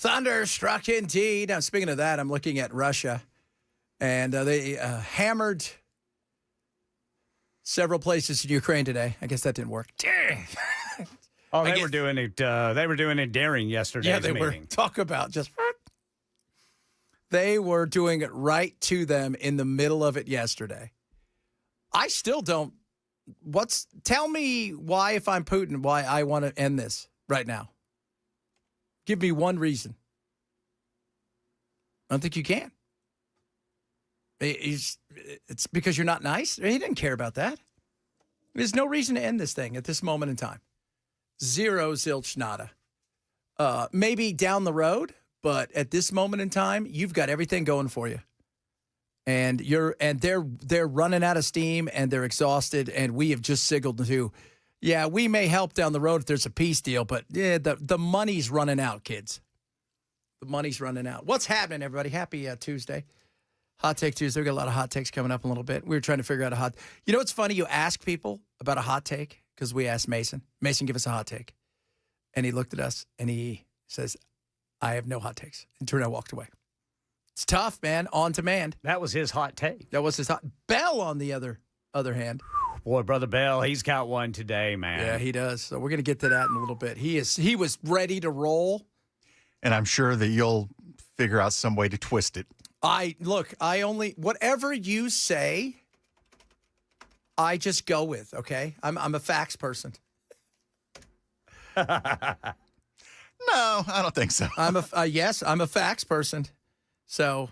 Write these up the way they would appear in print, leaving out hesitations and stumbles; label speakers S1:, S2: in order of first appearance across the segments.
S1: Thunderstruck indeed. Now, speaking of that, I'm looking at Russia, and they hammered several places in Ukraine today. I guess that didn't work.
S2: Oh, they were doing it. They were doing it daring yesterday's
S1: Yeah, they
S2: meeting.
S1: were. Talk about just. They were doing it right to them in the middle of it yesterday. I still don't. Tell me why, if I'm Putin, why I want to end this right now. Give me one reason. I don't think you can. It's because you're not nice? He didn't care about that. There's no reason to end this thing at this moment in time. Zero, zilch, nada. Maybe down the road, but at this moment in time, you've got everything going for you. And they're running out of steam, and they're exhausted, and we have just signaled to, yeah, we may help down the road if there's a peace deal, but yeah, the money's running out, kids. The money's running out. What's happening, everybody? Happy Tuesday. Hot Take Tuesday. We got a lot of hot takes coming up in a little bit. We were trying to figure out a hot. You know what's funny? You ask people about a hot take because we asked Mason. Mason, give us a hot take. And he looked at us and he says, I have no hot takes. And turned around and walked away. It's tough, man. On demand.
S2: That was his hot take.
S1: That was his hot. Bell, on the other hand.
S2: Boy, Brother Bell, he's got one today, man.
S1: Yeah, he does. So we're going to get to that in a little bit. He was ready to roll.
S3: And I'm sure that you'll figure out some way to twist it.
S1: Whatever you say, I just go with, okay? I'm a facts person.
S3: No, I don't think so.
S1: I'm a facts person. So,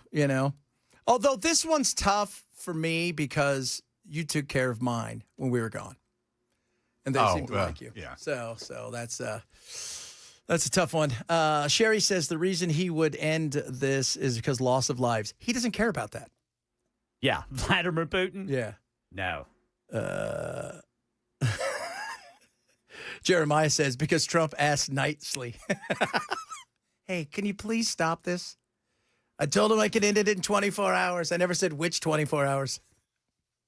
S1: although this one's tough for me because you took care of mine when we were gone. And they seem to like you.
S3: Yeah.
S1: So that's a tough one. Sherry says the reason he would end this is because loss of lives. He doesn't care about that.
S2: Yeah. Vladimir Putin?
S1: Yeah.
S2: No.
S1: Jeremiah says because Trump asked nicely. Hey, can you please stop this? I told him I could end it in 24 hours. I never said which 24 hours.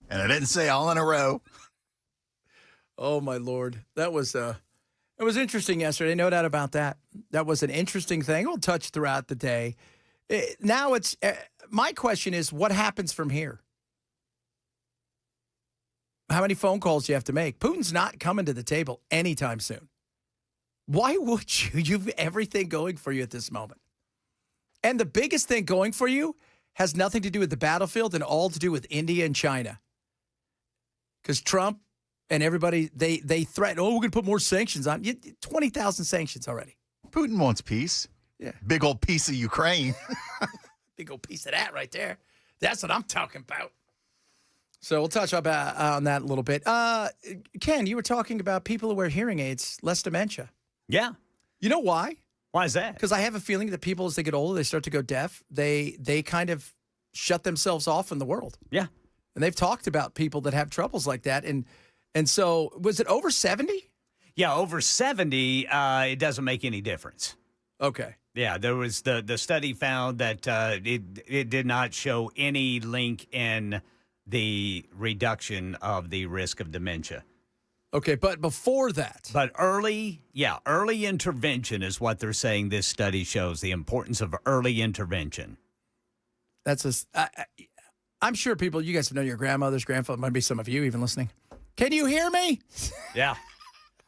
S3: And I didn't say all in a row.
S1: Oh, my Lord. That was it was interesting yesterday. No doubt about that. That was an interesting thing. We'll touch throughout the day. Now my question is, what happens from here? How many phone calls do you have to make? Putin's not coming to the table anytime soon. Why would you? You have everything going for you at this moment. And the biggest thing going for you has nothing to do with the battlefield and all to do with India and China. Because Trump and everybody, they threaten, we're going to put more sanctions on. 20,000 sanctions already.
S3: Putin wants peace.
S1: Yeah.
S3: Big old piece of Ukraine.
S1: Big old piece of that right there. That's what I'm talking about. So we'll touch on that a little bit. Ken, you were talking about people who wear hearing aids, less dementia.
S2: Yeah.
S1: You know why?
S2: Why is that?
S1: Because I have a feeling that people, as they get older, they start to go deaf. They kind of shut themselves off from the world.
S2: Yeah.
S1: And they've talked about people that have troubles like that. And so, was it over 70?
S2: Yeah, over 70, it doesn't make any difference.
S1: Okay.
S2: Yeah, there was the study found that it did not show any link in the reduction of the risk of dementia.
S1: Okay, but before that.
S2: But early intervention is what they're saying this study shows, the importance of early intervention.
S1: I'm sure people, you guys have known your grandmother's grandfather, might be some of you even listening. Can you hear me?
S2: Yeah.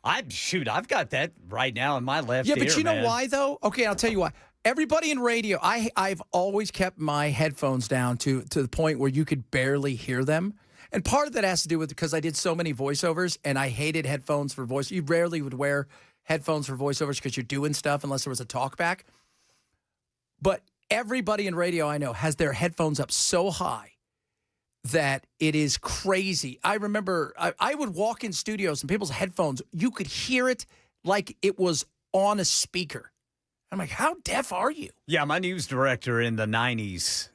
S2: I've got that right now in my left ear,
S1: Yeah, but you know why, though? Okay, I'll tell you why. Everybody in radio, I've always kept my headphones down to the point where you could barely hear them. And part of that has to do with because I did so many voiceovers, and I hated headphones for voice. You rarely would wear headphones for voiceovers because you're doing stuff unless there was a talkback. But everybody in radio I know has their headphones up so high that it is crazy. I remember I would walk in studios and people's headphones, you could hear it like it was on a speaker. I'm like, how deaf are you?
S2: Yeah, my news director in the 90s,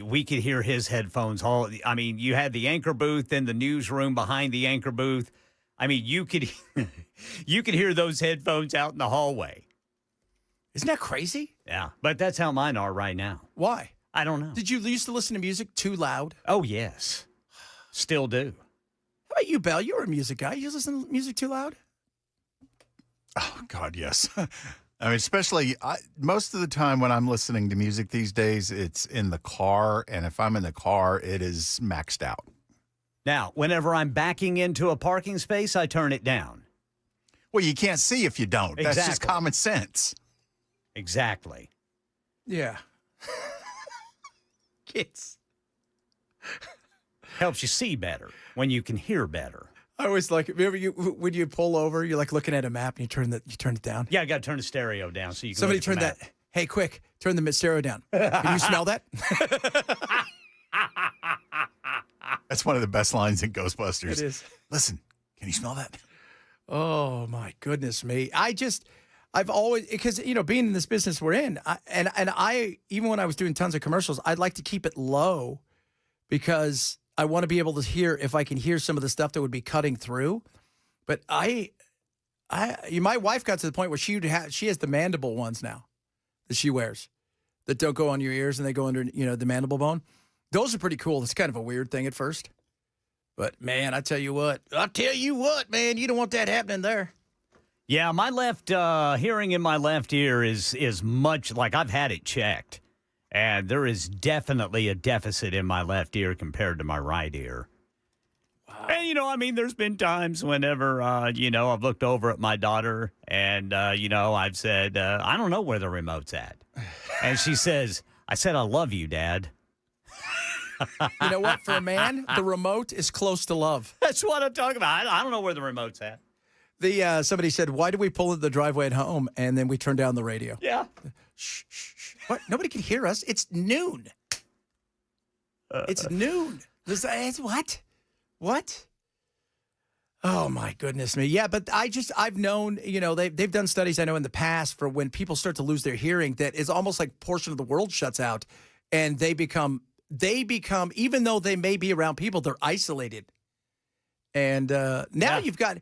S2: we could hear his headphones. You had the anchor booth in the newsroom behind the anchor booth. I mean, you could hear those headphones out in the hallway.
S1: Isn't that crazy?
S2: Yeah, but that's how mine are right now.
S1: Why?
S2: I don't know.
S1: Did you used to listen to music too loud?
S2: Oh, yes. Still do.
S1: How about you, Bell? You're a music guy. You listen to music too loud?
S3: Oh, God, yes. I mean, especially most of the time when I'm listening to music these days, it's in the car. And if I'm in the car, it is maxed out.
S2: Now, whenever I'm backing into a parking space, I turn it down.
S3: Well, you can't see if you don't. That's just
S2: Exactly.
S3: common sense.
S2: Exactly.
S1: Yeah. Kids.
S2: Helps you see better when you can hear better.
S1: I always like, remember when you pull over, you're like looking at a map and you turn it down.
S2: Yeah, I got to turn the stereo down so you can
S1: Somebody
S2: look at the
S1: turn
S2: map.
S1: that. Hey, quick, turn the stereo down. Can you smell that?
S3: That's one of the best lines in Ghostbusters.
S1: It is.
S3: Listen, can you smell that?
S1: Oh my goodness me. I've always, because, being in this business we're in, I even when I was doing tons of commercials, I'd like to keep it low because I want to be able to hear if I can hear some of the stuff that would be cutting through. But my wife got to the point where she has the mandible ones now that she wears that don't go on your ears and they go under, the mandible bone. Those are pretty cool. It's kind of a weird thing at first. But, man, I tell you what, man, you don't want that happening there.
S2: Yeah, my left hearing in my left ear is much like I've had it checked. And there is definitely a deficit in my left ear compared to my right ear. Wow. And, there's been times whenever, I've looked over at my daughter and, I've said, I don't know where the remote's at. And she says, I said, I love you, Dad.
S1: You know what? For a man, the remote is close to love.
S2: That's what I'm talking about. I don't know where the remote's at.
S1: Somebody said, why do we pull into the driveway at home and then we turn down the radio?
S2: Yeah.
S1: Shh, shh, shh. What? Nobody can hear us. It's noon. It's noon. It's what? What? Oh, my goodness me. Yeah, but I've known, they've done studies, I know, in the past for when people start to lose their hearing that is almost like a portion of the world shuts out and they become, even though they may be around people, they're isolated. And now you've got,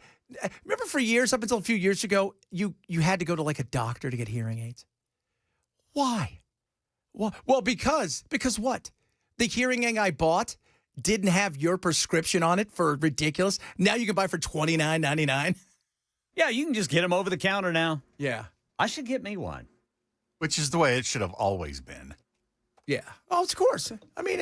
S1: remember for years, up until a few years ago, you had to go to like a doctor to get hearing aids. Why? Well, because what? The hearing aid I bought didn't have your prescription on it for ridiculous. Now you can buy for $29.99.
S2: Yeah, you can just get them over the counter now.
S1: Yeah.
S2: I should get me one.
S3: Which is the way it should have always been.
S1: Yeah. Oh, of course. I mean,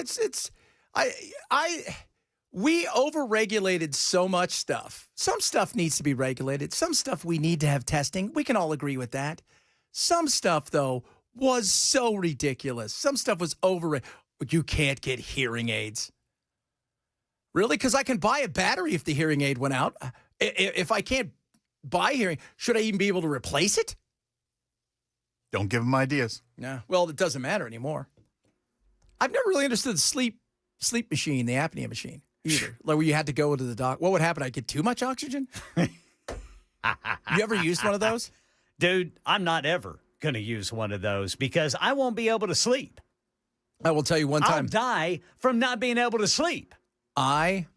S1: we overregulated so much stuff. Some stuff needs to be regulated. Some stuff we need to have testing. We can all agree with that. Some stuff, though, was so ridiculous. Some stuff was overrated. You can't get hearing aids. Really? Because I can buy a battery if the hearing aid went out. If I can't buy hearing, should I even be able to replace it?
S3: Don't give them ideas.
S1: No. Well, it doesn't matter anymore. I've never really understood the sleep machine, the apnea machine, either. Like where you had to go to the doc. What would happen? I'd get too much oxygen? You ever used one of those?
S2: Dude, I'm not ever going to use one of those because I won't be able to sleep.
S1: I will tell you one time.
S2: I'll die from not being able to sleep.
S1: I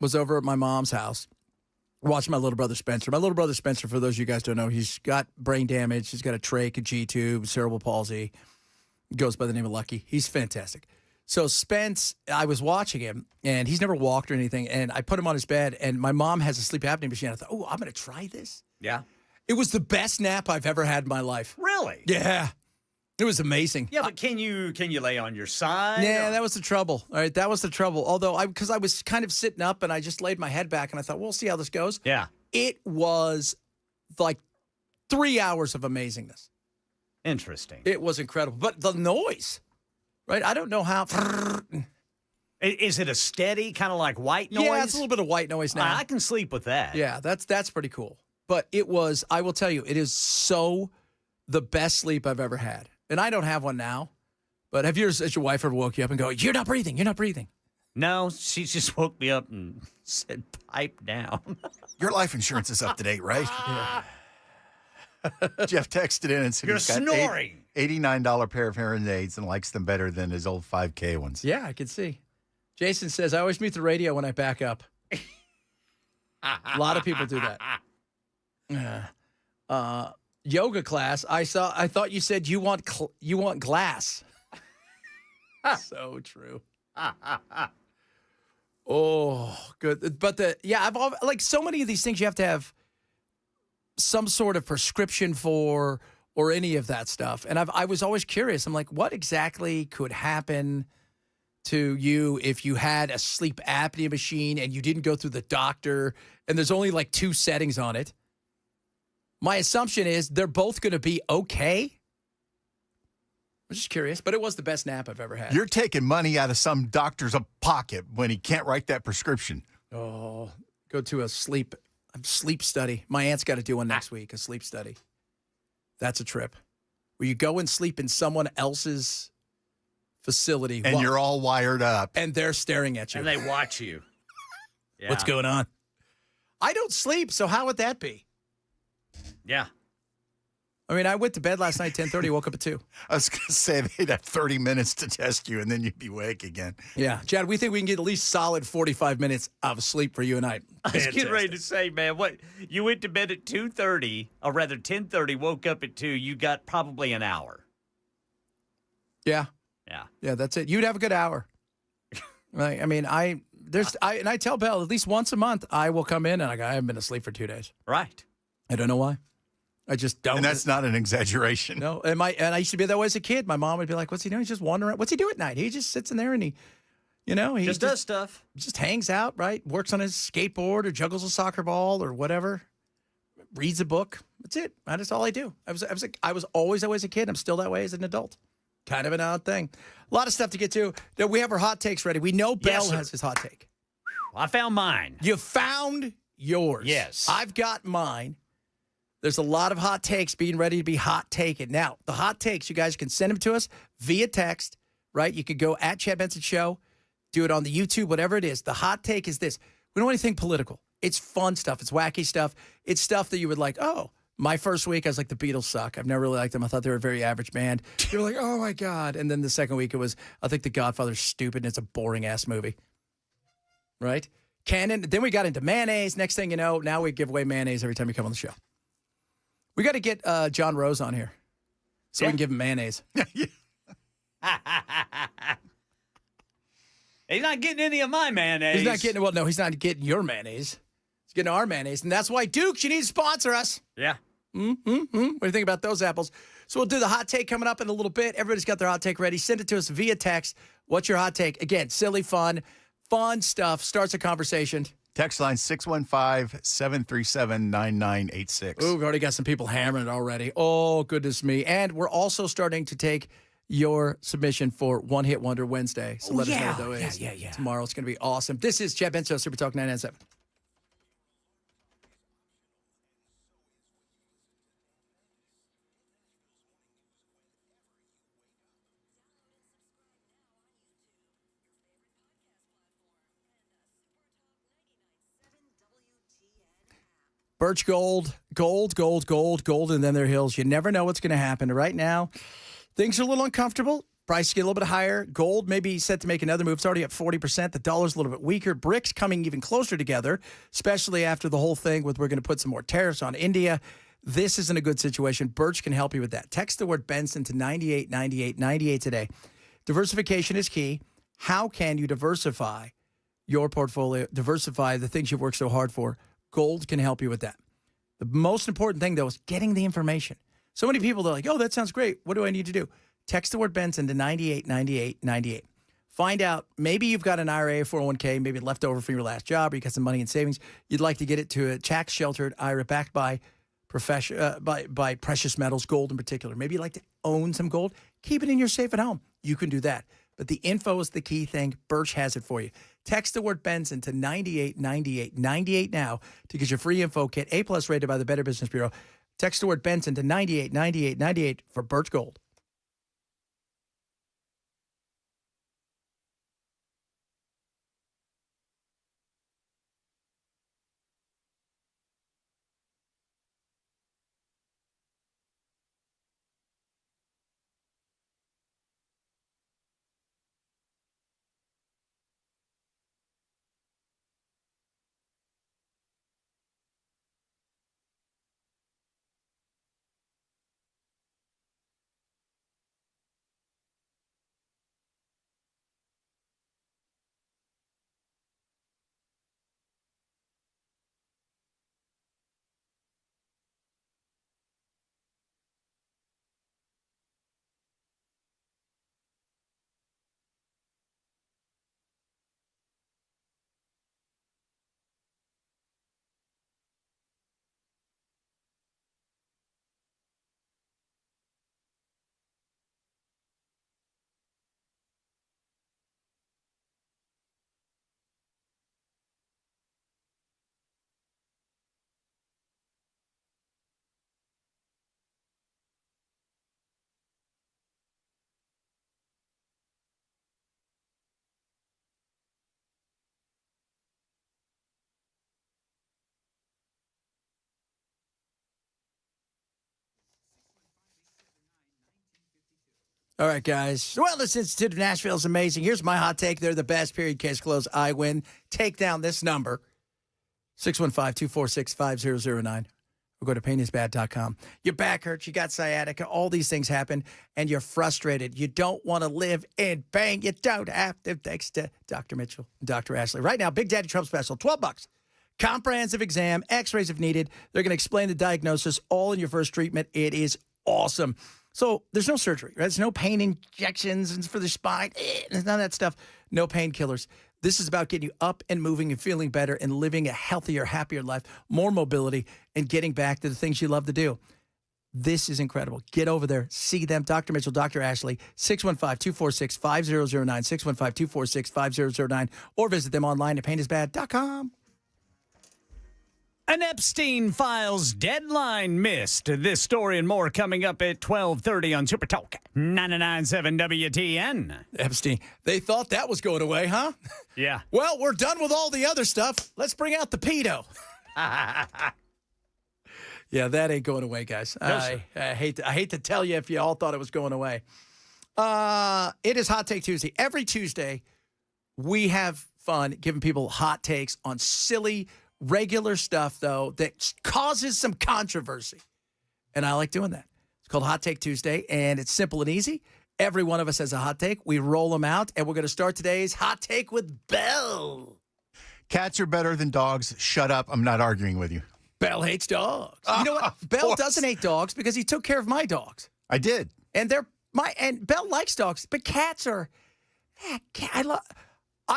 S1: was over at my mom's house watching my little brother Spencer. My little brother Spencer, for those of you guys who don't know, he's got brain damage. He's got a trach, a G-tube, cerebral palsy. Goes by the name of Lucky. He's fantastic. So Spence, I was watching him, and he's never walked or anything, and I put him on his bed, and my mom has a sleep apnea machine. I thought, oh, I'm going to try this.
S2: Yeah.
S1: It was the best nap I've ever had in my life.
S2: Really?
S1: Yeah. It was amazing.
S2: Yeah, but can you lay on your side?
S1: Yeah, that was the trouble. All right, that was the trouble. Although, because I was kind of sitting up, and I just laid my head back, and I thought, we'll see how this goes.
S2: Yeah.
S1: It was like 3 hours of amazingness.
S2: Interesting.
S1: It was incredible. But the noise, right? I don't know how.
S2: Is it a steady kind of like white noise?
S1: Yeah, it's a little bit of white noise now.
S2: I can sleep with that.
S1: Yeah, that's pretty cool. But it was, I will tell you, it is so the best sleep I've ever had. And I don't have one now. But has your wife ever woke you up and go, you're not breathing, you're not breathing?
S2: No, she just woke me up and said, pipe down.
S3: Your life insurance is up to date, right? Yeah. Jeff texted in and said
S2: You're
S3: he's got
S2: snoring.
S3: $89 pair of hearing aids and likes them better than his old 5K ones.
S1: Yeah, I can see. Jason says, I always mute the radio when I back up. A lot of people do that. Yoga class. I thought you said you want glass. So true. Oh, good. But I've like so many of these things you have to have some sort of prescription for or any of that stuff. And I was always curious. I'm like, what exactly could happen to you if you had a sleep apnea machine and you didn't go through the doctor and there's only like 2 settings on it? My assumption is they're both going to be okay. I'm just curious, but it was the best nap I've ever had.
S3: You're taking money out of some doctor's pocket when he can't write that prescription.
S1: Oh, go to a sleep study. My aunt's got to do one next week, a sleep study. That's a trip. Where you go and sleep in someone else's facility.
S3: And you're all wired up.
S1: And they're staring at you.
S2: And they watch you. Yeah.
S1: What's going on? I don't sleep, so how would that be?
S2: Yeah.
S1: I mean, I went to bed last night, 10:30, woke up at 2.
S3: I was going to say they'd have 30 minutes to test you, and then you'd be awake again.
S1: Yeah. Chad, we think we can get at least solid 45 minutes of sleep for you and I.
S2: I was getting ready to say, man, what you went to bed at 2:30, or rather 10:30, woke up at 2, you got probably an hour.
S1: Yeah.
S2: Yeah.
S1: Yeah, that's it. You'd have a good hour. Right? I mean, I tell Belle at least once a month I will come in and I haven't been asleep for 2 days.
S2: Right.
S1: I don't know why. I just don't.
S3: And that's not an exaggeration.
S1: No. And I used to be that way as a kid. My mom would be like, "What's he doing? He's just wandering around. What's he doing at night? He just sits in there and he
S2: just does stuff.
S1: Just hangs out, right? Works on his skateboard or juggles a soccer ball or whatever. Reads a book. That's it. That's all I do. I was always that way as a kid. I'm still that way as an adult. Kind of an odd thing. A lot of stuff to get to. We have our hot takes ready. We know Bell has his hot take.
S2: I found mine.
S1: You found yours.
S2: Yes.
S1: I've got mine. There's a lot of hot takes being ready to be hot taken. Now, the hot takes, you guys can send them to us via text, right? You could go at Chad Benson Show, do it on the YouTube, whatever it is. The hot take is this. We don't want anything political. It's fun stuff. It's wacky stuff. It's stuff that you would like, oh, my first week, I was like, the Beatles suck. I've never really liked them. I thought they were a very average band. You were like, oh, my God. And then the second week, it was, I think The Godfather's stupid and it's a boring-ass movie. Right? Canon. Then we got into mayonnaise. Next thing you know, now we give away mayonnaise every time you come on the show. We got to get John Rose on here so we can give him mayonnaise.
S2: He's not getting any of my mayonnaise.
S1: He's not getting your mayonnaise. He's getting our mayonnaise. And that's why, Duke, you need to sponsor us.
S2: Yeah.
S1: What do you think about those apples? So we'll do the hot take coming up in a little bit. Everybody's got their hot take ready. Send it to us via text. What's your hot take? Again, silly, fun stuff. Starts a conversation.
S3: Text line 615-737-9986.
S1: Ooh, we've already got some people hammering it already. Oh, goodness me. And we're also starting to take your submission for One Hit Wonder Wednesday. So let us know what that is.
S2: Yeah.
S1: Tomorrow it's going to be awesome. This is Chad Benson, Super Talk 997. Birch Gold, gold, and then their hills. You never know what's going to happen. Right now, things are a little uncomfortable. Price get a little bit higher. Gold may be set to make another move. It's already up 40%. The dollar's a little bit weaker. Bricks coming even closer together, especially after the whole thing with we're going to put some more tariffs on India. This isn't a good situation. Birch can help you with that. Text the word Benson to 989898 today. Diversification is key. How can you diversify your portfolio, diversify the things you've worked so hard for? Gold can help you with that. The most important thing, though, is getting the information. So many people are like, oh, that sounds great. What do I need to do? Text the word Benson to 989898. Find out, maybe you've got an IRA, 401k, maybe left over from your last job, or you got some money in savings. You'd like to get it to a tax-sheltered IRA backed by precious metals, gold in particular. Maybe you'd like to own some gold. Keep it in your safe at home. You can do that. But the info is the key thing. Birch has it for you. Text the word Benson to 989898 now to get your free info kit, A+ rated by the Better Business Bureau. Text the word Benson to 989898 for Birch Gold. All right, guys. Wellness Institute of Nashville is amazing. Here's my hot take. They're the best. Period. Case closed. I win. Take down this number, 615-246-5009. Or go to painisbad.com. Your back hurts. You got sciatica. All these things happen, and you're frustrated. You don't want to live in pain. You don't have to. Thanks to Dr. Mitchell and Dr. Ashley. Right now, Big Daddy Trump special, $12. Comprehensive exam, x-rays if needed. They're going to explain the diagnosis all in your first treatment. It is awesome. So there's no surgery, right? There's no pain injections and for the spine. There's none of that stuff. No painkillers. This is about getting you up and moving and feeling better and living a healthier, happier life, more mobility, and getting back to the things you love to do. This is incredible. Get over there. See them. Dr. Mitchell, Dr. Ashley, 615-246-5009, 615-246-5009, or visit them online at painisbad.com.
S2: An Epstein Files deadline missed. This story and more coming up at 12:30 on Super Talk 99.7 WTN.
S1: Epstein, they thought that was going away, huh?
S2: Yeah.
S1: Well, we're done with all the other stuff. Let's bring out the pedo. Yeah, that ain't going away, guys.
S2: No, sir.
S1: I hate to tell you if you all thought it was going away. It is Hot Take Tuesday. Every Tuesday, we have fun giving people hot takes on silly, regular stuff, though, that causes some controversy. And I like doing that. It's called Hot Take Tuesday, and it's simple and easy. Every one of us has a hot take. We roll them out, and we're going to start today's hot take with Belle.
S3: Cats are better than dogs. Shut up. I'm not arguing with you.
S1: Belle hates dogs. You know what? Belle doesn't hate dogs because he took care of my dogs.
S3: I did.
S1: And Belle likes dogs, but cats are. I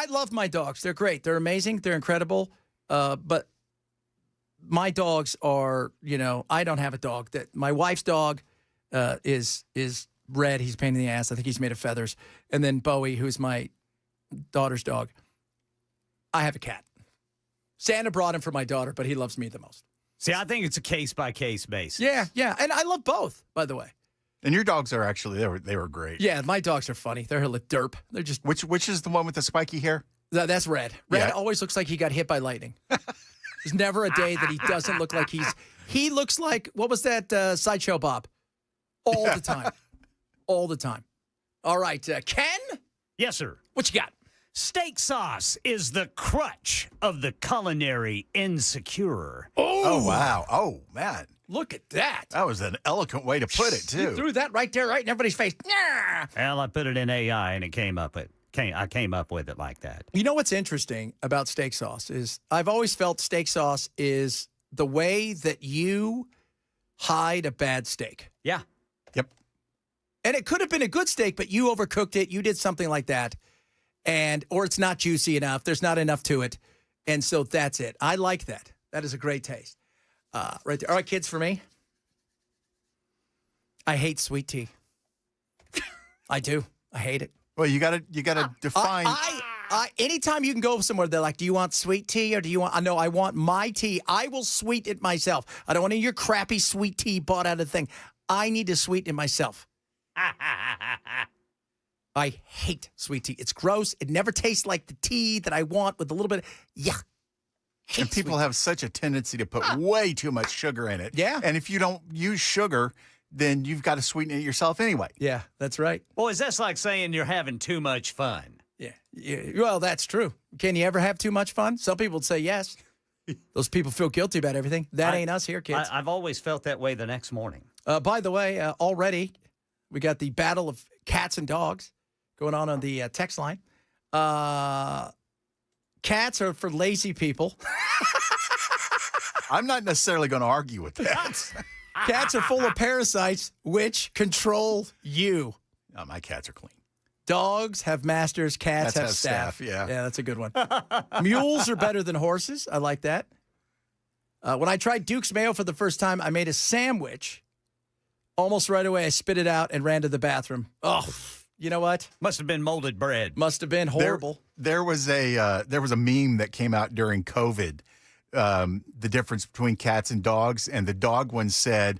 S1: love my dogs. They're great. They're amazing. They're incredible. But my dogs are, I don't have a dog. That my wife's dog is red. He's a pain in the ass. I think he's made of feathers. And then Bowie, who's my daughter's dog. I have a cat. Santa brought him for my daughter, but he loves me the most.
S2: See, I think it's a case-by-case basis.
S1: Yeah. And I love both, by the way.
S3: And your dogs are actually, they were great.
S1: Yeah, my dogs are funny. They're derp. They're just.
S3: Which is the one with the spiky hair?
S1: That's Red. Red always looks like he got hit by lightning. There's never a day that he doesn't look like he looks like, what was that, Sideshow Bob? All the time. All the time. All right, Ken?
S2: Yes, sir.
S1: What you got?
S2: Steak sauce is the crutch of the culinary insecure.
S3: Oh, wow. Oh, man.
S1: Look at that.
S3: That was an eloquent way to put it, too.
S1: You threw that right there, right in everybody's face.
S2: Well, I put it in AI, and it came up with it like that.
S1: You know what's interesting about steak sauce is I've always felt steak sauce is the way that you hide a bad steak.
S2: Yeah.
S3: Yep.
S1: And it could have been a good steak, but you overcooked it. You did something like that. Or it's not juicy enough. There's not enough to it. And so that's it. I like that. That is a great taste. Right there. All right, kids, for me, I hate sweet tea. I do. I hate it.
S3: Well, you gotta define.
S1: Anytime you can go somewhere, they're like, do you want sweet tea or do you want, no, I want my tea. I will sweeten it myself. I don't want any of your crappy sweet tea bought out of the thing. I need to sweeten it myself. I hate sweet tea. It's gross. It never tastes like the tea that I want with a little bit of,
S3: And people have such a tendency to put way too much sugar in it.
S1: Yeah.
S3: And if you don't use sugar, then you've got to sweeten it yourself anyway.
S1: Yeah, that's right.
S2: Boys, that's like saying you're having too much fun.
S1: Yeah. Well, that's true. Can you ever have too much fun? Some people would say yes. Those people feel guilty about everything. That ain't us here, kids.
S2: I've always felt that way the next morning.
S1: By the way, already we got the battle of cats and dogs going on the text line. Cats are for lazy people.
S3: I'm not necessarily going to argue with that.
S1: Cats are full of parasites, which control you.
S3: Oh, my cats are clean.
S1: Dogs have masters, cats have staff.
S3: Yeah,
S1: that's a good one. Mules are better than horses. I like that. When I tried Duke's Mayo for the first time, I made a sandwich. Almost right away, I spit it out and ran to the bathroom. Oh, you know what?
S2: Must have been molded bread.
S1: Must have been horrible.
S3: There was a meme that came out during COVID. The difference between cats and dogs, and the dog one said,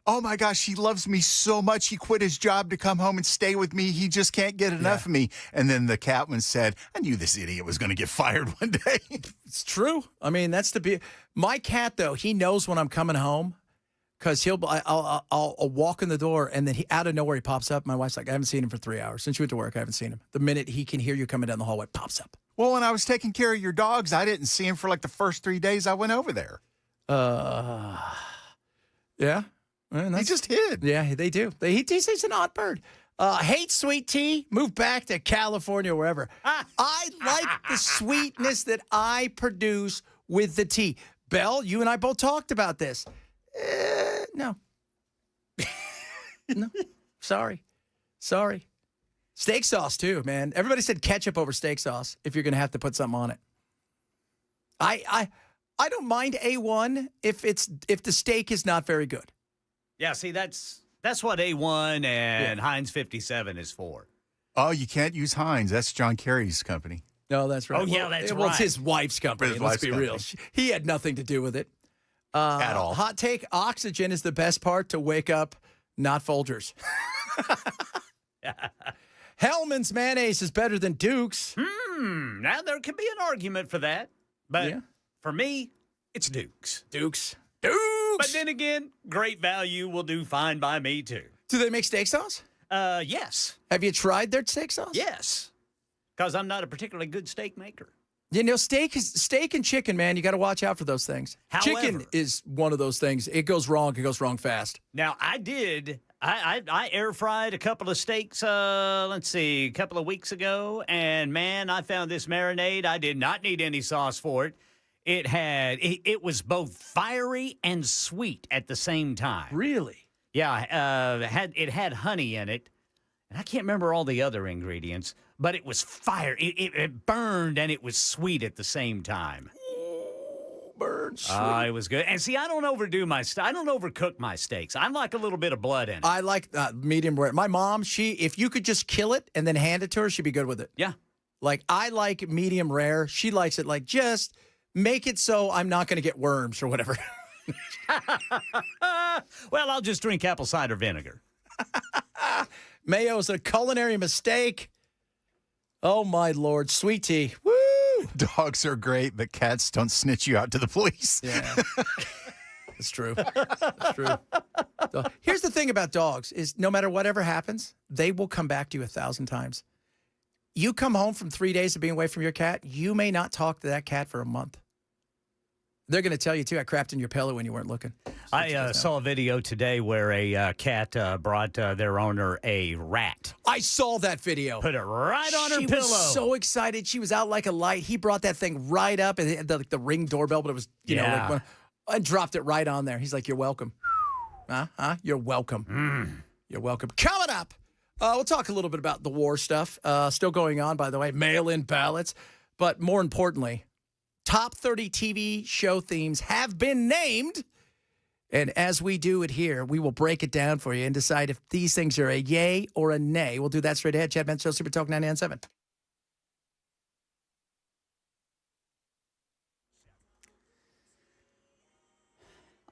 S3: "Oh my gosh, he loves me so much. He quit his job to come home and stay with me. He just can't get enough of me." And then the cat one said, "I knew this idiot was going to get fired one day."
S1: It's true. I mean, my cat though. He knows when I'm coming home, because I'll walk in the door, and then out of nowhere he pops up. My wife's like, I haven't seen him for 3 hours. Since you went to work, I haven't seen him. The minute he can hear you coming down the hallway, pops up.
S3: Well, when I was taking care of your dogs, I didn't see him for like the first 3 days I went over there.
S1: Yeah.
S3: He just hid.
S1: Yeah, they do. He's an odd bird. Hate sweet tea, move back to California, wherever. I like the sweetness that I produce with the tea. Belle, you and I both talked about this. No. No. Sorry. Steak sauce, too, man. Everybody said ketchup over steak sauce if you're going to have to put something on it. I don't mind A1 if the steak is not very good.
S2: Yeah, see, that's what A1 and Heinz 57 is for.
S3: Oh, you can't use Heinz. That's John Kerry's company.
S1: No, that's right.
S2: Oh, yeah, that's
S1: Well,
S2: right.
S1: it's his wife's company. Let's be real. He had nothing to do with it.
S3: At all.
S1: Hot take, oxygen is the best part to wake up, not Folgers. Hellman's mayonnaise is better than Duke's.
S2: Now, there could be an argument for that. But for me, it's Duke's.
S1: Duke's.
S2: But then again, great value will do fine by me, too.
S1: Do they make steak sauce?
S2: Yes.
S1: Have you tried their steak sauce?
S2: Yes. Because I'm not a particularly good steak maker.
S1: You know, steak and chicken, man, you got to watch out for those things.
S2: However,
S1: chicken is one of those things. It goes wrong fast.
S2: Now, I air fried a couple of steaks, a couple of weeks ago, and man, I found this marinade. I did not need any sauce for it. It was both fiery and sweet at the same time.
S1: Really?
S2: Yeah, it had honey in it, and I can't remember all the other ingredients, but it was fire. It burned and it was sweet at the same time.
S1: Burn sweet.
S2: It was good. And see, I don't overdo I don't overcook my steaks. I like a little bit of blood in it.
S1: I like medium rare. My mom, if you could just kill it and then hand it to her, she'd be good with it.
S2: Yeah.
S1: Like, I like medium rare. She likes it like just make it so I'm not going to get worms or whatever.
S2: Well, I'll just drink apple cider vinegar.
S1: Mayo's a culinary mistake. Oh, my Lord. Sweet tea. Woo!
S3: Dogs are great, but cats don't snitch you out to the police.
S1: Yeah. It's true. It's true. Here's the thing about dogs is no matter whatever happens, they will come back to you 1,000 times. You come home from 3 days of being away from your cat, you may not talk to that cat for a month. They're going to tell you, too, I crapped in your pillow when you weren't looking.
S2: I saw a video today where a cat brought their owner a rat.
S1: I saw that video.
S2: Put it right on her pillow.
S1: She was so excited. She was out like a light. He brought that thing right up, and it had the Ring doorbell, but it was, and dropped it right on there. He's like, you're welcome. You're welcome. You're welcome. Coming up, we'll talk a little bit about the war stuff. Still going on, by the way, mail-in ballots. But more importantly, top 30 TV show themes have been named. And as we do it here, we will break it down for you and decide if these things are a yay or a nay. We'll do that straight ahead. Chad Benson Show, Super Talk 99.7.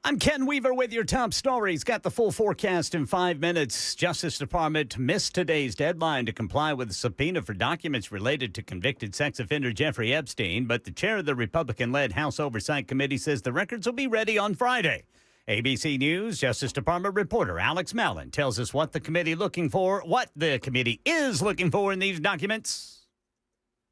S2: I'm Ken Weaver with your top stories. Got the full forecast in 5 minutes. Justice Department missed today's deadline to comply with a subpoena for documents related to convicted sex offender Jeffrey Epstein, but the chair of the Republican-led House Oversight Committee says the records will be ready on Friday. ABC News Justice Department reporter Alex Mallon tells us what the committee is looking for in these documents.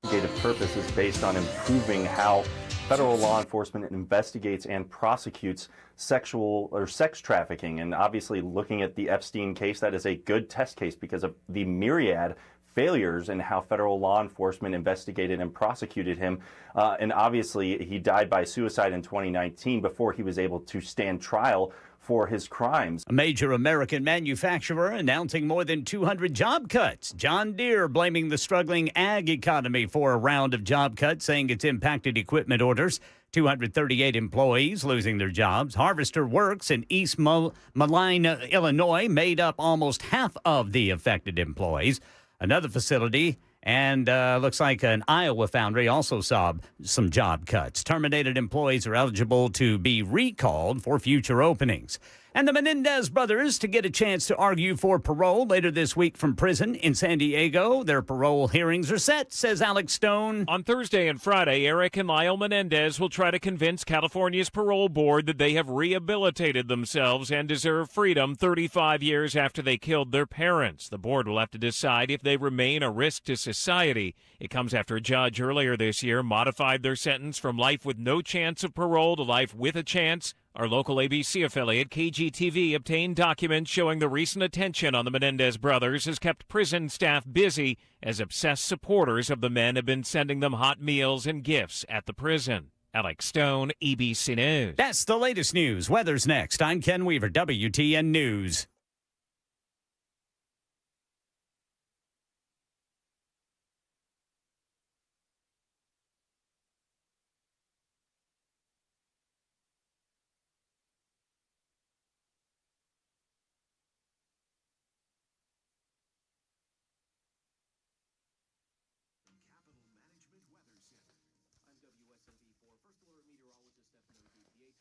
S4: Investigative purpose is based on improving how federal law enforcement investigates and prosecutes sexual or sex trafficking. And obviously looking at the Epstein case, that is a good test case because of the myriad failures in how federal law enforcement investigated and prosecuted him. And obviously he died by suicide in 2019 before he was able to stand trial for his crimes.
S2: A major American manufacturer announcing more than 200 job cuts. John Deere blaming the struggling ag economy for a round of job cuts, saying it's impacted equipment orders. 238 employees losing their jobs. Harvester Works in East Moline, Illinois, made up almost half of the affected employees. Another facility and looks like an Iowa foundry also saw some job cuts. Terminated employees are eligible to be recalled for future openings. And the Menendez brothers to get a chance to argue for parole later this week from prison in San Diego. Their parole hearings are set, says Alex Stone.
S5: On Thursday and Friday, Eric and Lyle Menendez will try to convince California's parole board that they have rehabilitated themselves and deserve freedom 35 years after they killed their parents. The board will have to decide if they remain a risk to society. It comes after a judge earlier this year modified their sentence from life with no chance of parole to life with a chance. Our local ABC affiliate, KGTV, obtained documents showing the recent attention on the Menendez brothers has kept prison staff busy as obsessed supporters of the men have been sending them hot meals and gifts at the prison. Alex Stone, ABC News.
S2: That's the latest news. Weather's next. I'm Ken Weaver, WTN News.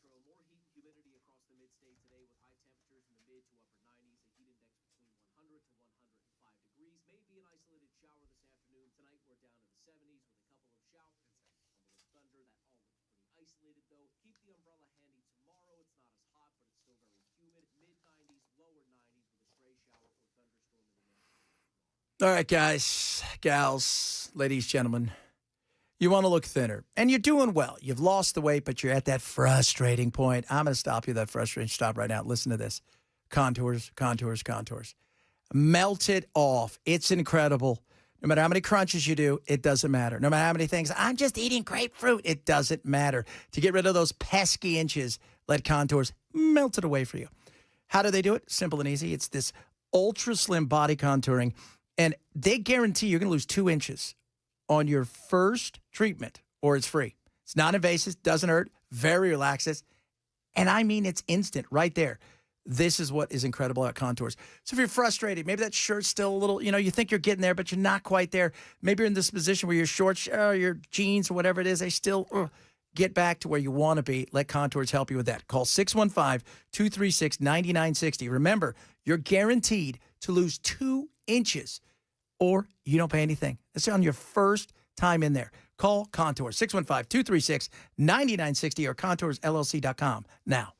S6: More heat and humidity across the mid-state today with high temperatures in the mid to upper 90s, a heat index between 100 to 105 degrees. Maybe an isolated shower this afternoon. Tonight we're down to the 70s with a couple of showers and some rumble of thunder. That all looks pretty isolated though. Keep the umbrella handy tomorrow. It's not as hot, but it's still very humid. Mid-90s, lower 90s with a stray shower or thunderstorm in the afternoon.
S1: All right, guys, gals, ladies, gentlemen. You want to look thinner, and you're doing well. You've lost the weight, but you're at that frustrating point. I'm going to stop you at that frustrating stop right now. Listen to this. Contours, contours, contours. Melt it off. It's incredible. No matter how many crunches you do, it doesn't matter. No matter how many things, I'm just eating grapefruit, it doesn't matter. To get rid of those pesky inches, let Contours melt it away for you. How do they do it? Simple and easy. It's this ultra slim body contouring, and they guarantee you're going to lose 2 inches on your first treatment, or it's free. It's non-invasive, doesn't hurt, very relaxes, and I mean it's instant right there. This is what is incredible about Contours. So if you're frustrated, maybe that shirt's still a little, you think you're getting there, but you're not quite there. Maybe you're in this position where your shorts, your jeans or whatever it is, they still get back to where you want to be. Let Contours help you with that. Call 615-236-9960. Remember, you're guaranteed to lose 2 inches or you don't pay anything. That's on your first time in there. Call Contours, 615-236-9960 or contoursllc.com now.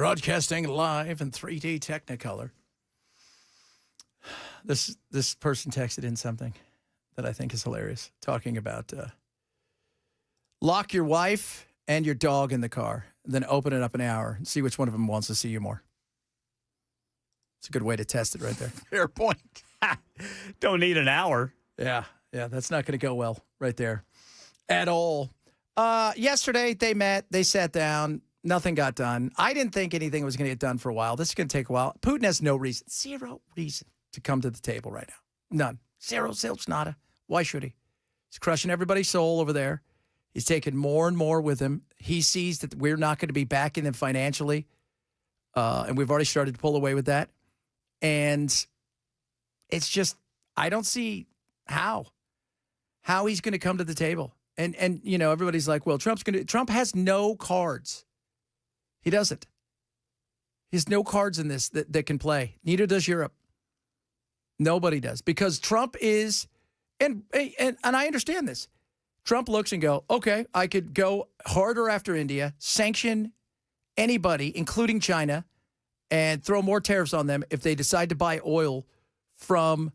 S1: Broadcasting live in 3D Technicolor. This person texted in something that I think is hilarious, talking about lock your wife and your dog in the car, then open it up an hour and see which one of them wants to see you more. It's a good way to test it right there.
S3: Fair point.
S2: Don't need an hour.
S1: Yeah, that's not going to go well right there at all. Yesterday, they met, they sat down, nothing got done. I didn't think anything was going to get done for a while. This is going to take a while. Putin has no reason, zero reason to come to the table right now. None. Zero, zilch, nada. Why should he? He's crushing everybody's soul over there. He's taking more and more with him. He sees that we're not going to be backing them financially, and we've already started to pull away with that. And it's just, I don't see how he's going to come to the table. And you know, everybody's like, well, Trump has no cards. He doesn't. He has no cards in this that can play. Neither does Europe. Nobody does. Because Trump is, and I understand this. Trump looks and go, okay, I could go harder after India, sanction anybody, including China, and throw more tariffs on them if they decide to buy oil from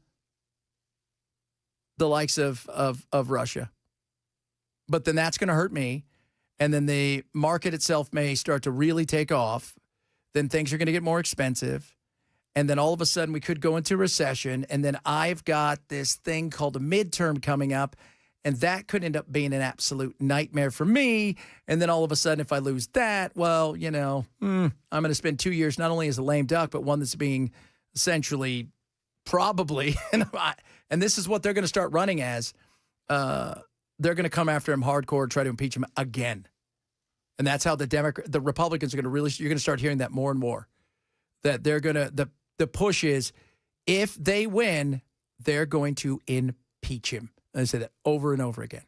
S1: the likes of Russia. But then that's going to hurt me. And then the market itself may start to really take off. Then things are going to get more expensive. And then all of a sudden we could go into recession. And then I've got this thing called a midterm coming up. And that could end up being an absolute nightmare for me. And then all of a sudden, if I lose that, well, you know, I'm going to spend 2 years not only as a lame duck, but one that's being essentially probably, and this is what they're going to start running as, they're going to come after him hardcore and try to impeach him again. And that's how the Republicans are going to really, you're going to start hearing that more and more. That they're going to, the push is, if they win, they're going to impeach him. I say that over and over again.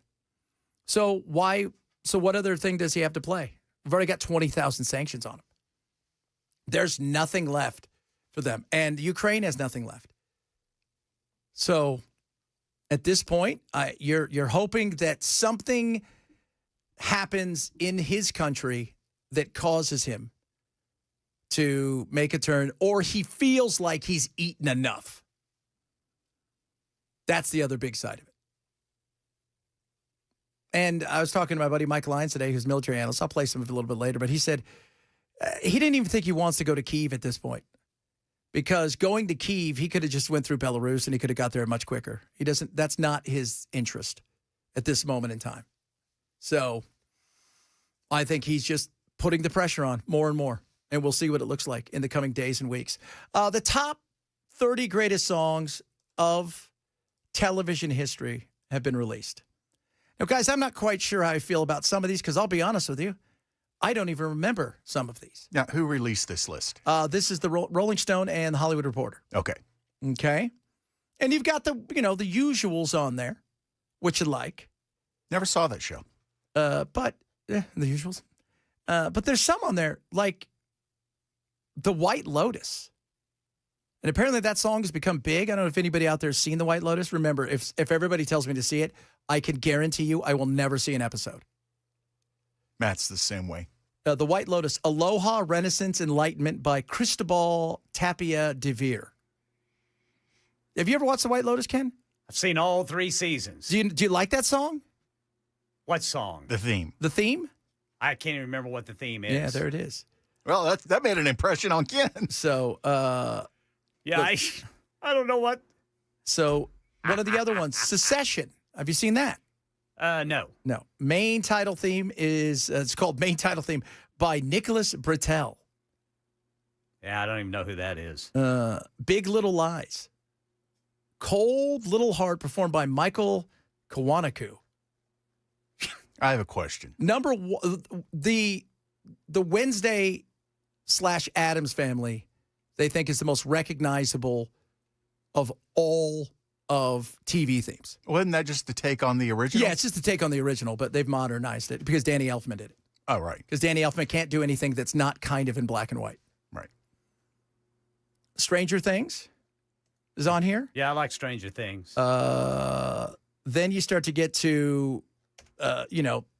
S1: So what other thing does he have to play? We've already got 20,000 sanctions on him. There's nothing left for them. And Ukraine has nothing left. So at this point, you're hoping that something happens in his country that causes him to make a turn, or he feels like he's eaten enough. That's the other big side of it. And I was talking to my buddy Mike Lyons today, who's a military analyst. I'll play some of it a little bit later, but he said he didn't even think he wants to go to Kyiv at this point, because going to Kyiv, he could have just went through Belarus and he could have got there much quicker. He doesn't. That's not his interest at this moment in time. So I think he's just putting the pressure on more and more, and we'll see what it looks like in the coming days and weeks. The top 30 greatest songs of television history have been released. Now, guys, I'm not quite sure how I feel about some of these, because I'll be honest with you, I don't even remember some of these.
S3: Now, who released this list?
S1: This is the Rolling Stone and the Hollywood Reporter.
S3: Okay.
S1: Okay. And you've got the usuals on there, which you like.
S3: Never saw that show.
S1: But the usuals. But there's some on there, like The White Lotus. And apparently that song has become big. I don't know if anybody out there has seen The White Lotus. Remember, if everybody tells me to see it, I can guarantee you I will never see an episode.
S3: Matt's the same way.
S1: The White Lotus, Aloha, Renaissance, Enlightenment by Cristobal Tapia de Veer. Have you ever watched The White Lotus, Ken?
S2: I've seen all 3 seasons.
S1: Do you like that song?
S2: What song?
S3: The theme.
S1: The theme?
S2: I can't even remember what the theme is.
S1: Yeah, there it is.
S3: Well, that made an impression on Ken.
S1: So,
S2: yeah, I don't know what.
S1: So, one of the other ones, Secession. Have you seen that?
S2: No.
S1: No. Main title theme is, it's called Main Title Theme by Nicholas Britell.
S2: Yeah, I don't even know who that is.
S1: Big Little Lies. Cold Little Heart, performed by Michael Kiwanuka.
S3: I have a question.
S1: Number one, the Wednesday / Addams Family, they think is the most recognizable of all of TV themes.
S3: Wasn't that just to take on the original?
S1: Yeah, it's just to take on the original, but they've modernized it because Danny Elfman did it.
S3: Oh, right.
S1: Because Danny Elfman can't do anything that's not kind of in black and white.
S3: Right.
S1: Stranger Things is on here.
S2: Yeah, I like Stranger Things.
S1: Then you start to get to,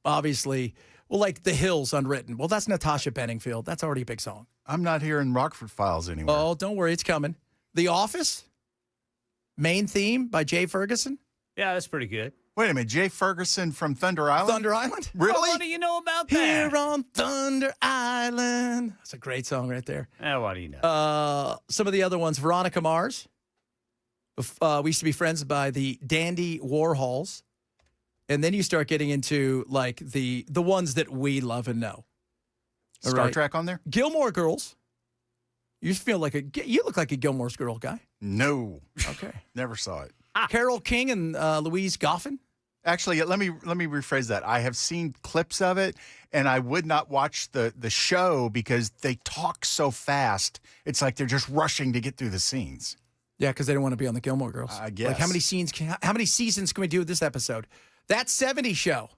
S1: obviously, well, like The Hills, Unwritten. Well, that's Natasha Bedingfield. That's already a big song.
S3: I'm not hearing Rockford Files anywhere.
S1: Oh, don't worry, it's coming. The Office, main theme by Jay Ferguson.
S2: Yeah, that's pretty good.
S3: Wait a minute, Jay Ferguson from Thunder Island?
S1: Thunder Island.
S3: Really?
S2: Well, what do you know about that?
S1: Here on Thunder Island. That's a great song right there.
S2: What do you know?
S1: Some of the other ones, Veronica Mars. We used to be friends by the Dandy Warhols. And then you start getting into like the ones that we love and know. All
S3: Star
S1: right?
S3: Trek on there?
S1: Gilmore Girls. You look like a Gilmore Girl guy.
S3: No.
S1: Okay.
S3: Never saw it.
S1: Carole King and Louise Goffin.
S3: Actually, let me rephrase that. I have seen clips of it, and I would not watch the show because they talk so fast. It's like they're just rushing to get through the scenes.
S1: Yeah, because they don't want to be on the Gilmore Girls.
S3: I guess.
S1: Like how many seasons can we do with this episode? That 70s show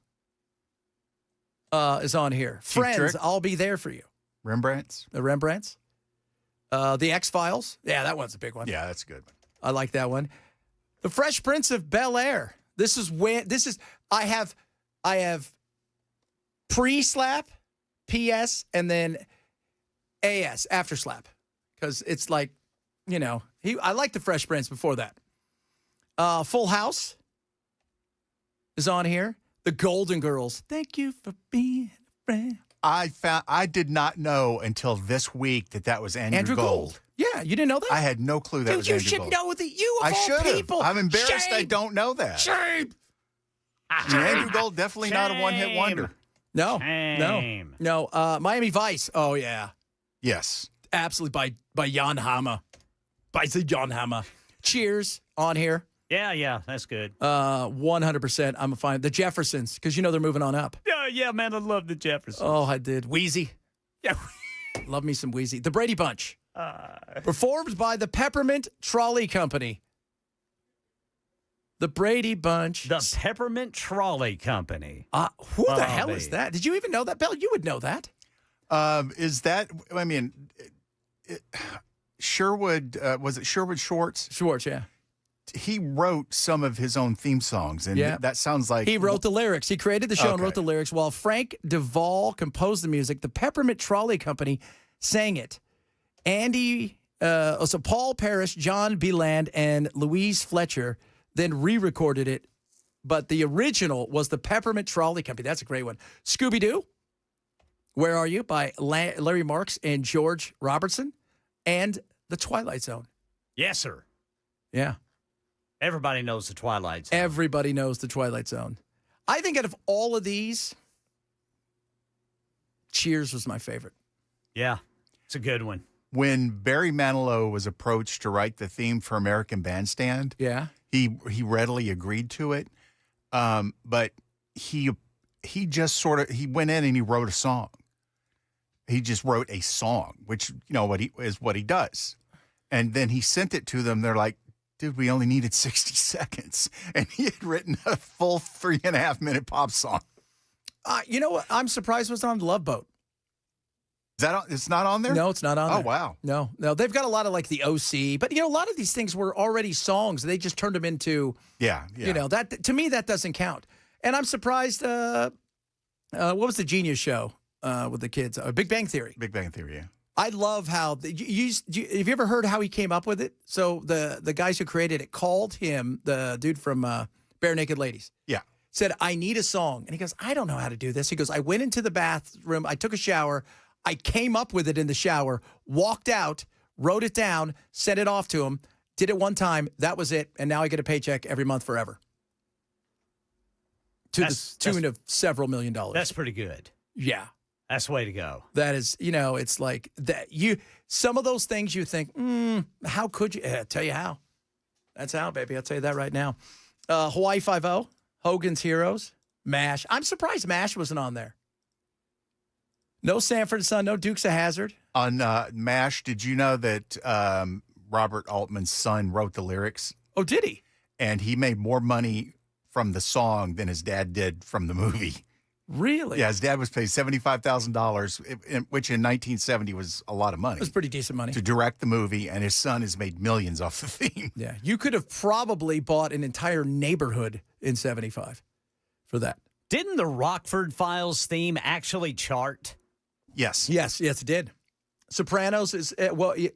S1: is on here.
S3: Cheap
S1: Friends,
S3: Trick?
S1: I'll be there for you.
S3: Rembrandts?
S1: The Rembrandts. The X-Files. Yeah, that one's a big one.
S3: Yeah, that's a good one.
S1: I like that one. The Fresh Prince of Bel-Air. I have pre-slap, PS, and then AS, after slap. Because it's like, I like the Fresh Prince before that. Full House is on here. The Golden Girls. Thank you for being a friend.
S3: I did not know until this week that was Andrew Gold.
S1: Yeah, you didn't know that?
S3: I had no clue that was
S1: you
S3: Andrew
S1: should
S3: Gold.
S1: know that you of
S3: I
S1: all
S3: should
S1: people.
S3: have. I'm embarrassed I
S1: Shame.
S3: don't know that.
S1: Shame.
S3: Andrew Gold, definitely not a one-hit wonder.
S1: No,
S2: Shame.
S1: no. Miami Vice. Oh, yeah.
S3: Yes.
S1: Absolutely by Jan Hammer. By the Jan Hammer. Cheers on here.
S2: Yeah, that's good.
S1: 100%. I'm fine. The Jeffersons, because they're moving on up.
S2: Yeah, man, I love the Jeffersons.
S1: Oh, I did. Wheezy.
S2: Yeah.
S1: Love me some Wheezy. The Brady Bunch. Performed by the Peppermint Trolley Company. The Brady Bunch.
S2: The Peppermint Trolley Company.
S1: Who the hell is that? Did you even know that, Bell? You would know that.
S3: Is that, Sherwood, was it Sherwood Schwartz?
S1: Schwartz, yeah.
S3: He wrote some of his own theme songs, and that sounds like...
S1: He wrote the lyrics. He created the show and
S3: Okay.
S1: wrote the lyrics, while Frank Duvall composed the music. The Peppermint Trolley Company sang it. So Paul Parrish, John Beland, and Louise Fletcher then re-recorded it, but the original was the Peppermint Trolley Company. That's a great one. Scooby-Doo, Where Are You, by Larry Marks and George Robertson, and The Twilight Zone.
S2: Yes, sir.
S1: Yeah.
S2: Everybody knows the Twilight Zone.
S1: Everybody knows The Twilight Zone. I think out of all of these, Cheers was my favorite.
S2: Yeah, it's a good one.
S3: When Barry Manilow was approached to write the theme for American Bandstand,
S1: Yeah.
S3: he readily agreed to it, but he just he went in and he wrote a song. He just wrote a song, which what he does, and then he sent it to them. They're like, "Dude, we only needed 60 seconds," and he had written a full 3.5-minute pop song.
S1: You know what? I'm surprised it was on Love Boat.
S3: Is that it's not on there?
S1: No, it's not on there.
S3: Oh, wow.
S1: No. They've got a lot of like the OC, but a lot of these things were already songs. They just turned them into,
S3: Yeah.
S1: that to me, that doesn't count. And I'm surprised, what was the Genius show with the kids? Big Bang Theory.
S3: Big Bang Theory, yeah.
S1: I love how, have you ever heard how he came up with it? So the guys who created it called him, the dude from Bare Naked Ladies.
S3: Yeah.
S1: Said, I need a song. And he goes, I don't know how to do this. He goes, I went into the bathroom, I took a shower, I came up with it in the shower, walked out, wrote it down, sent it off to him, did it one time, that was it, and now I get a paycheck every month forever. To the tune of several $1 million.
S2: That's pretty good.
S1: Yeah.
S2: That's the way to go.
S1: That is, it's like that. Some of those things you think, how could you? I'll tell you how. That's how, baby. I'll tell you that right now. Hawaii Five-0, Hogan's Heroes, MASH. I'm surprised MASH wasn't on there. No Sanford & Son, no Dukes of Hazzard.
S3: On MASH, did you know that Robert Altman's son wrote the lyrics?
S1: Oh, did he?
S3: And he made more money from the song than his dad did from the movie.
S1: Really?
S3: Yeah, his dad was paid $75,000, which in 1970 was a lot of money.
S1: It was pretty decent money.
S3: To direct the movie, and his son has made millions off the theme.
S1: Yeah. You could have probably bought an entire neighborhood in 75 for that.
S2: Didn't the Rockford Files theme actually chart?
S3: Yes.
S1: Yes, it did. Sopranos is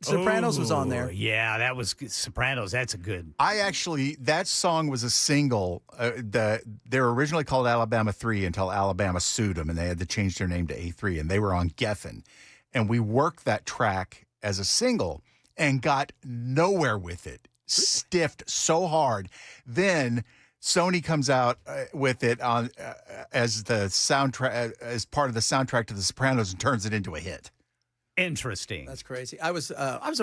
S1: Sopranos was on there.
S2: Yeah, that was good. Sopranos. That's a good.
S3: That song was a single. They're originally called Alabama 3 until Alabama sued them, and they had to change their name to A3, and they were on Geffen. And we worked that track as a single and got nowhere with it. Stiffed so hard. Then Sony comes out with it on as the soundtrack, as part of the soundtrack to The Sopranos, and turns it into a hit.
S2: Interesting.
S1: That's crazy. I was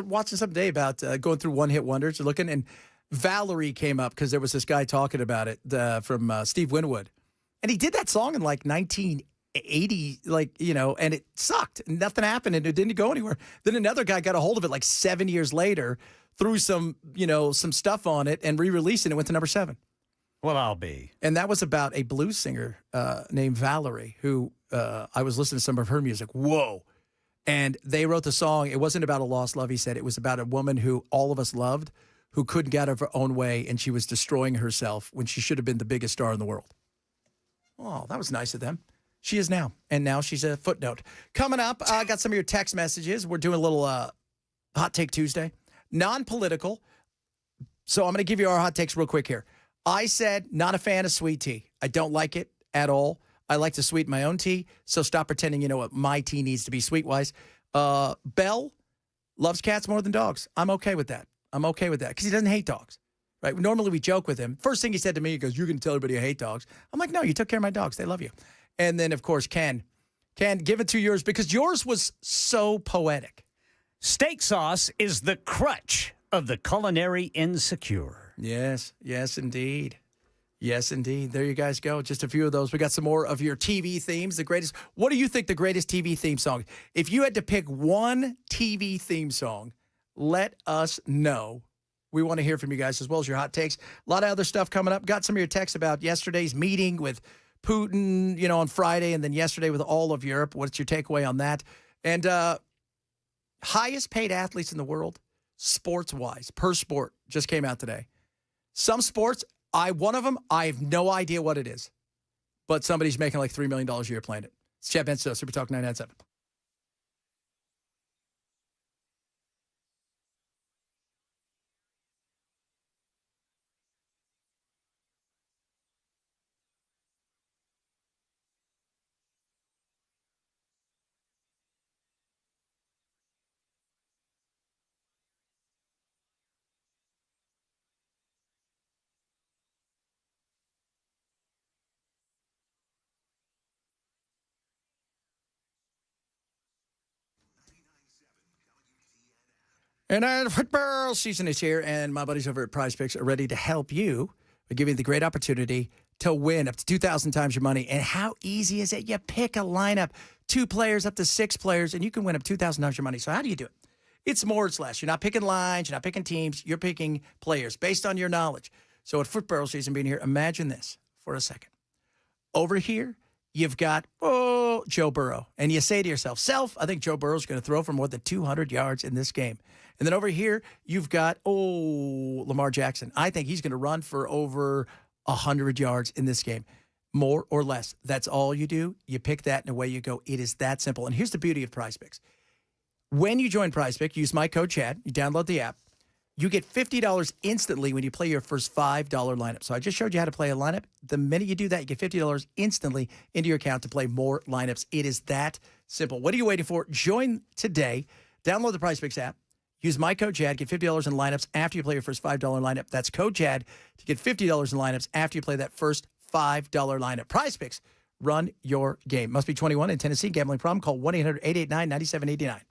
S1: watching something today about going through one-hit wonders, looking, and Valerie came up because there was this guy talking about it from Steve Winwood, and he did that song in like 1980, and it sucked. Nothing happened, and it didn't go anywhere. Then another guy got a hold of it like 7 years later, threw some stuff on it, and re-released it. And it went to number 7.
S2: Well, I'll be.
S1: And that was about a blues singer named Valerie, who I was listening to some of her music. Whoa. And they wrote the song. It wasn't about a lost love, he said. It was about a woman who all of us loved, who couldn't get out of her own way, and she was destroying herself when she should have been the biggest star in the world. Oh, that was nice of them. She is now. And now she's a footnote. Coming up, I got some of your text messages. We're doing a little Hot Take Tuesday. Non-political. So I'm going to give you our hot takes real quick here. I said, not a fan of sweet tea. I don't like it at all. I like to sweeten my own tea, so stop pretending you know what my tea needs to be sweet-wise. Bell loves cats more than dogs. I'm okay with that. Because he doesn't hate dogs, right? Normally we joke with him. First thing he said to me, he goes, "You're going to tell everybody I hate dogs." I'm like, no, you took care of my dogs. They love you. And then, of course, Ken, give it to yours because yours was so poetic.
S2: Steak sauce is the crutch of the culinary insecure.
S1: Yes, indeed. Yes, indeed. There you guys go. Just a few of those. We got some more of your TV themes. The greatest. What do you think the greatest TV theme song? If you had to pick one TV theme song, let us know. We want to hear from you guys as well as your hot takes. A lot of other stuff coming up. Got some of your texts about yesterday's meeting with Putin, on Friday, and then yesterday with all of Europe. What's your takeaway on that? And highest paid athletes in the world, sports-wise, per sport, just came out today. Some sports, one of them, I have no idea what it is. But somebody's making like $3 million a year playing it. It's Chad Benstow, Super Talk 997. And football season is here, and my buddies over at PrizePicks are ready to help you by giving you the great opportunity to win up to 2,000 times your money. And how easy is it? You pick a lineup, 2 players up to 6 players, and you can win up 2,000 times your money. So how do you do it? It's more, it's less. You're not picking lines. You're not picking teams. You're picking players based on your knowledge. So at football season being here, imagine this for a second. Over here, you've got, Joe Burrow. And you say to yourself, I think Joe Burrow's going to throw for more than 200 yards in this game. And then over here, you've got, Lamar Jackson. I think he's going to run for over 100 yards in this game. More or less. That's all you do. You pick that and away you go. It is that simple. And here's the beauty of PrizePicks. When you join PrizePicks, use my code Chad. You download the app. You get $50 instantly when you play your first $5 lineup. So I just showed you how to play a lineup. The minute you do that, you get $50 instantly into your account to play more lineups. It is that simple. What are you waiting for? Join today. Download the PrizePicks app. Use my code Chad. Get $50 in lineups after you play your first $5 lineup. That's code Chad to get $50 in lineups after you play that first $5 lineup. PrizePicks. Run your game. Must be 21 in Tennessee. Gambling problem? Call 1-800-889-9789.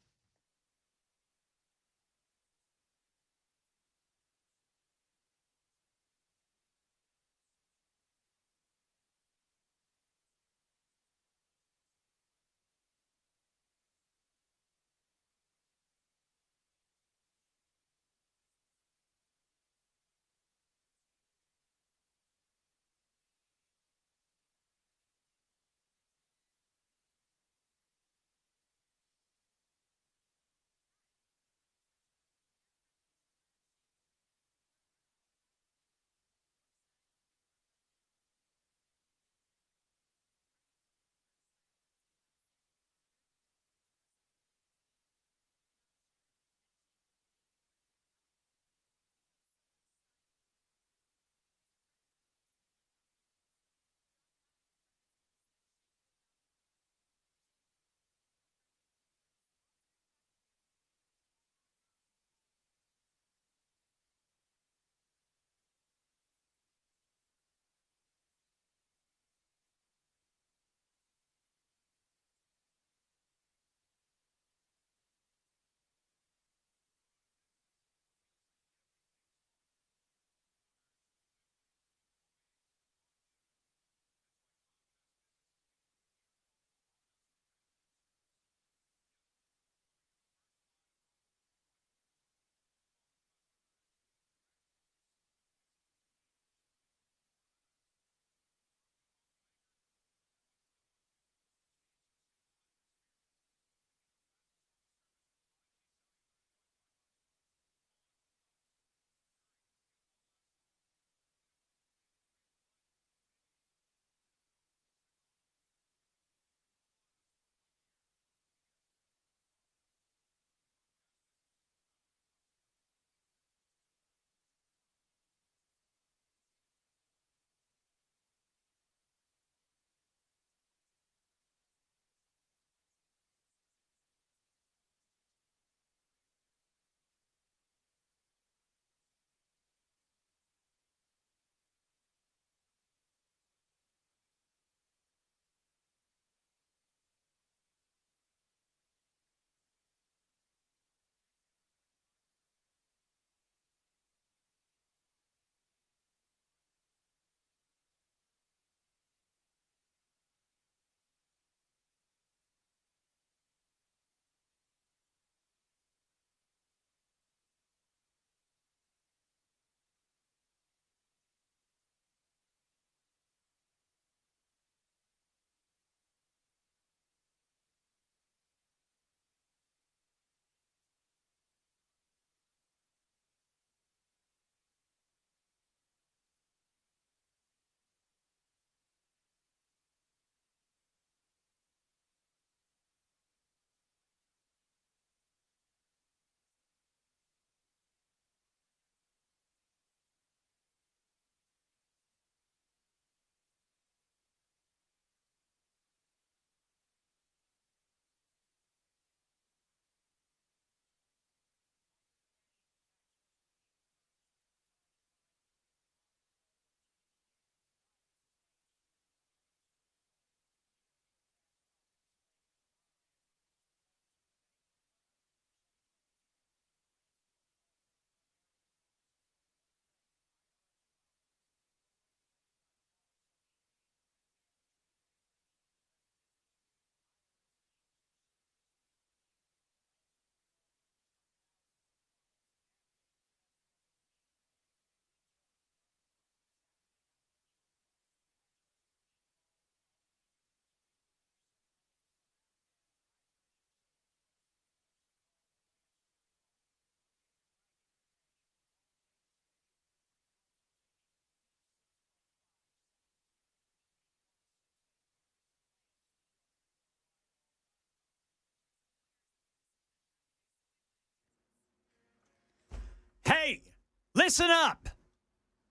S2: Listen up.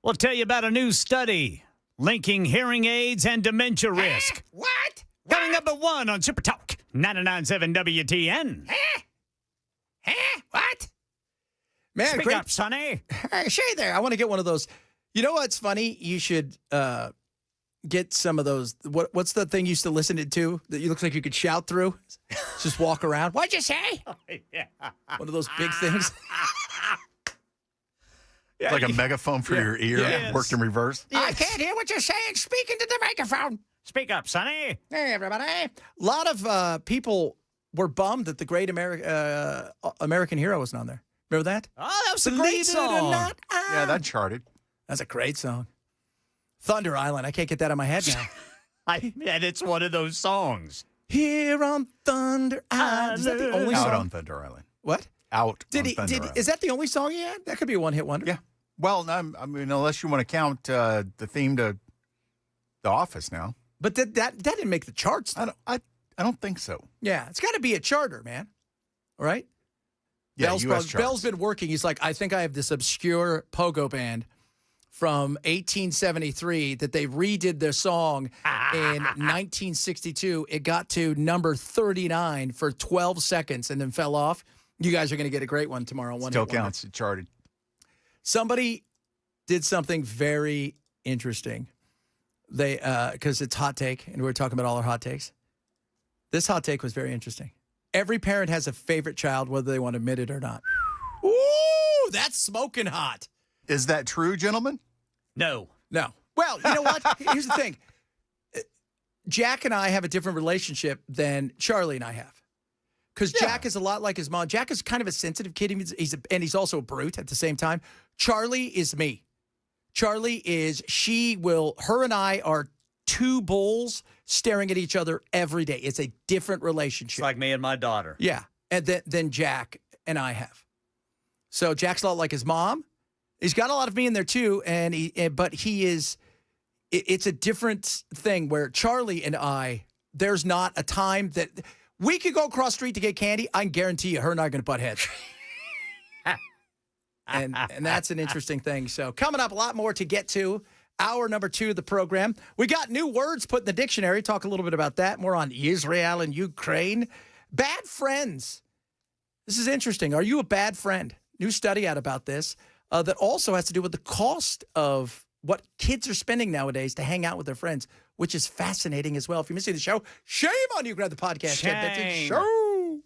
S2: We'll tell you about a new study linking hearing aids and dementia risk.
S1: What?
S2: Coming up at 1 on Super Talk 99.7 WTN.
S1: What? Man,
S2: Speak
S1: great.
S2: up, Sonny.
S1: Hey, Shay there. I want to get one of those. You know what's funny? You should get some of those. What's the thing you used to listen to that you look like you could shout through? Just walk around. What'd you say?
S2: Yeah.
S1: One of those big things.
S2: Yeah,
S3: Like a megaphone for your ear,
S2: Yes.
S3: worked in reverse.
S1: I can't hear what you're saying. Speak into the microphone.
S2: Speak up, Sonny.
S1: Hey, everybody. A lot of people were bummed that the great American Hero wasn't on there. Remember that?
S2: Oh, that was a
S1: Believe
S2: great
S1: it
S2: song.
S1: or not,
S3: Yeah, that charted.
S1: That's a great song. Thunder Island. I can't get that out of my head now.
S2: And it's one of those songs.
S1: Here on Thunder Island. Is that the only
S3: Out
S1: song?
S3: on Thunder Island.
S1: What?
S3: Out
S1: Did
S3: on
S1: he?
S3: Thunder
S1: Did
S3: Island.
S1: is that the only song he had? That could be a one-hit wonder.
S3: Yeah. Well, I mean, unless you want to count the theme to The Office now.
S1: But that didn't make the charts. Though.
S3: I don't think so.
S1: Yeah, it's got to be a charter, man. All right.
S3: Yeah,
S1: Bell's,
S3: U.S. charts.
S1: Bell's been working. He's like, I think I have this obscure pogo band from 1873 that they redid their song in 1962. It got to number 39 for 12 seconds and then fell off. You guys are going to get a great one tomorrow. One
S3: Still
S1: Hit Wonder.
S3: counts. It charted.
S1: Somebody did something very interesting. They because it's hot take, and we're talking about all our hot takes. This hot take was very interesting. Every parent has a favorite child, whether they want to admit it or not. Ooh, that's smoking hot.
S3: Is that true, gentlemen?
S2: No.
S1: No. Well, you know what? Here's the thing. Jack and I have a different relationship than Charlie and I have. Because Jack is a lot like his mom. Jack is kind of a sensitive kid. He's also a brute at the same time. Charlie is me. Charlie is, her and I are two bulls staring at each other every day. It's a different relationship.
S2: It's like me and my daughter.
S1: Yeah. And than Jack and I have. So Jack's a lot like his mom. He's got a lot of me in there too. But he is, it's a different thing where Charlie and I, there's not a time that we could go across the street to get candy. I can guarantee you her and I are going to butt heads. and that's an interesting thing. So coming up, a lot more to get to. Hour number 2 of the program. We got new words put in the dictionary. Talk a little bit about that. More on Israel and Ukraine. Bad friends. This is interesting. Are you a bad friend? New study out about this that also has to do with the cost of what kids are spending nowadays to hang out with their friends, which is fascinating as well. If you're missing the show, shame on you. Grab the podcast.
S2: Shame.
S1: Show.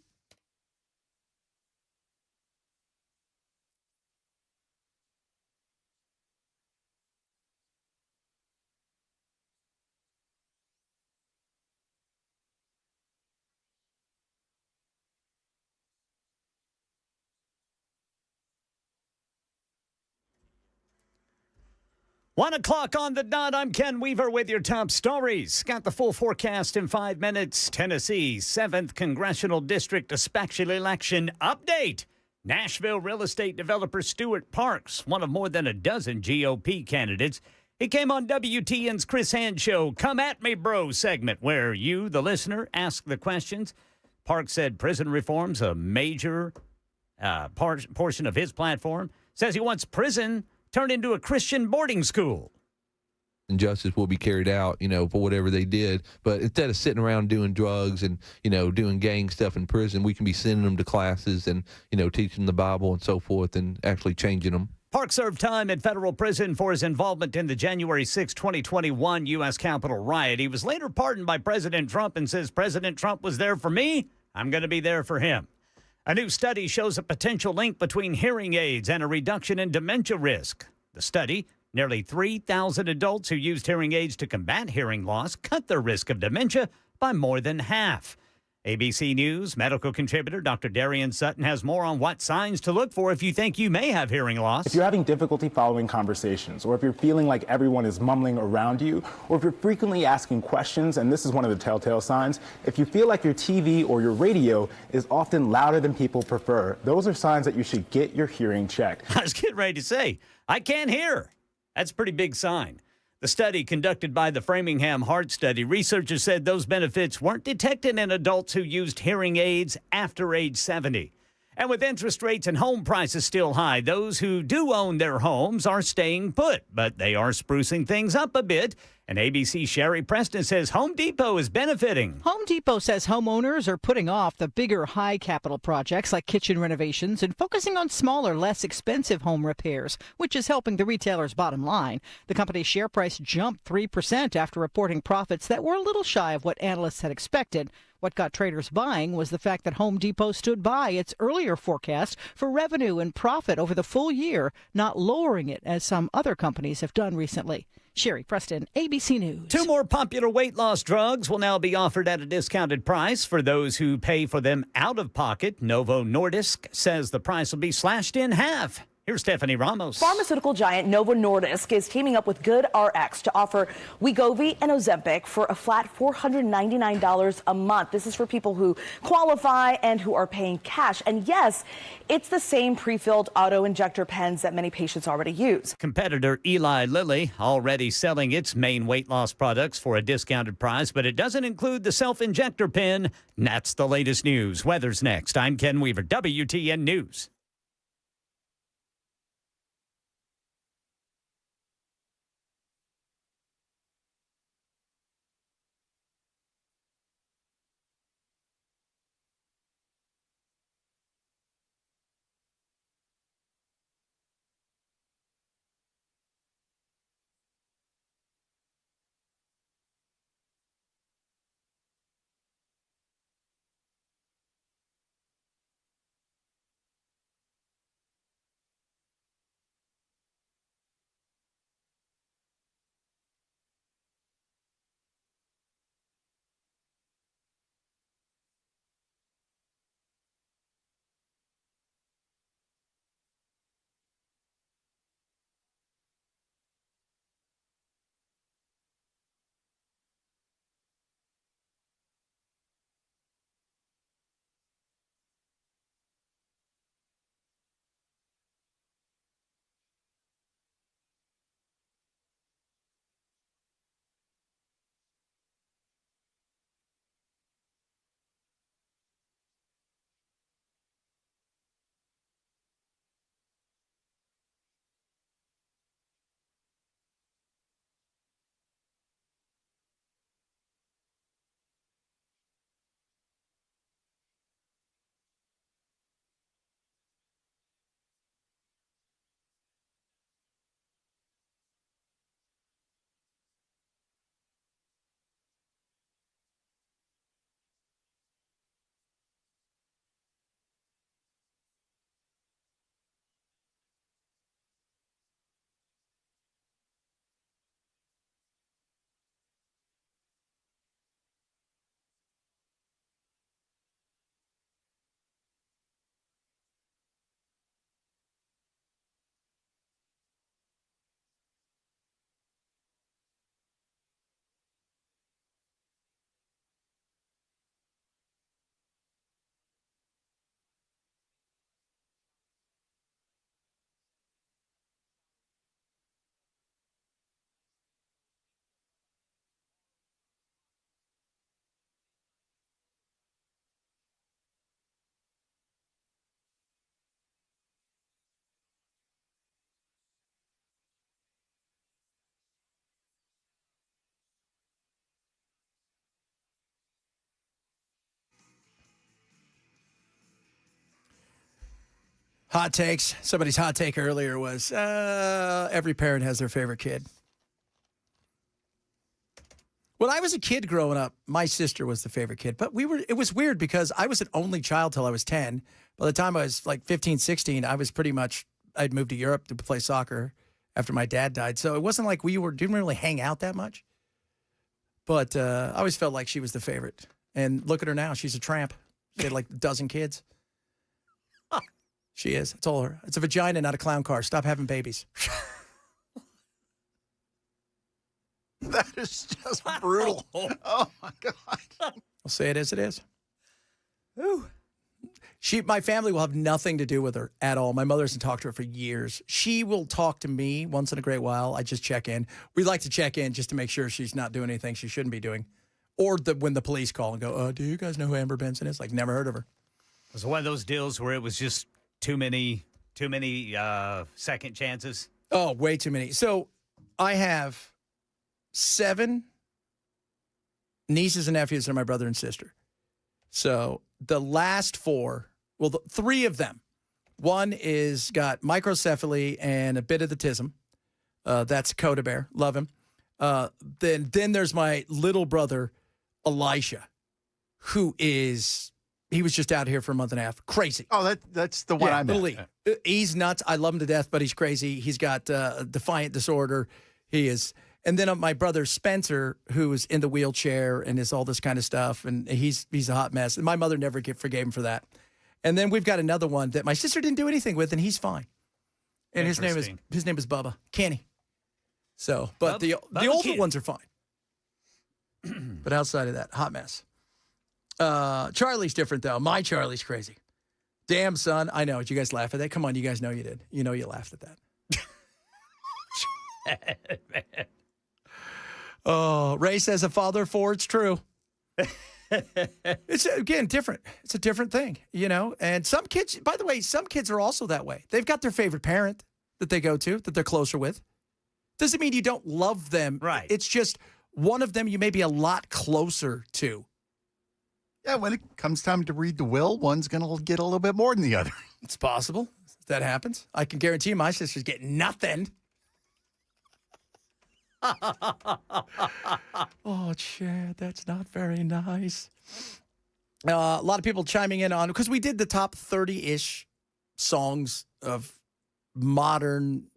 S2: One o'clock on the dot. I'm Ken Weaver with your top stories. Got the full forecast in 5 minutes. Tennessee 7th Congressional District special election update. Nashville real estate developer Stuart Parks, one of more than a dozen GOP candidates. He came on WTN's Chris Hand Show Come At Me Bro segment, where you, the listener, ask the questions. Parks said prison reform's a major portion of his platform. Says he wants prison turned into a Christian boarding school.
S7: And justice will be carried out, for whatever they did. But instead of sitting around doing drugs and, doing gang stuff in prison, we can be sending them to classes and, teaching the Bible and so forth and actually changing them.
S2: Park served time in federal prison for his involvement in the January 6, 2021 U.S. Capitol riot. He was later pardoned by President Trump and says President Trump was there for me. I'm going to be there for him. A new study shows a potential link between hearing aids and a reduction in dementia risk. The study, nearly 3,000 adults who used hearing aids to combat hearing loss cut their risk of dementia by more than half. ABC News medical contributor Dr. Darian Sutton has more on what signs to look for if you think you may have hearing loss.
S8: If you're having difficulty following conversations, or if you're feeling like everyone is mumbling around you, or if you're frequently asking questions, and this is one of the telltale signs, if you feel like your TV or your radio is often louder than people prefer, those are signs that you should get your hearing checked.
S2: I was getting ready to say, I can't hear. That's a pretty big sign. The study conducted by the Framingham Heart Study, researchers said those benefits weren't detected in adults who used hearing aids after age 70. And with interest rates and home prices still high, those who do own their homes are staying put, but they are sprucing things up a bit. And ABC Sherry Preston says Home Depot is benefiting.
S9: Home Depot says homeowners are putting off the bigger high capital projects like kitchen renovations and focusing on smaller, less expensive home repairs, which is helping the retailer's bottom line. The company's share price jumped 3% after reporting profits that were a little shy of what analysts had expected. What got traders buying was the fact that Home Depot stood by its earlier forecast for revenue and profit over the full year, not lowering it as some other companies have done recently. Sherry Preston, ABC News.
S2: 2 more popular weight loss drugs will now be offered at a discounted price for those who pay for them out of pocket. Novo Nordisk says the price will be slashed in half. Here's Stephanie Ramos.
S10: Pharmaceutical giant Novo Nordisk is teaming up with GoodRx to offer Wegovy and Ozempic for a flat $499 a month. This is for people who qualify and who are paying cash. And yes, it's the same pre-filled auto-injector pens that many patients already use.
S2: Competitor Eli Lilly already selling its main weight loss products for a discounted price, but it doesn't include the self-injector pen. And that's the latest news. Weather's next. I'm Ken Weaver, WTN News.
S1: Hot takes. Somebody's hot take earlier was every parent has their favorite kid. When I was a kid growing up, my sister was the favorite kid. But it was weird because I was an only child till I was 10. By the time I was like 15, 16, I was I'd moved to Europe to play soccer after my dad died. So it wasn't like didn't really hang out that much. But I always felt like she was the favorite. And look at her now. She's a tramp. She had like a dozen kids. She is. I told her. It's a vagina, not a clown car. Stop having babies.
S3: That is just brutal. Oh, my God.
S1: I'll say it as it is. Ooh. My family will have nothing to do with her at all. My mother hasn't talked to her for years. She will talk to me once in a great while. I just check in. We like to check in just to make sure she's not doing anything she shouldn't be doing. Or when the police call and go, do you guys know who Amber Benson is? Like, never heard of her.
S2: was one of those deals where it was just too many second chances.
S1: Oh, way too many. So I have 7 nieces and nephews that are my brother and sister. So the last 4, well, 3 of them. One is got microcephaly and a bit of autism. That's Coda Bear. Love him. Then there's my little brother, Elisha, he was just out here for a month and a half. Crazy.
S3: Oh, that's the one I met.
S1: Little E. He's nuts. I love him to death, but he's crazy. He's got defiant disorder. He is. And then my brother Spencer, who is in the wheelchair and is all this kind of stuff, and he's a hot mess. And my mother never forgave him for that. And then we've got another one that my sister didn't do anything with, and he's fine. And his name is Bubba Kenny. So, but the older
S2: Kenny.
S1: ones are fine. But outside of that, hot mess. Charlie's different though. My Charlie's crazy. Damn, son. I know. Did you guys laugh at that? Come on, you guys know you did. You know you laughed at that.
S2: Man.
S1: Oh, Ray says a father of 4. It's true. It's, again, different. It's a different thing, you know? And some kids, by the way, some kids are also that way. They've got their favorite parent that they go to, that they're closer with. Doesn't mean you don't love them.
S2: Right.
S1: It's just one of them you may be a lot closer to.
S3: Yeah, when it comes time to read the will, one's going to get a little bit more than the other.
S1: It's possible that happens. I can guarantee you my sister's getting nothing. Oh, Chad, that's not very nice. A lot of people chiming in on, because we did the top 30-ish songs of modern,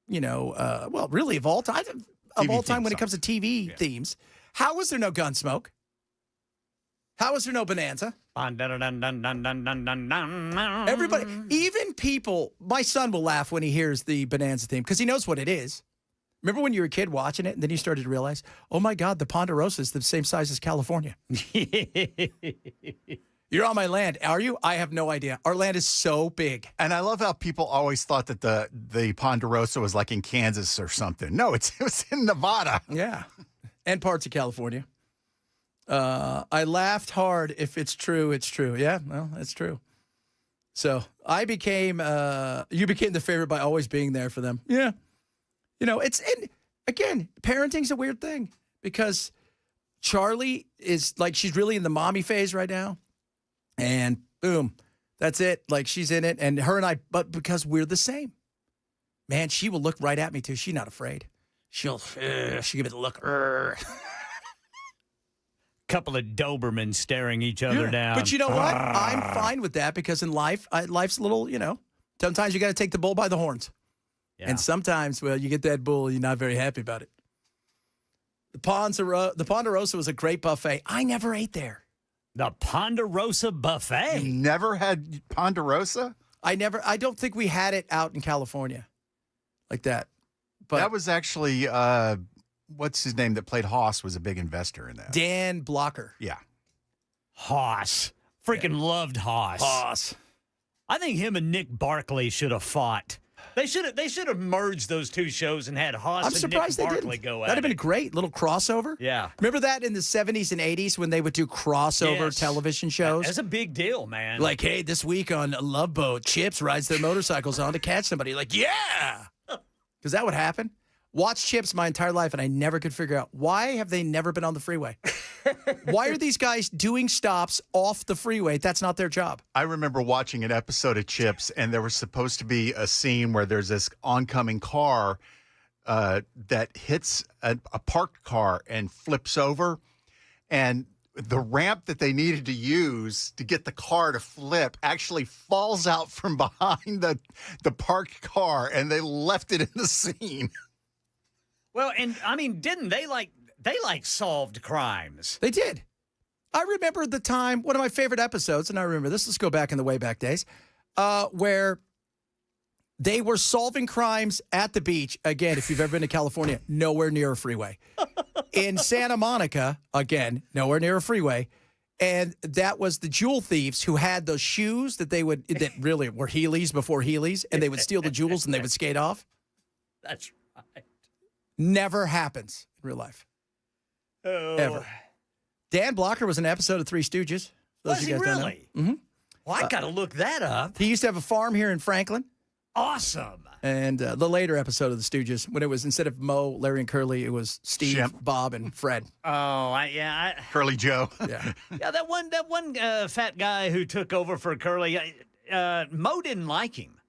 S1: well, really of all time. Of all time when it comes to TV themes. How was there no Gunsmoke? How was there no Bonanza? Everybody, even people, my son will laugh when he hears the Bonanza theme because he knows what it is. Remember when you were a kid watching it and then you started to realize, oh my God, the Ponderosa is the same size as California. You're on my land, are you? I have no idea. Our land is so big.
S3: And I love how people always thought that the Ponderosa was like in Kansas or something. No, it was in Nevada.
S1: Yeah, and parts of California. I laughed hard. If it's true, it's true. Yeah, well, it's true. So you became the favorite by always being there for them. Yeah. Again, parenting's a weird thing because Charlie is like, she's really in the mommy phase right now. And boom, that's it. Like she's in it. And her and I, but because we're the same, man, she will look right at me too. She's not afraid. She'll give it the look.
S2: Couple of Dobermans staring each other down.
S1: But you know what? I'm fine with that because in life, life's a little, sometimes you got to take the bull by the horns. Yeah. And sometimes, well, you get that bull, you're not very happy about it. The Ponderosa was a great buffet. I never ate there.
S2: The Ponderosa buffet?
S3: You never had Ponderosa?
S1: I don't think we had it out in California like that. But
S3: that was actually, what's his name that played Hoss was a big investor in that.
S1: Dan Blocker.
S3: Yeah.
S2: Hoss. Freaking loved Hoss.
S1: Hoss.
S2: I think him and Nick Barkley should have fought. They should have merged those two shows and had Hoss and Nick Barkley go at it.
S1: That'd have been a great little crossover.
S2: Yeah.
S1: Remember that in the 70s and 80s when they would do crossover television shows?
S2: That's a big deal, man.
S1: Like, hey, this week on Love Boat, Chips rides their motorcycles on to catch somebody. Like, yeah! Because that would happen. Watched Chips my entire life, and I never could figure out why have they never been on the freeway? Why are these guys doing stops off the freeway? That's not their job.
S3: I remember watching an episode of Chips, and there was supposed to be a scene where there's this oncoming car that hits a parked car and flips over, and the ramp that they needed to use to get the car to flip actually falls out from behind the parked car, and they left it in the scene.
S2: Well, and I mean, didn't they solved crimes?
S1: They did. I remember the time, one of my favorite episodes, and I remember this, let's go back in the way back days, where they were solving crimes at the beach. Again, if you've ever been to California, nowhere near a freeway. In Santa Monica, again, nowhere near a freeway. And that was the jewel thieves who had those shoes that that really were Heelys before Heelys, and they would steal the jewels and they would skate off.
S2: That's right.
S1: Never happens in real life.
S2: Oh.
S1: Ever. Dan Blocker was an episode of Three Stooges.
S2: Was he really?
S1: Mm-hmm.
S2: Well, I got to look that up.
S1: He used to have a farm here in Franklin.
S2: Awesome.
S1: And the later episode of the Stooges, when it was instead of Moe, Larry, and Curly, it was Steve,
S3: Shemp.
S1: Bob, and Fred.
S2: Oh,
S3: Curly Joe.
S1: Yeah.
S2: Yeah, that one fat guy who took over for Curly, Mo didn't like him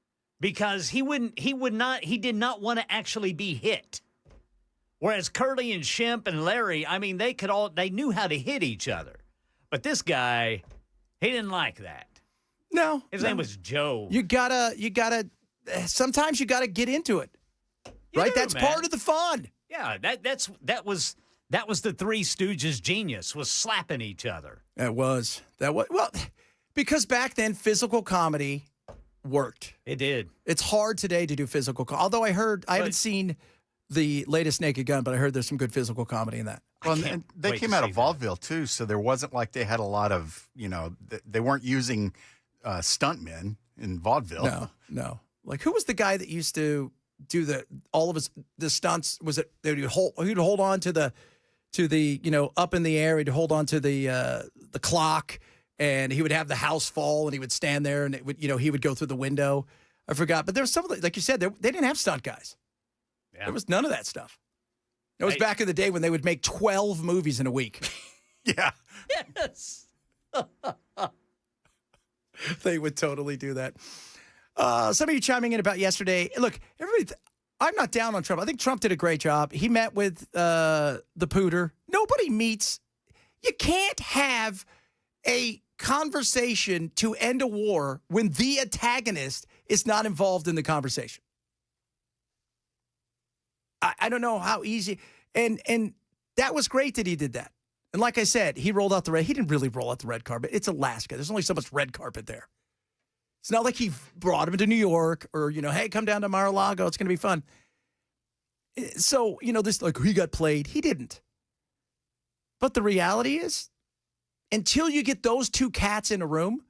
S2: because he did not want to actually be hit. Whereas Curly and Shemp and Larry, I mean, they knew how to hit each other. But this guy, he didn't like that.
S1: No.
S2: His name was Joe.
S1: You gotta, sometimes you gotta get into it. Right? That's
S2: man.
S1: part of the fun.
S2: Yeah, that was the Three Stooges' genius, was slapping each other.
S1: That was, well, because back then physical comedy worked.
S2: It did.
S1: It's hard today to do physical although I haven't seen the latest Naked Gun, but I heard there's some good physical comedy in that.
S3: Well, and they came out of vaudeville, too, so there wasn't like they had a lot of, they weren't using stuntmen in vaudeville.
S1: No. Like, who was the guy that used to do all of the stunts? Was it he'd hold on to the up in the air, he'd hold on to the clock, and he would have the house fall, and he would stand there, and it would, he would go through the window. I forgot, but there was something, like you said, they didn't have stunt guys. Yeah. There was none of that stuff. It was back in the day when they would make 12 movies in a week.
S3: Yeah.
S2: Yes.
S1: They would totally do that. Some of you chiming in about yesterday. Look, everybody, I'm not down on Trump. I think Trump did a great job. He met with the pooter. Nobody meets. You can't have a conversation to end a war when the antagonist is not involved in the conversation. I don't know how easy. And that was great that he did that. And like I said, he didn't really roll out the red carpet. It's Alaska. There's only so much red carpet there. It's not like he brought him to New York or, hey, come down to Mar-a-Lago. It's going to be fun. So, this, like, he got played. He didn't. But the reality is, until you get those two cats in a room,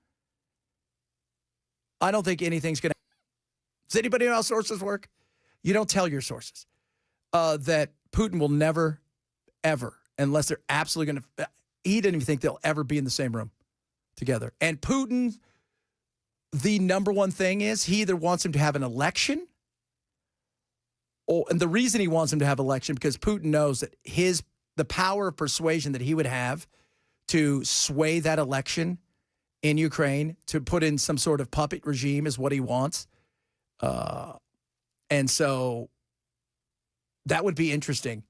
S1: I don't think anything's going to happen. Does anybody know how sources work? You don't tell your sources that Putin will never, ever, unless they're absolutely going to, he didn't even think they'll ever be in the same room together. And Putin, the number one thing is he either wants him to have an election, and the reason he wants him to have an election because Putin knows that the power of persuasion that he would have to sway that election in Ukraine, to put in some sort of puppet regime is what he wants. And so that would be interesting.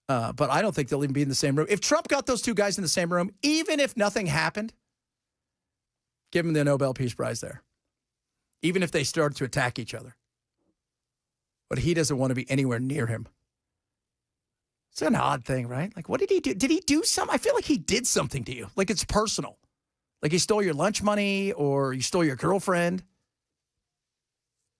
S1: But I don't think they'll even be in the same room. If Trump got those two guys in the same room, even if nothing happened, give him the Nobel Peace Prize there. Even if they started to attack each other. But he doesn't want to be anywhere near him. It's an odd thing, right? Like, what did he do? Did he do something? I feel like he did something to you. Like, it's personal. Like, he stole your lunch money or you stole your girlfriend.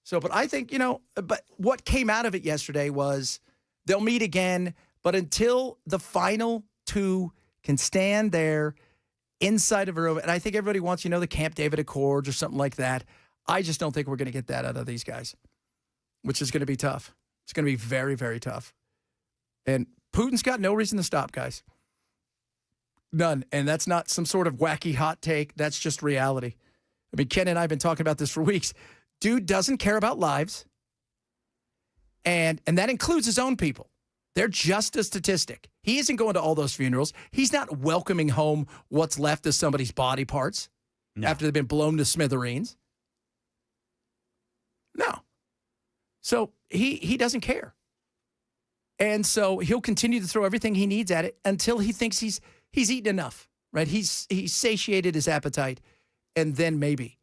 S1: So, but I think, but what came out of it yesterday was they'll meet again, but until the final two can stand there inside of a room, and I think everybody wants, the Camp David Accords or something like that. I just don't think we're going to get that out of these guys, which is going to be tough. It's going to be very, very tough. And Putin's got no reason to stop, guys. None. And that's not some sort of wacky hot take. That's just reality. I mean, Ken and I have been talking about this for weeks. Dude doesn't care about lives. And that includes his own people. They're just a statistic. He isn't going to all those funerals. He's not welcoming home what's left of somebody's body parts after they've been blown to smithereens. No. So he doesn't care. And so he'll continue to throw everything he needs at it until he thinks he's eaten enough, right? He's satiated his appetite, and then maybe.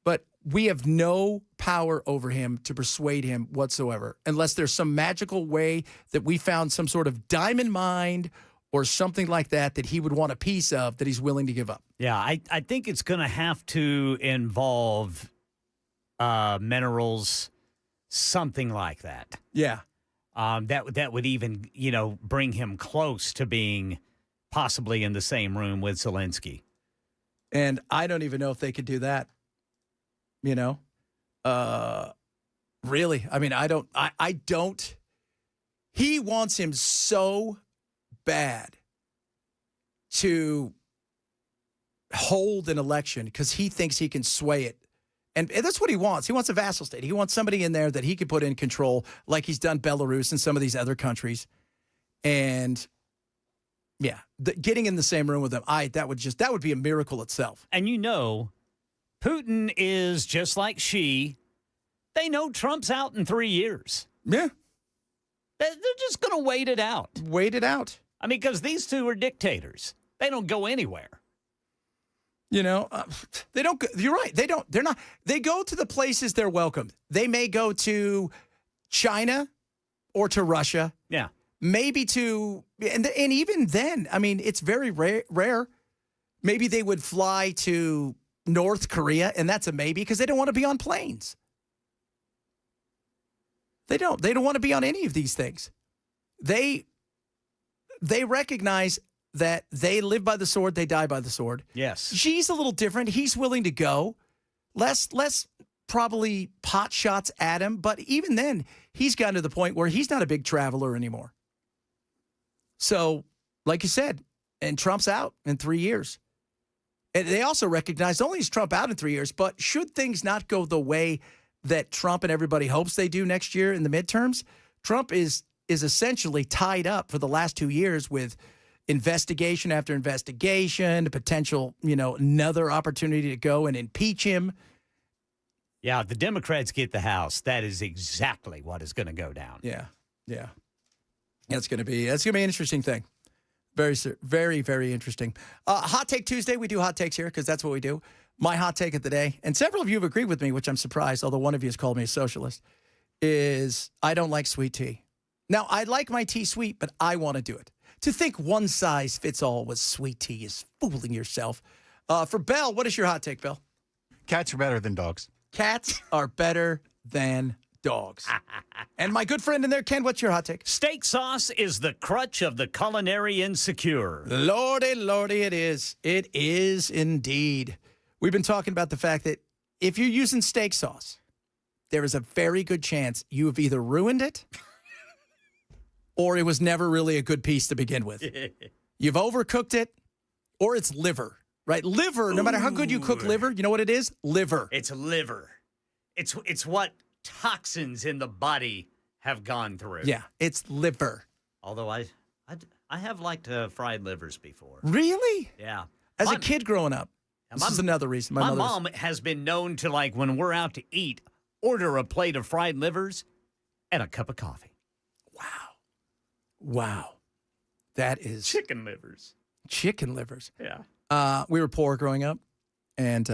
S1: But we have no power over him to persuade him whatsoever, unless there's some magical way that we found some sort of diamond mine or something like that he would want a piece of that he's willing to give up.
S2: Yeah, I think it's going to have to involve minerals, something like that.
S1: Yeah.
S2: That would even, bring him close to being possibly in the same room with Zelensky.
S1: And I don't even know if they could do that. Really. I mean, I don't. He wants him so bad to hold an election because he thinks he can sway it. And that's what he wants. He wants a vassal state. He wants somebody in there that he could put in control, like he's done Belarus and some of these other countries. And yeah, getting in the same room with them, that would be a miracle itself.
S2: And Putin is just like Xi. They know Trump's out in 3 years.
S1: Yeah.
S2: They're just going to wait it out.
S1: Wait it out.
S2: I mean, because these two are dictators. They don't go anywhere.
S1: They don't. You're right. They don't. They're not. They go to the places they're welcomed. They may go to China or to Russia.
S2: Yeah.
S1: Maybe to, and even then, I mean, it's very rare. Maybe they would fly to North Korea, and that's a maybe because they don't want to be on planes. They don't want to be on any of these things. They recognize that they live by the sword, they die by the sword.
S2: Yes.
S1: Xi's a little different. He's willing to go. Less probably pot shots at him, but even then, he's gotten to the point where he's not a big traveler anymore. So, like you said, and Trump's out in 3 years. And they also recognize not only is Trump out in 3 years, but should things not go the way that Trump and everybody hopes they do next year in the midterms, Trump is essentially tied up for the last 2 years with investigation after investigation, potential, another opportunity to go and impeach him.
S2: Yeah, if the Democrats get the House, that is exactly what is going to go down.
S1: Yeah. That's going to be an interesting thing. Very, very, very interesting. Hot Take Tuesday. We do hot takes here because that's what we do. My hot take of the day, and several of you have agreed with me, which I'm surprised, although one of you has called me a socialist, is I don't like sweet tea. Now, I like my tea sweet, but I want to do it. To think one size fits all with sweet tea is fooling yourself. For Bell, what is your hot take, Bell?
S3: Cats are better than dogs.
S1: Cats are better than dogs. And my good friend in there, Ken, what's your hot take?
S2: Steak sauce is the crutch of the culinary insecure.
S1: Lordy, lordy, it is. It is indeed. We've been talking about the fact that if you're using steak sauce, there is a very good chance you have either ruined it or it was never really a good piece to begin with. You've overcooked it or it's liver, right? Liver, no matter how good you cook liver, you know what it is? Liver.
S2: It's liver. It's what toxins in the body have gone through.
S1: Yeah, it's liver.
S2: Although I have liked fried livers before.
S1: Really?
S2: Yeah.
S1: As a kid growing up. This is another reason.
S2: My mom has been known to, when we're out to eat, order a plate of fried livers and a cup of coffee.
S1: Wow. That is...
S2: Chicken livers.
S1: Chicken livers.
S2: Yeah.
S1: We were poor growing up, and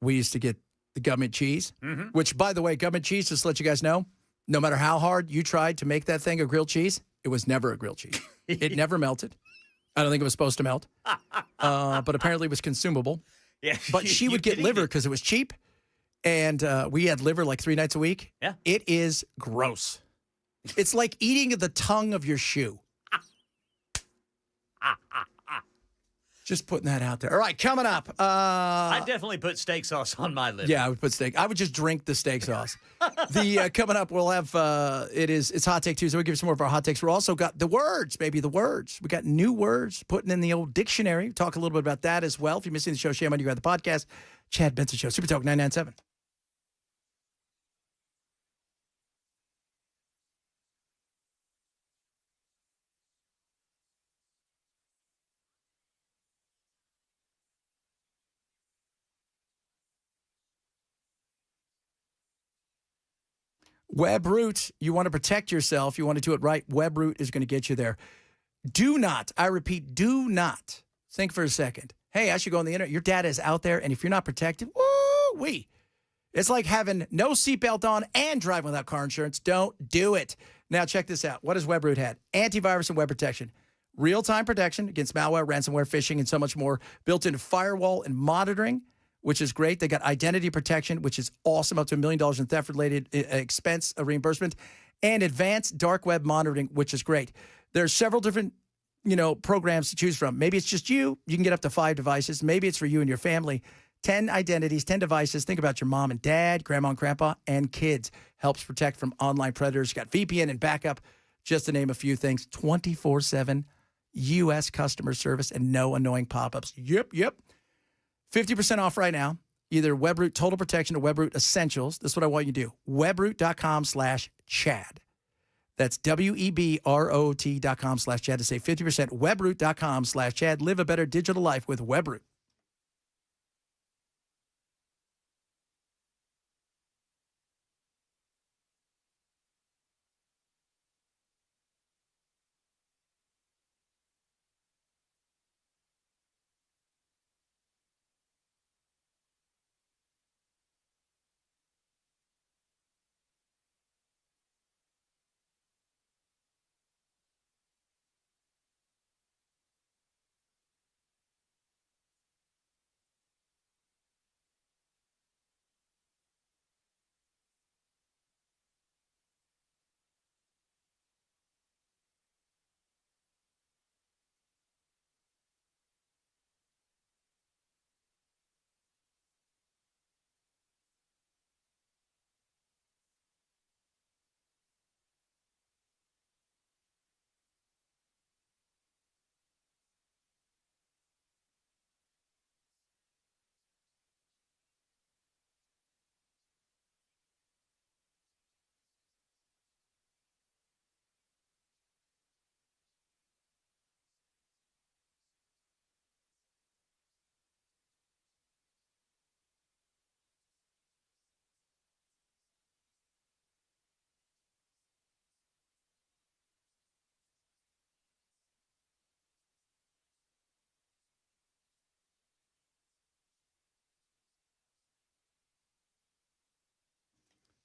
S1: we used to get the government cheese, which, by the way, government cheese, just to let you guys know, no matter how hard you tried to make that thing a grilled cheese, it was never a grilled cheese. It never melted. I don't think it was supposed to melt, but apparently it was consumable.
S2: Yeah,
S1: but she would get liver because it was cheap, and we had liver like 3 nights a week.
S2: Yeah.
S1: It is gross. It's like eating the tongue of your shoe. Just putting that out there. All right, coming up.
S2: I definitely put steak sauce on my liver.
S1: Yeah, I would put steak. I would just drink the steak sauce. Coming up, we'll have it's Hot Take Tuesday. We'll give you some more of our hot takes. We're also got the words, baby, the words. We got new words putting in the old dictionary. Talk a little bit about that as well. If you're missing the show, shame on you. Grab the podcast. Chad Benson Show, Super Talk 997. WebRoot, you want to protect yourself. You want to do it right. WebRoot is going to get you there. Do not, I repeat, do not think for a second, hey, I should go on the internet. Your data is out there, and if you're not protected, woo-wee. It's like having no seatbelt on and driving without car insurance. Don't do it. Now, check this out. What does WebRoot have? Antivirus and web protection. Real-time protection against malware, ransomware, phishing, and so much more. Built-in firewall and monitoring, which is great. They got identity protection, which is awesome, up to $1 million in theft-related expense reimbursement, and advanced dark web monitoring, which is great. There are several different, programs to choose from. Maybe it's just you. You can get up to 5 devices. Maybe it's for you and your family. 10 identities, 10 devices. Think about your mom and dad, grandma and grandpa, and kids. Helps protect from online predators. You got VPN and backup, just to name a few things. 24/7. U.S. customer service and no annoying pop-ups. Yep. 50% off right now. Either WebRoot Total Protection or WebRoot Essentials. This is what I want you to do. WebRoot.com/Chad. That's WEBROT.com/Chad to save 50%. WebRoot.com/Chad. Live a better digital life with WebRoot.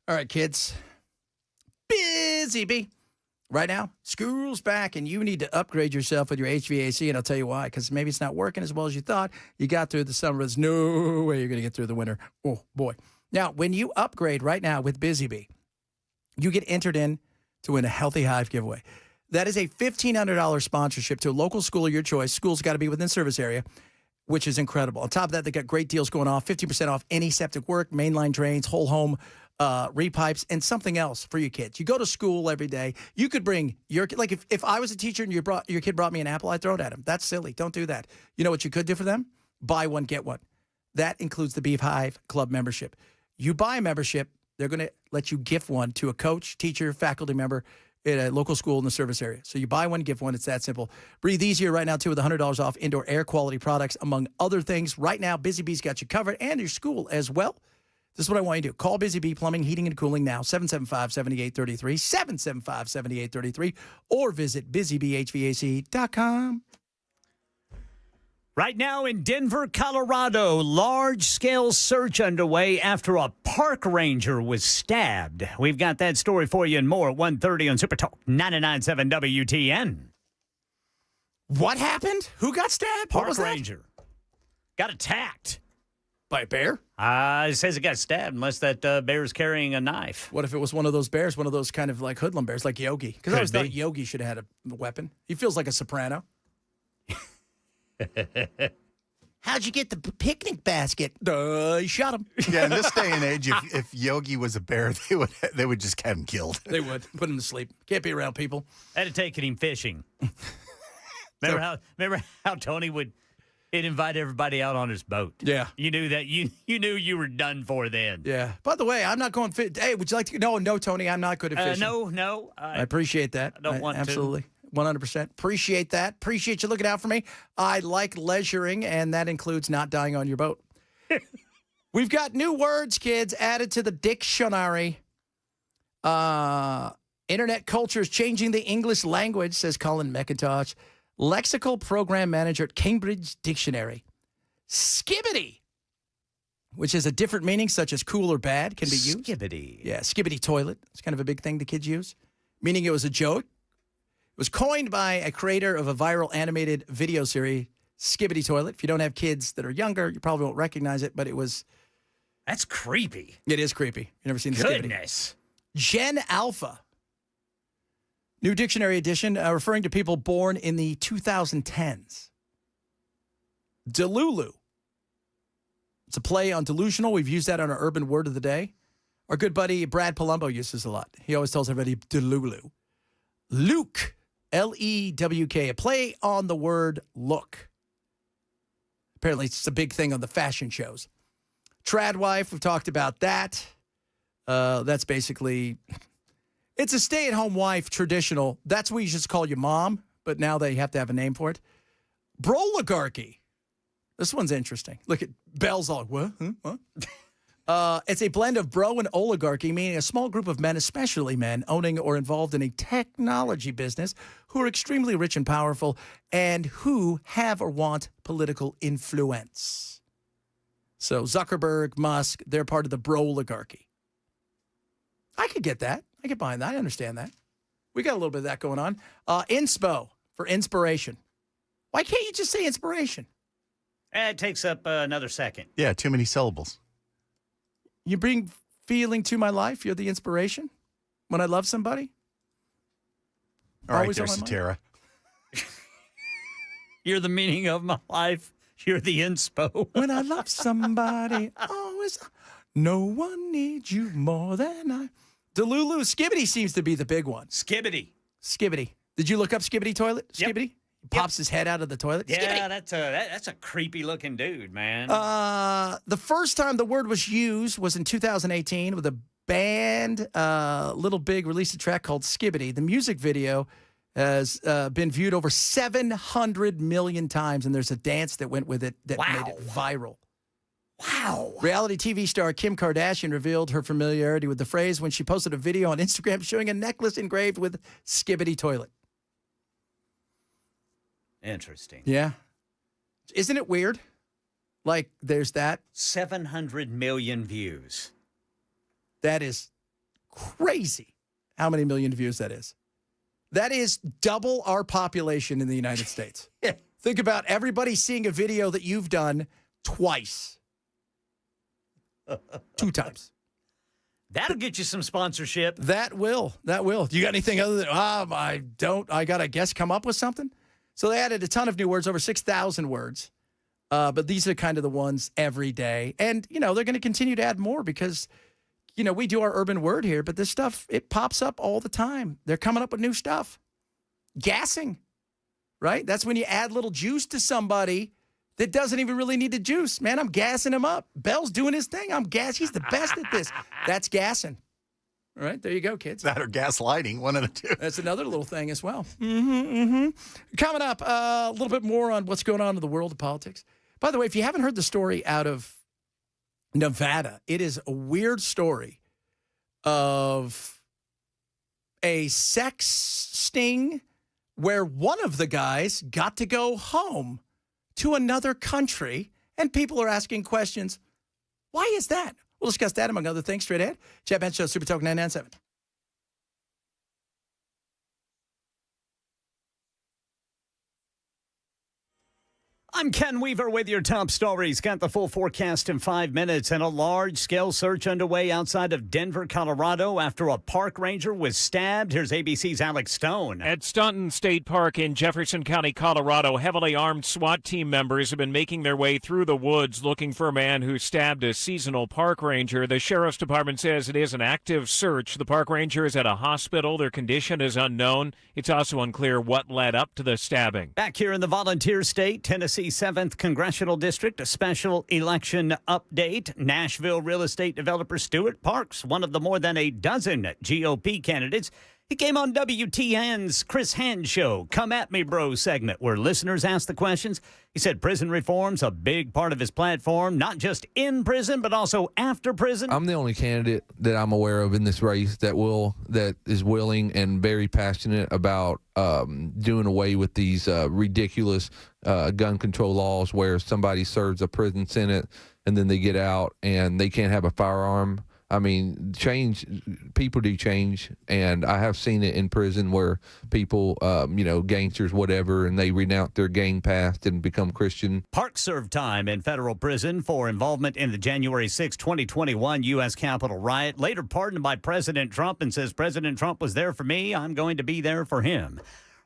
S1: All right, kids. Busy bee. Right now, school's back, and you need to upgrade yourself with your HVAC, and I'll tell you why. Because maybe it's not working as well as you thought. You got through the summer. There's no way you're going to get through the winter. Oh, boy. Now, when you upgrade right now with Busy Bee, you get entered in to win a Healthy Hive giveaway. That is a $1,500 sponsorship to a local school of your choice. School's got to be within service area, which is incredible. On top of that, they got great deals going off, 50% off any septic work, mainline drains, whole home repipes, and something else for your kids. You go to school every day. You could bring your kid. Like if I was a teacher and your kid brought me an apple, I'd throw it at him. That's silly. Don't do that. You know what you could do for them? Buy one, get one. That includes the Beef Hive Club membership. You buy a membership, they're going to let you gift one to a coach, teacher, faculty member at a local school in the service area. So you buy one, gift one. It's that simple. Breathe easier right now, too, with $100 off indoor air quality products, among other things. Right now, Busy Bee's got you covered, and your school as well. This is what I want you to do. Call Busy Bee Plumbing, Heating, and Cooling now, 775-7833, 775-7833, or visit busybehvac.com.
S2: Right now in Denver, Colorado, large-scale search underway after a park ranger was stabbed. We've got that story for you and more at 1:30 on Super Talk 99.7 WTN.
S1: What happened? Who got stabbed?
S2: Park ranger. Got attacked.
S1: By a bear?
S2: It says it got stabbed unless that bear is carrying a knife.
S1: What if it was one of those bears, one of those kind of like hoodlum bears, like Yogi? Because I always thought Yogi should have had a weapon. He feels like a soprano. How'd you get the picnic basket? You shot him.
S3: Yeah, in this day and age, if Yogi was a bear, they would just have him killed.
S1: They would. Put him to sleep. Can't be around people.
S2: Had to take him fishing. Remember how Tony would invite everybody out on his boat?
S1: Yeah.
S2: You knew that. You knew you were done for then.
S1: Yeah. By the way, I'm not going fit. Hey, would you like to? No, Tony, I'm not good at fishing.
S2: No.
S1: I appreciate that.
S2: I don't want to.
S1: Absolutely. 100%. Appreciate that. Appreciate you looking out for me. I like leisuring, and that includes not dying on your boat. We've got new words, kids, added to the dictionary. Internet culture is changing the English language, says Colin McIntosh, lexical program manager at Cambridge Dictionary. Skibbity, which is a different meaning, such as cool or bad, can be used.
S2: Skibbity.
S1: Yeah, skibbity toilet. It's kind of a big thing the kids use, meaning it was a joke. It was coined by a creator of a viral animated video series, Skibbity Toilet. If you don't have kids that are younger, you probably won't recognize it, but it was...
S2: That's creepy.
S1: It is creepy. You never seen the
S2: Goodness.
S1: Skibbity. Gen Alpha. New dictionary edition, referring to people born in the 2010s. Delulu. It's a play on delusional. We've used that on our urban word of the day. Our good buddy Brad Palumbo uses a lot. He always tells everybody Delulu. Luke. L-E-W-K, a play on the word look. Apparently, it's a big thing on the fashion shows. Trad wife, we've talked about that. That's basically, it's a stay-at-home wife, traditional. That's what you just call your mom, but now they have to have a name for it. Broligarchy. This one's interesting. Look at Bell's all, what? Huh? What? It's a blend of bro and oligarchy, meaning a small group of men, especially men, owning or involved in a technology business who are extremely rich and powerful and who have or want political influence. So Zuckerberg, Musk, they're part of the bro-oligarchy. I could get that. I get behind that. I understand that. We got a little bit of that going on. Inspo for inspiration. Why can't you just say inspiration?
S2: It takes up another second.
S3: Yeah, too many syllables.
S1: You bring feeling to my life. You're the inspiration. When I love somebody.
S3: All right,
S1: Always
S3: there,
S1: on my mind.
S3: Satira.
S2: You're the meaning of my life. You're the inspo.
S1: When I love somebody, always. No one needs you more than I. Delulu, Skibbity seems to be the big one.
S2: Skibbity.
S1: Skibbity. Did you look up Skibbity toilet?
S2: Yep.
S1: Skibbity? He pops his head out of the toilet.
S2: Yeah,
S1: Skibbity.
S2: that's a creepy looking dude, man.
S1: The first time the word was used was in 2018 with a band. Little Big released a track called Skibbity. The music video has been viewed over 700 million times, and there's a dance that went with it that made it viral.
S2: Wow.
S1: Reality TV star Kim Kardashian revealed her familiarity with the phrase when she posted a video on Instagram showing a necklace engraved with Skibbity toilet.
S2: Interesting.
S1: Yeah. Isn't it weird? Like, there's that.
S2: 700 million views.
S1: That is crazy how many million views that is. That is double our population in the United States. Think about everybody seeing a video that you've done twice. 2 times.
S2: That'll get you some sponsorship.
S1: That will. Do you got anything other than, I don't, I got to guess, come up with something? So they added a ton of new words, over 6,000 words. But these are kind of the ones every day. And, they're going to continue to add more because, we do our urban word here, but this stuff, it pops up all the time. They're coming up with new stuff. Gassing, right? That's when you add little juice to somebody that doesn't even really need the juice. Man, I'm gassing him up. Bell's doing his thing. I'm gas. He's the best at this. That's gassing. All right, there you go, kids.
S3: That or gaslighting, one of the two.
S1: That's another little thing as well. Coming up, a little bit more on what's going on in the world of politics. By the way, if you haven't heard the story out of Nevada, it is a weird story of a sex sting where one of the guys got to go home to another country, and people are asking questions. Why is that? We'll discuss that, among other things, straight ahead. Chad Bench Show, Super Talk 997.
S2: I'm Ken Weaver with your top stories. Got the full forecast in 5 minutes, and a large-scale search underway outside of Denver, Colorado after a park ranger was stabbed. Here's ABC's Alex Stone.
S5: At Staunton State Park in Jefferson County, Colorado, heavily armed SWAT team members have been making their way through the woods looking for a man who stabbed a seasonal park ranger. The sheriff's department says it is an active search. The park ranger is at a hospital. Their condition is unknown. It's also unclear what led up to the stabbing.
S2: Back here in the volunteer state, Tennessee 7th Congressional District, a special election update. Nashville real estate developer Stuart Parks, one of the more than a dozen GOP candidates. He came on WTN's Chris Hand Show, Come At Me Bro segment, where listeners ask the questions. He said prison reform's a big part of his platform, not just in prison, but also after prison.
S7: I'm the only candidate that I'm aware of in this race that is willing and very passionate about doing away with these ridiculous gun control laws where somebody serves a prison sentence and then they get out and they can't have a firearm. I mean, people do change, and I have seen it in prison where people, gangsters, whatever, and they renounce their gang past and become Christian.
S2: Parks served time in federal prison for involvement in the January 6, 2021 U.S. Capitol riot, later pardoned by President Trump, and says President Trump was there for me, I'm going to be there for him.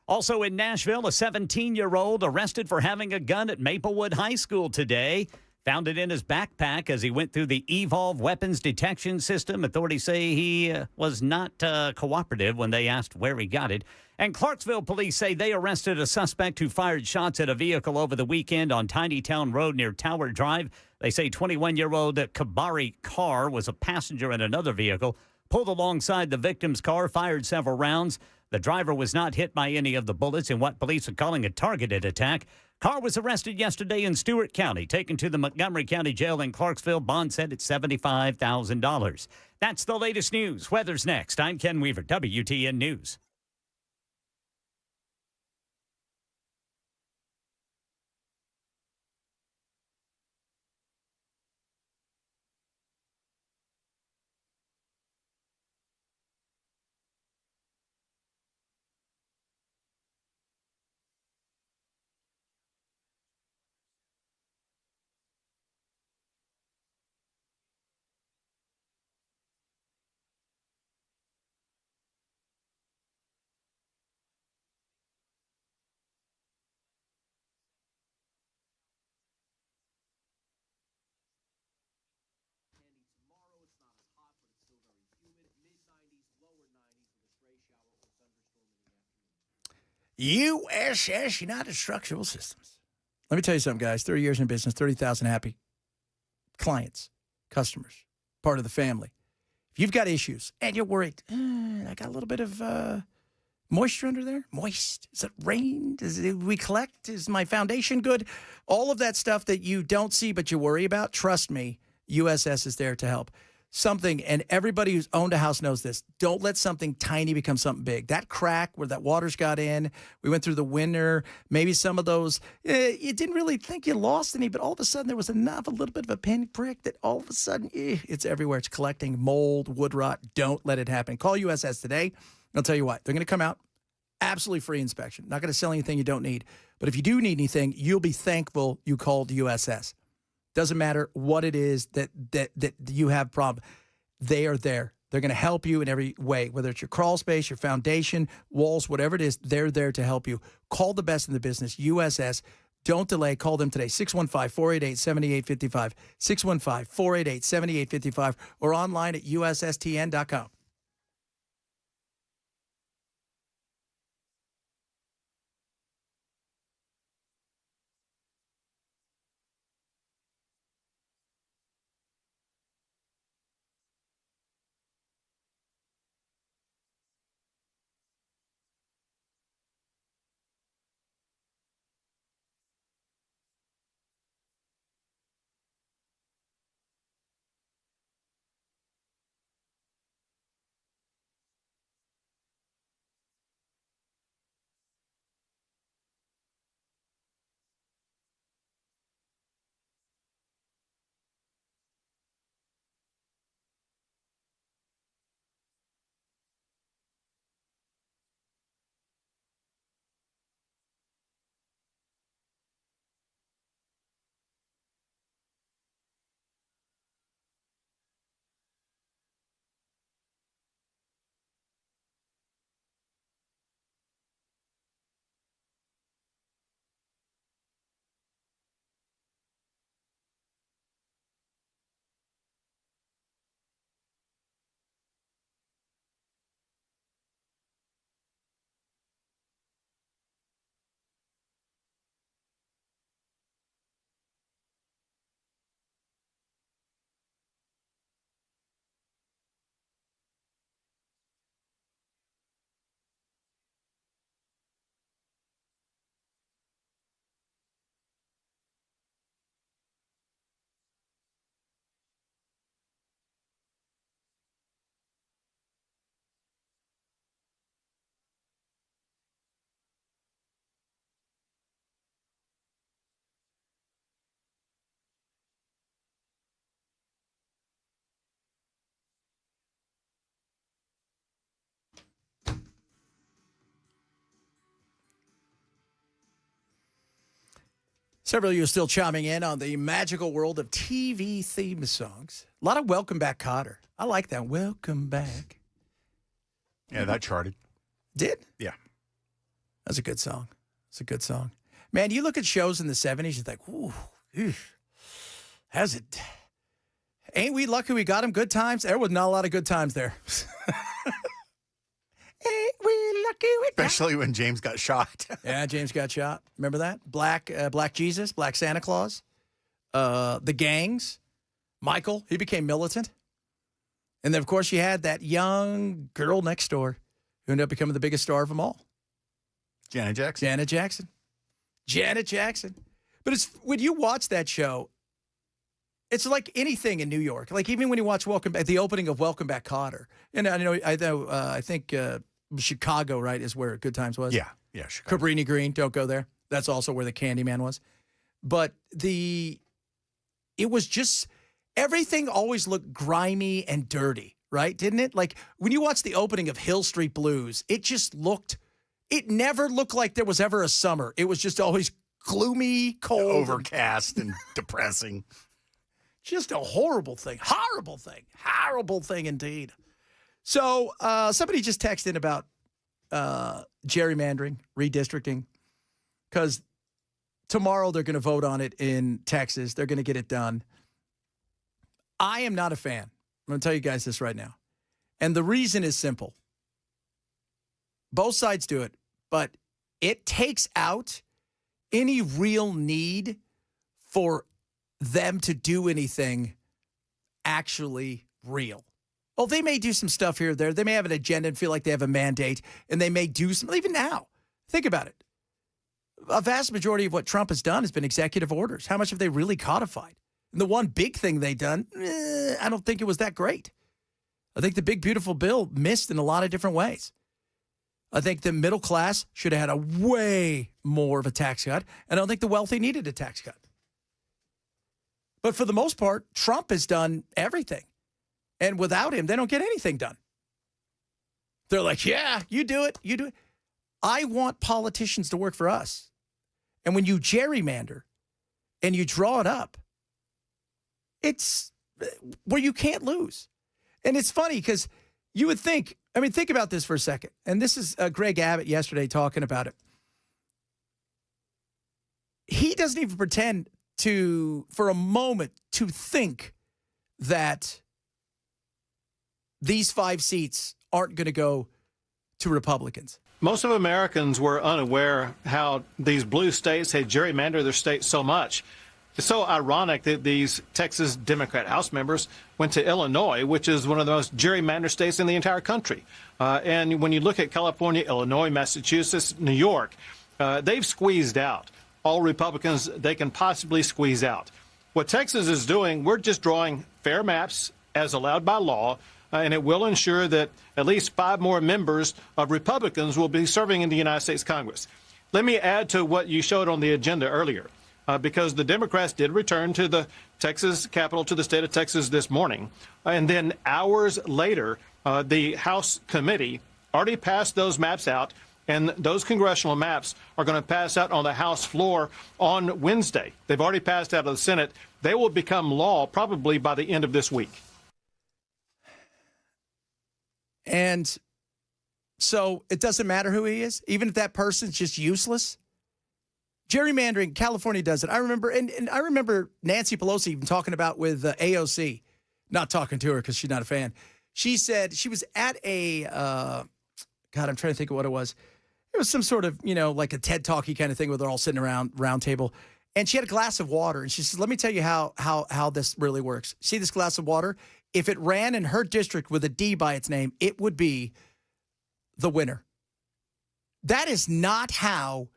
S2: Also in Nashville, a 17-year-old arrested for having a gun at Maplewood High School today. Found it in his backpack as he went through the Evolve weapons detection system. Authorities say he was not cooperative when they asked where he got it. And Clarksville police say they arrested a suspect who fired shots at a vehicle over the weekend on Tiny Town Road near Tower Drive. They say 21-year-old Kabari Carr was a passenger in another vehicle, pulled alongside the victim's car, fired several rounds. The driver was not hit by any of the bullets in what police are calling a targeted attack. Carr was arrested yesterday in Stewart County, taken to the Montgomery County Jail in Clarksville. Bond set at $75,000. That's the latest news. Weather's next. I'm Ken Weaver, WTN News.
S1: USS, United Structural Systems. Let me tell you something, guys. 30 years in business, 30,000 happy clients, customers, part of the family. If you've got issues and you're worried, I got a little bit of moisture under there. Moist. Is it rain? Did we collect? Is my foundation good? All of that stuff that you don't see but you worry about, trust me, USS is there to help. Something, and everybody who's owned a house knows this, don't let something tiny become something big. That crack where that water's got in, we went through the winter, maybe some of those, you didn't really think you lost any, but all of a sudden there was enough, a little bit of a pinprick that all of a sudden, it's everywhere. It's collecting mold, wood rot. Don't let it happen. Call USS today. I'll tell you what, they're going to come out, absolutely free inspection. Not going to sell anything you don't need. But if you do need anything, you'll be thankful you called USS. Doesn't matter what it is that you have problem. They are there. They're going to help you in every way, whether it's your crawl space, your foundation, walls, whatever it is, they're there to help you. Call the best in the business, USS. Don't delay. Call them today, 615-488-7855, 615-488-7855, or online at USSTN.com. Several of you are still chiming in on the magical world of TV theme songs. A lot of Welcome Back Kotter. I like that. Welcome back.
S3: Yeah, that charted.
S1: Did?
S3: Yeah.
S1: That's a good song. It's a good song. Man, you look at shows in the 70s, you think, ooh, Has it? Ain't we lucky we got him? Good times? There was not a lot of good times there. Ain't we lucky we got
S3: Especially when James got shot.
S1: Yeah, James got shot. Remember that? Black Jesus, Black Santa Claus. The gangs. Michael, he became militant. And then, of course, you had that young girl next door who ended up becoming the biggest star of them all.
S3: Janet Jackson.
S1: Janet Jackson. But it's when you watch that show, it's like anything in New York. Like even when you watch the opening of Welcome Back, Kotter. And I think Chicago, right, is where Good Times was.
S3: Yeah, Chicago.
S1: Cabrini Green, don't go there. That's also where the Candyman was. But it was just, everything always looked grimy and dirty, right? Didn't it? Like when you watch the opening of Hill Street Blues, it never looked like there was ever a summer. It was just always gloomy, cold.
S3: Overcast and depressing.
S1: Just a horrible thing indeed. So somebody just texted in about gerrymandering, redistricting, because tomorrow they're going to vote on it in Texas. They're going to get it done. I am not a fan. I'm going to tell you guys this right now. And the reason is simple. Both sides do it, but it takes out any real need for them to do anything actually real. Well, they may do some stuff here or there. They may have an agenda and feel like they have a mandate, and they may do some, even now. Think about it. A vast majority of what Trump has done has been executive orders. How much have they really codified? And the one big thing they done, I don't think it was that great. I think the big, beautiful bill missed in a lot of different ways. I think the middle class should have had a way more of a tax cut, and I don't think the wealthy needed a tax cut. But for the most part, Trump has done everything. And without him, they don't get anything done. They're like, yeah, you do it. You do it. I want politicians to work for us. And when you gerrymander and you draw it up, it's where you can't lose. And it's funny because you would think, think about this for a second. And this is Greg Abbott yesterday talking about it. He doesn't even pretend for a moment to think that these 5 seats aren't going to go to Republicans.
S11: Most of Americans were unaware how these blue states had gerrymandered their states so much. It's so ironic that these Texas Democrat House members went to Illinois, which is one of the most gerrymandered states in the entire country. And when you look at California, Illinois, Massachusetts, New York, they've squeezed out all Republicans they can possibly squeeze out. What Texas is doing, we're just drawing fair maps as allowed by law, and it will ensure that at least 5 more members of Republicans will be serving in the United States Congress. Let me add to what you showed on the agenda earlier, because the Democrats did return to the Texas Capitol, to the state of Texas this morning. And then hours later, the House committee already passed those maps out, and those congressional maps are going to pass out on the House floor on Wednesday. They've already passed out of the Senate. They will become law probably by the end of this week.
S1: And so it doesn't matter who he is, even if that person's just useless. Gerrymandering, California does it. I remember, and I remember Nancy Pelosi even talking about with AOC, not talking to her because she's not a fan. She said she was at a, God, I'm trying to think of what it was. It was some sort of, like a TED Talky kind of thing where they're all sitting around round table. And she had a glass of water, and she says, let me tell you how this really works. See this glass of water? If it ran in her district with a D by its name, it would be the winner. That is not how,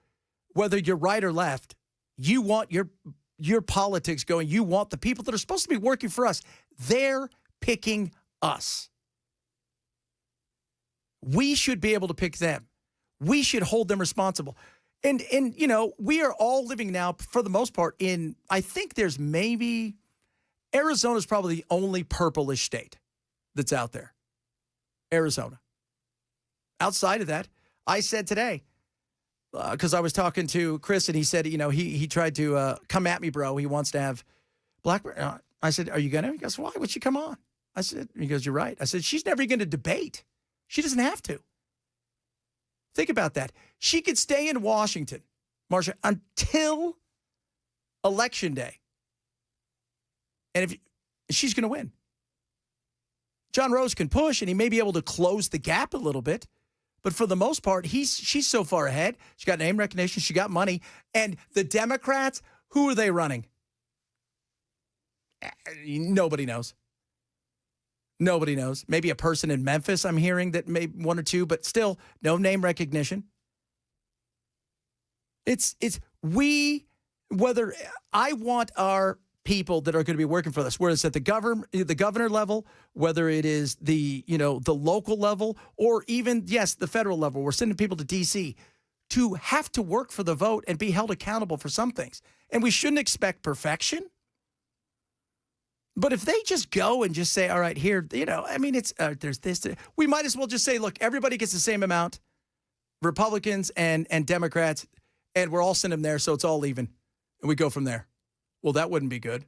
S1: whether you're right or left, you want your politics going. You want the people that are supposed to be working for us. They're picking us. We should be able to pick them. We should hold them responsible. And we are all living now, for the most part, I think there's maybe, Arizona's probably the only purplish state that's out there. Arizona. Outside of that, I said today, because I was talking to Chris, and he said, he tried to come at me, bro. He wants to have black. I said, are you going to? He goes, why would she come on? I said, he goes, you're right. I said, she's never going to debate. She doesn't have to. Think about that. She could stay in Washington, Marsha, until Election Day. And she's going to win. John Rose can push, and he may be able to close the gap a little bit. But for the most part, she's so far ahead. She got name recognition. She got money. And the Democrats, who are they running? Nobody knows. Nobody knows. Maybe a person in Memphis, I'm hearing that maybe one or two, but still no name recognition. Whether I want our people that are going to be working for us, whether it's at the governor level, whether it is the local level, or even, yes, the federal level. We're sending people to D.C. to have to work for the vote and be held accountable for some things. And we shouldn't expect perfection. But if they just go and just say, all right, here, there's this. We might as well just say, look, everybody gets the same amount, Republicans and Democrats, and we're all sending them there, so it's all even. And we go from there. Well, that wouldn't be good.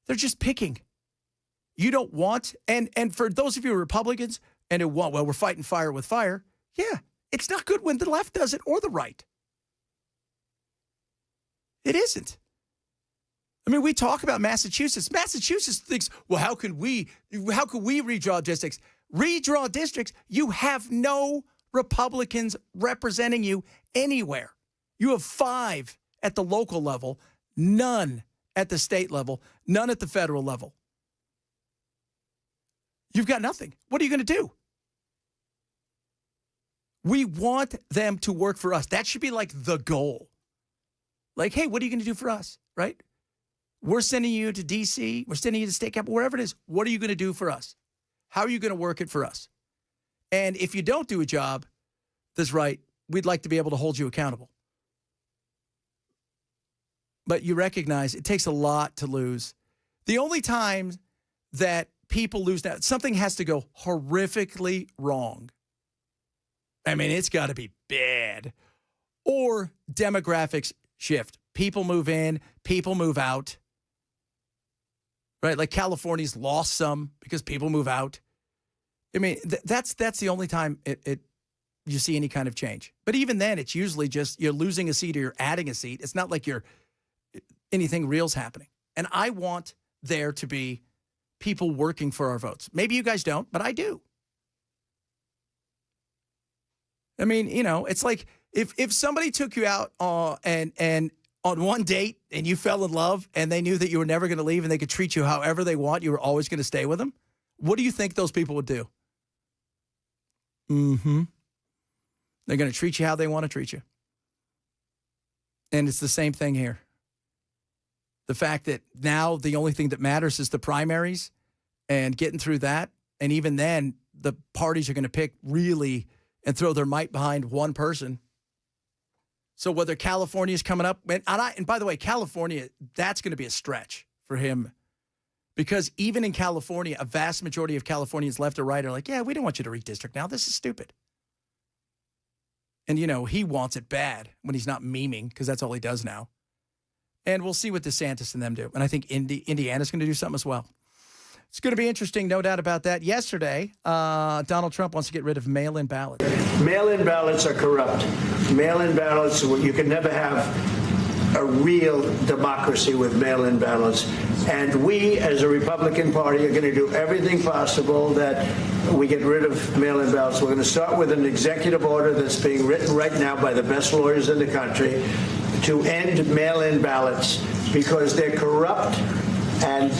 S1: They're just picking. You don't want, and for those of you who are Republicans and who want, well, we're fighting fire with fire. Yeah, it's not good when the left does it or the right. It isn't. I mean, we talk about Massachusetts. Massachusetts thinks, well, how can we redraw districts? Redraw districts, you have no Republicans representing you anywhere. You have 5 at the local level, none at the state level, none at the federal level. You've got nothing. What are you going to do? We want them to work for us. That should be like the goal. Like, hey, what are you going to do for us, right? We're sending you to D.C., we're sending you to state capital, wherever it is. What are you going to do for us? How are you going to work it for us? And if you don't do a job that's right, we'd like to be able to hold you accountable. But you recognize it takes a lot to lose. The only time that people lose now, something has to go horrifically wrong. I mean, it's got to be bad. Or demographics shift. People move in, people move out. Right? Like California's lost some because people move out. I mean, that's the only time you see any kind of change. But even then, it's usually just you're losing a seat or you're adding a seat. It's not like anything real's happening. And I want there to be people working for our votes. Maybe you guys don't, but I do. I mean, it's like if somebody took you out and on one date and you fell in love and they knew that you were never going to leave and they could treat you however they want, you were always going to stay with them, what do you think those people would do? Mm-hmm. They're going to treat you how they want to treat you. And it's the same thing here. The fact that now the only thing that matters is the primaries and getting through that. And even then, the parties are going to pick really and throw their might behind one person. So whether California's coming up, and by the way, California, that's going to be a stretch for him. Because even in California, a vast majority of Californians left or right are like, yeah, we don't want you to redistrict now. This is stupid. And, he wants it bad when he's not memeing because that's all he does now. And we'll see what DeSantis and them do. And I think Indiana's going to do something as well. It's going to be interesting, no doubt about that. Yesterday, Donald Trump wants to get rid of mail-in ballots.
S12: Mail-in ballots are corrupt. Mail-in ballots, you can never have a real democracy with mail-in ballots. And we, as a Republican Party, are going to do everything possible that we get rid of mail-in ballots. We're going to start with an executive order that's being written right now by the best lawyers in the country to end mail-in ballots because they're corrupt. And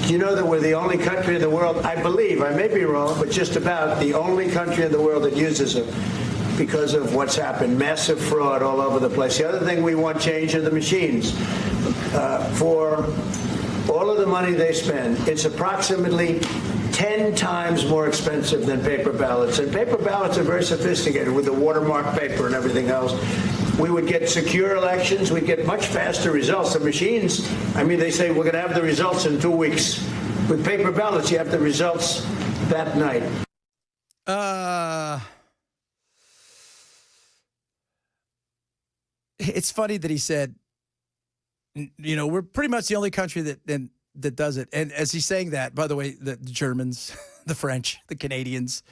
S12: you know that we're the only country in the world, I believe, I may be wrong, but just about the only country in the world that uses them because of what's happened. Massive fraud all over the place. The other thing we want change are the machines. For all of the money they spend, it's approximately 10 times more expensive than paper ballots. And paper ballots are very sophisticated with the watermark paper and everything else. We would get secure elections. We'd get much faster results. The machines, they say we're going to have the results in 2 weeks. With paper ballots, you have the results that night.
S1: It's funny that he said, we're pretty much the only country that does it. And as he's saying that, by the way, the Germans, the French, the Canadians,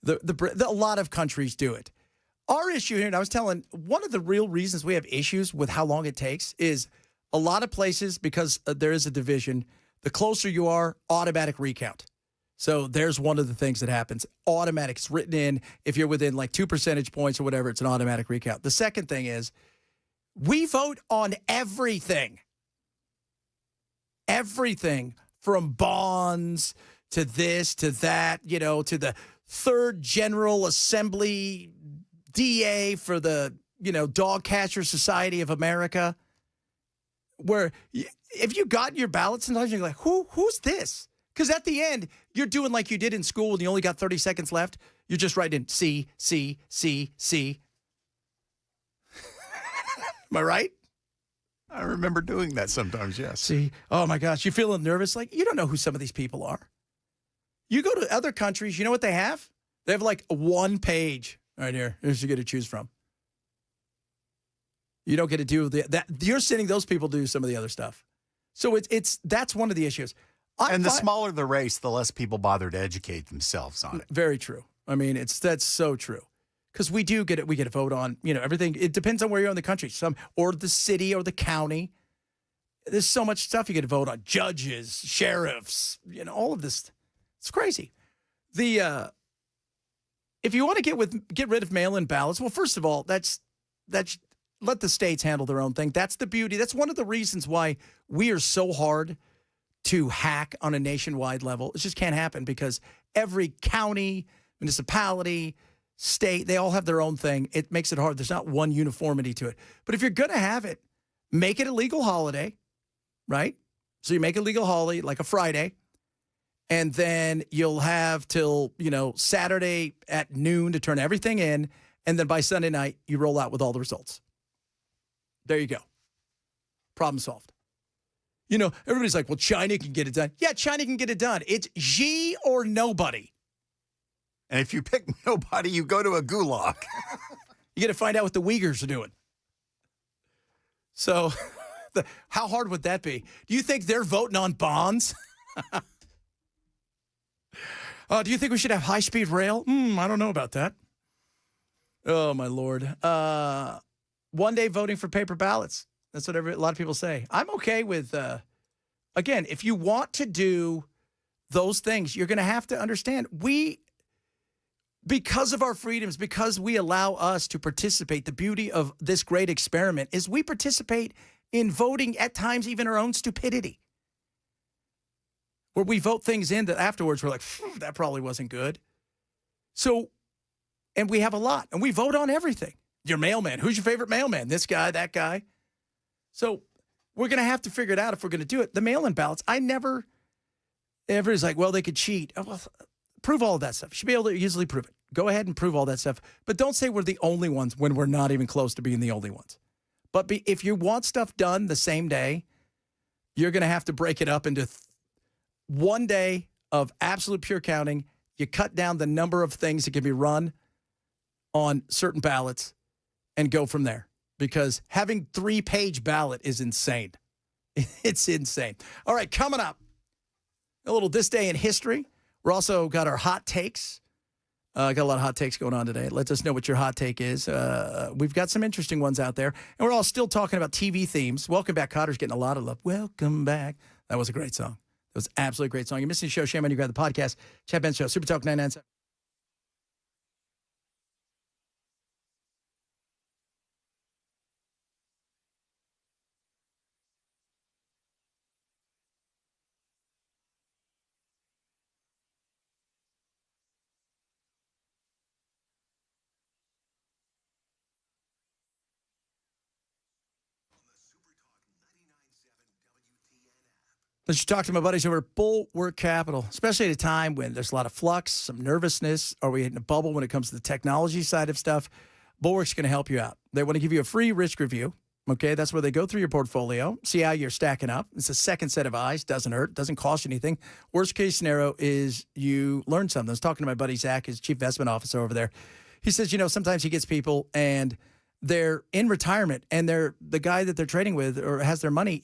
S1: a lot of countries do it. Our issue here, and I was telling, one of the real reasons we have issues with how long it takes is A lot of places, because there is a division, the closer you are, automatic recount. So there's one of the things that happens. Automatic. It's written in. If you're within like 2 percentage points or whatever, it's an automatic recount. The second thing is we vote on everything. Everything from bonds to this, to that, to the Third General Assembly DA for the, Dog Catcher Society of America, where if you got your ballot, sometimes you're like, who's this? Because at the end, you're doing like you did in school and you only got 30 seconds left. You're just writing C, C, C, C. Am I right?
S3: I remember doing that sometimes, yes.
S1: See, oh my gosh, you feeling nervous? Like, you don't know who some of these people are. You go to other countries, you know what they have? They have like one page right here. Here's what you get to choose from. You don't get to do that. You're sending those people to do some of the other stuff. So that's one of the issues.
S3: And the smaller the race, the less people bother to educate themselves on it.
S1: Very true. I mean, that's so true. Because we get to vote on, everything. It depends on where you're in the country. Or the city or the county. There's so much stuff you get to vote on. Judges, sheriffs, all of this. It's crazy. If you want to get rid of mail-in ballots, well, first of all, that's let the states handle their own thing. That's the beauty. That's one of the reasons why we are so hard to hack on a nationwide level. It just can't happen because every county, municipality, state, they all have their own thing. It makes it hard. There's not one uniformity to it. But if you're going to have it, make it a legal holiday, right? So you make a legal holiday like a Friday, and then you'll have till, Saturday at noon to turn everything in, and then by Sunday night, you roll out with all the results. There you go. Problem solved. Everybody's like, well, China can get it done. Yeah, China can get it done. It's Xi or nobody.
S3: And if you pick nobody, you go to a gulag.
S1: You got to find out what the Uyghurs are doing. So how hard would that be? Do you think they're voting on bonds? Do you think we should have high-speed rail? I don't know about that. Oh, my Lord. One day voting for paper ballots. That's what a lot of people say. I'm okay with, again, if you want to do those things, you're going to have to understand because of our freedoms, because we allow us to participate, the beauty of this great experiment is we participate in voting at times even our own stupidity. Where we vote things in that afterwards we're like, that probably wasn't good. So, and we have a lot, and we vote on everything. Your mailman, who's your favorite mailman? This guy, that guy. So we're going to have to figure it out if we're going to do it. The mail-in ballots, everybody's like, well, they could cheat. Oh, well, prove all of that stuff. You should be able to easily prove it. Go ahead and prove all that stuff. But don't say we're the only ones when we're not even close to being the only ones. But if you want stuff done the same day, you're going to have to break it up into one day of absolute pure counting. You cut down the number of things that can be run on certain ballots and go from there. Because having 3-page ballot is insane. It's insane. All right, coming up, a little This Day in History. We're also got our hot takes. Got a lot of hot takes going on today. Let us know what your hot take is. We've got some interesting ones out there. And we're all still talking about TV themes. Welcome Back, Cotter's getting a lot of love. Welcome back. That was a great song. That was an absolutely great song. You're missing the show. Shame on you. Grab the podcast. Chad Benz Show. Super Talk 997. Let's talk to my buddies over at Bulwark Capital, especially at a time when there's a lot of flux, some nervousness. Are we hitting a bubble when it comes to the technology side of stuff? Bulwark's going to help you out. They want to give you a free risk review. Okay, that's where they go through your portfolio, see how you're stacking up. It's a second set of eyes. Doesn't hurt. Doesn't cost you anything. Worst case scenario is you learn something. I was talking to my buddy Zach, his chief investment officer over there. He says, sometimes he gets people and they're in retirement and the guy that they're trading with or has their money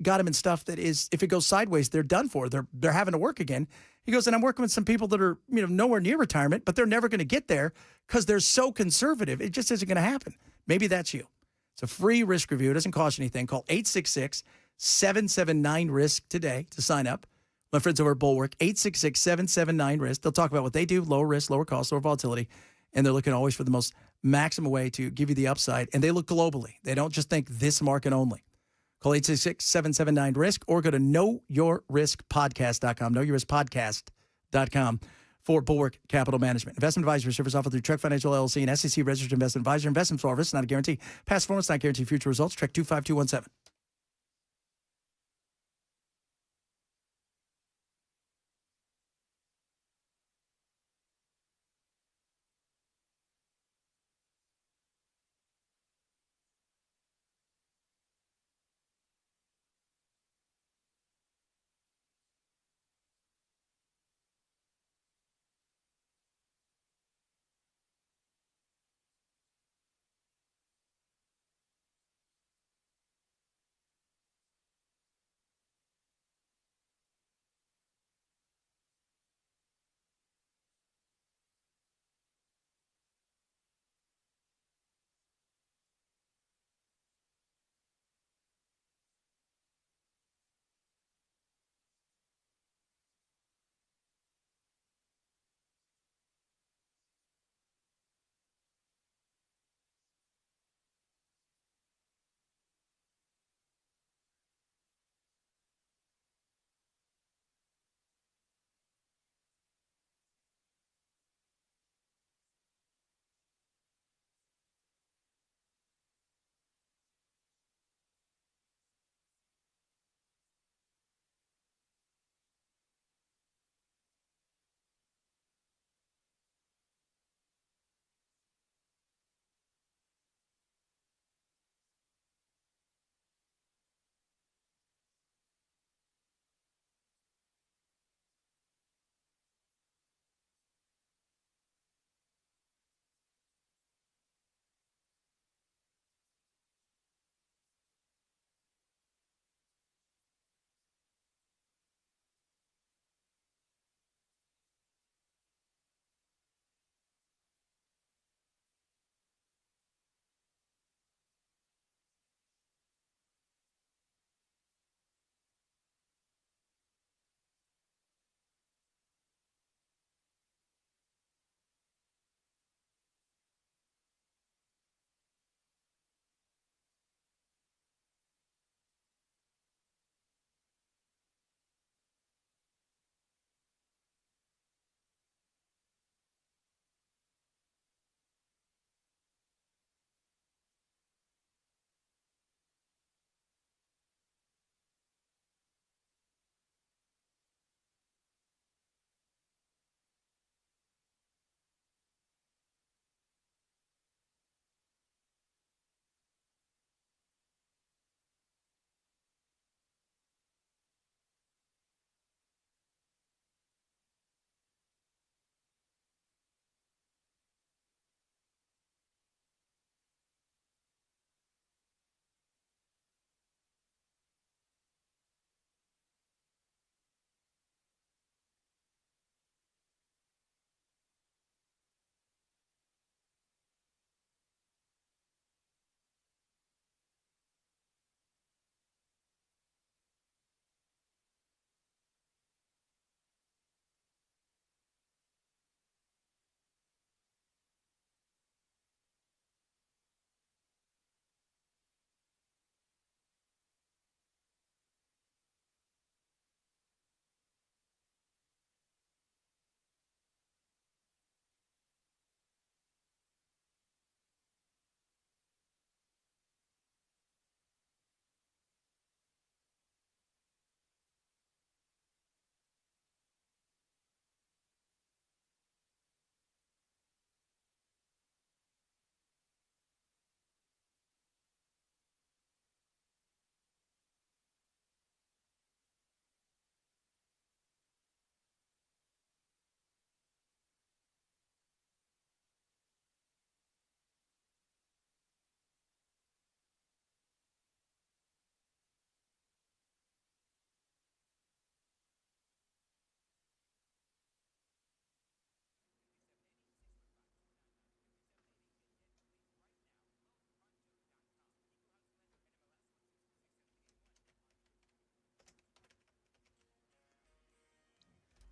S1: got them in stuff that is, if it goes sideways, they're done for. They're having to work again. He goes, and I'm working with some people that are nowhere near retirement, but they're never going to get there because they're so conservative. It just isn't going to happen. Maybe that's you. It's a free risk review. It doesn't cost you anything. Call 866-779-RISK today to sign up. My friends over at Bulwark, 866-779-RISK. They'll talk about what they do, lower risk, lower cost, lower volatility, and they're looking always for the most maximum way to give you the upside, and they look globally. They don't just think this market only. Call 866-779-RISK or go to knowyourriskpodcast.com, knowyourriskpodcast.com for Bulwark Capital Management. Investment advisory service offered through Trek Financial LLC and SEC Registered Investment Advisor. Investments are risk, not a guarantee. Past performance not guarantee future results. Trek 25217.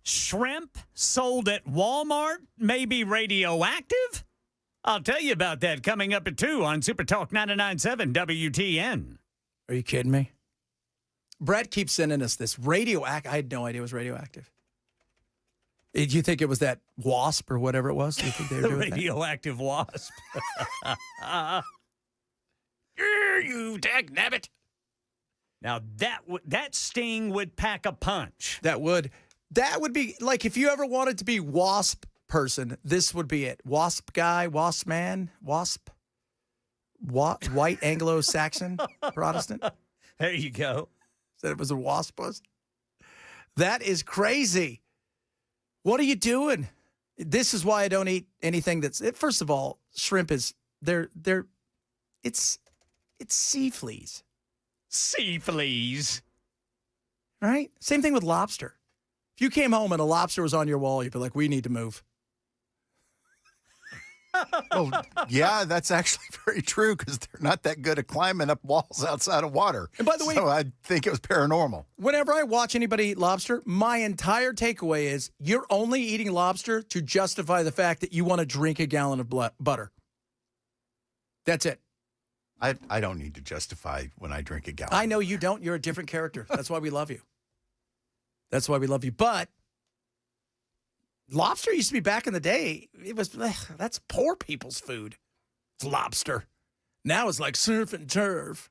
S2: Shrimp sold at Walmart may be radioactive? I'll tell you about that coming up at 2 on Super Talk 99.7 WTN.
S1: Are you kidding me? Brett keeps sending us this radioactive. I had no idea it was radioactive. Did you think it was that wasp or whatever it was? Do you think they were doing
S2: radioactive wasp.
S1: You dagnabbit.
S2: Now, that sting would pack a punch.
S1: That would be like if you ever wanted to be wasp person, this would be it. Wasp guy, wasp man, wasp, white Anglo-Saxon Protestant.
S2: There you go.
S1: Said it was a wasp was. That is crazy. What are you doing? This is why I don't eat anything that's. First of all, shrimp is it's sea fleas.
S2: Sea fleas.
S1: Right? Same thing with lobster. If you came home and a lobster was on your wall, you'd be like, we need to move.
S3: Well, yeah, that's actually very true because they're not that good at climbing up walls outside of water.
S1: And by the way,
S3: so I think it was paranormal.
S1: Whenever I watch anybody eat lobster, my entire takeaway is you're only eating lobster to justify the fact that you want to drink a gallon of butter. That's it.
S3: I don't need to justify when I drink a gallon.
S1: I know you don't. You're a different character. That's why we love you. That's why we love you. But lobster used to be back in the day. It was, that's poor people's food. It's lobster. Now it's like surf and turf.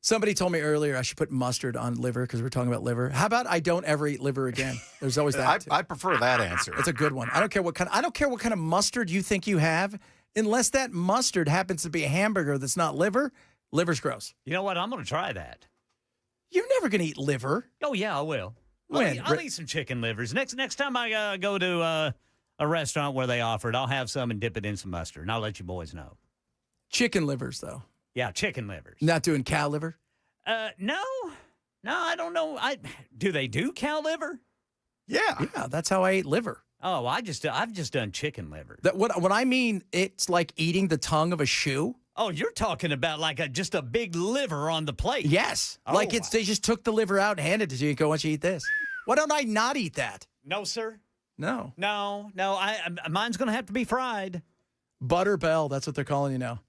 S1: Somebody told me earlier I should put mustard on liver because we're talking about liver. How about I don't ever eat liver again? There's always that.
S3: I prefer that answer.
S1: It's a good one. I don't care what kind of mustard you think you have, unless that mustard happens to be a hamburger that's not liver. Liver's gross.
S2: You know what? I'm going to try that.
S1: You're never going to eat liver.
S2: Oh, yeah, I will.
S1: When?
S2: I'll eat some chicken livers. Next time I go to a restaurant where they offer it, I'll have some and dip it in some mustard, and I'll let you boys know.
S1: Chicken livers, though.
S2: Yeah, chicken livers.
S1: Not doing cow liver?
S2: No, I don't know. Do they do cow liver?
S1: Yeah, that's how I ate liver.
S2: Oh, I've just done chicken liver.
S1: What I mean, it's like eating the tongue of a shoe.
S2: Oh, you're talking about like just a big liver on the plate.
S1: Yes. Like they just took the liver out and handed it to you and go, why don't you eat this? Why don't I not eat that?
S2: No, sir.
S1: No.
S2: Mine's going to have to be fried.
S1: Butterbell, that's what they're calling you now.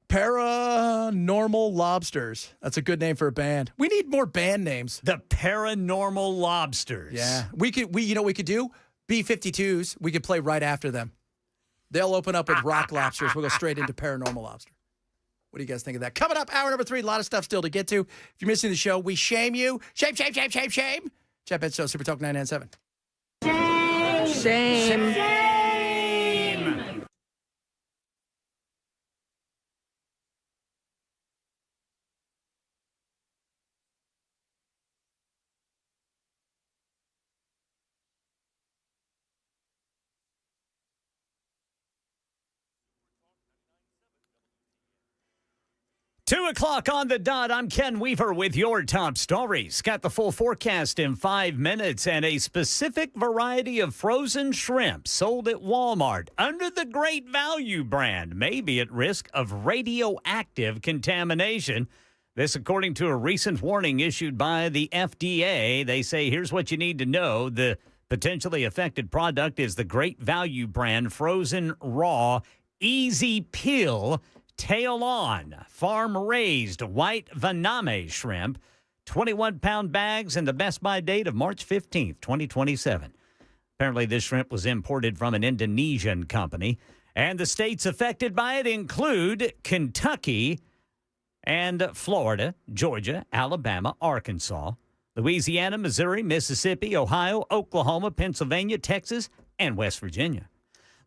S1: Paranormal Lobsters. That's a good name for a band. We need more band names.
S2: The Paranormal Lobsters.
S1: Yeah. We you know what we could do? B-52s. We could play right after them. They'll open up with rock lobsters. We'll go straight into Paranormal Lobster. What do you guys think of that? Coming up, hour number 3, a lot of stuff still to get to. If you're missing the show, we shame you. Shame, shame, shame, shame, shame. Chat Bed Show, Super Talk 997.
S9: Shame. Shame. Shame.
S2: 2 o'clock on the dot. I'm Ken Weaver with your top stories. Got the full forecast in 5 minutes, and a specific variety of frozen shrimp sold at Walmart under the Great Value brand may be at risk of radioactive contamination. This, according to a recent warning issued by the FDA. They say, here's what you need to know. The potentially affected product is the Great Value brand frozen raw easy peel tail-on, farm-raised white Vaname shrimp, 21-pound bags, and the best-by date of March 15th, 2027. Apparently, this shrimp was imported from an Indonesian company, and the states affected by it include Kentucky and Florida, Georgia, Alabama, Arkansas, Louisiana, Missouri, Mississippi, Ohio, Oklahoma, Pennsylvania, Texas, and West Virginia.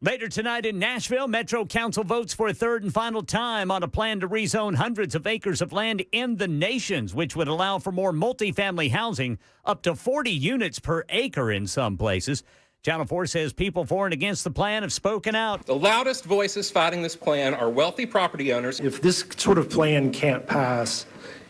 S2: Later tonight in Nashville, Metro Council votes for a third and final time on a plan to rezone hundreds of acres of land in the nations, which would allow for more multifamily housing, up to 40 units per acre in some places. Channel 4 says people for and against the plan have spoken out.
S13: The loudest voices fighting this plan are wealthy property owners.
S14: If this sort of plan can't pass,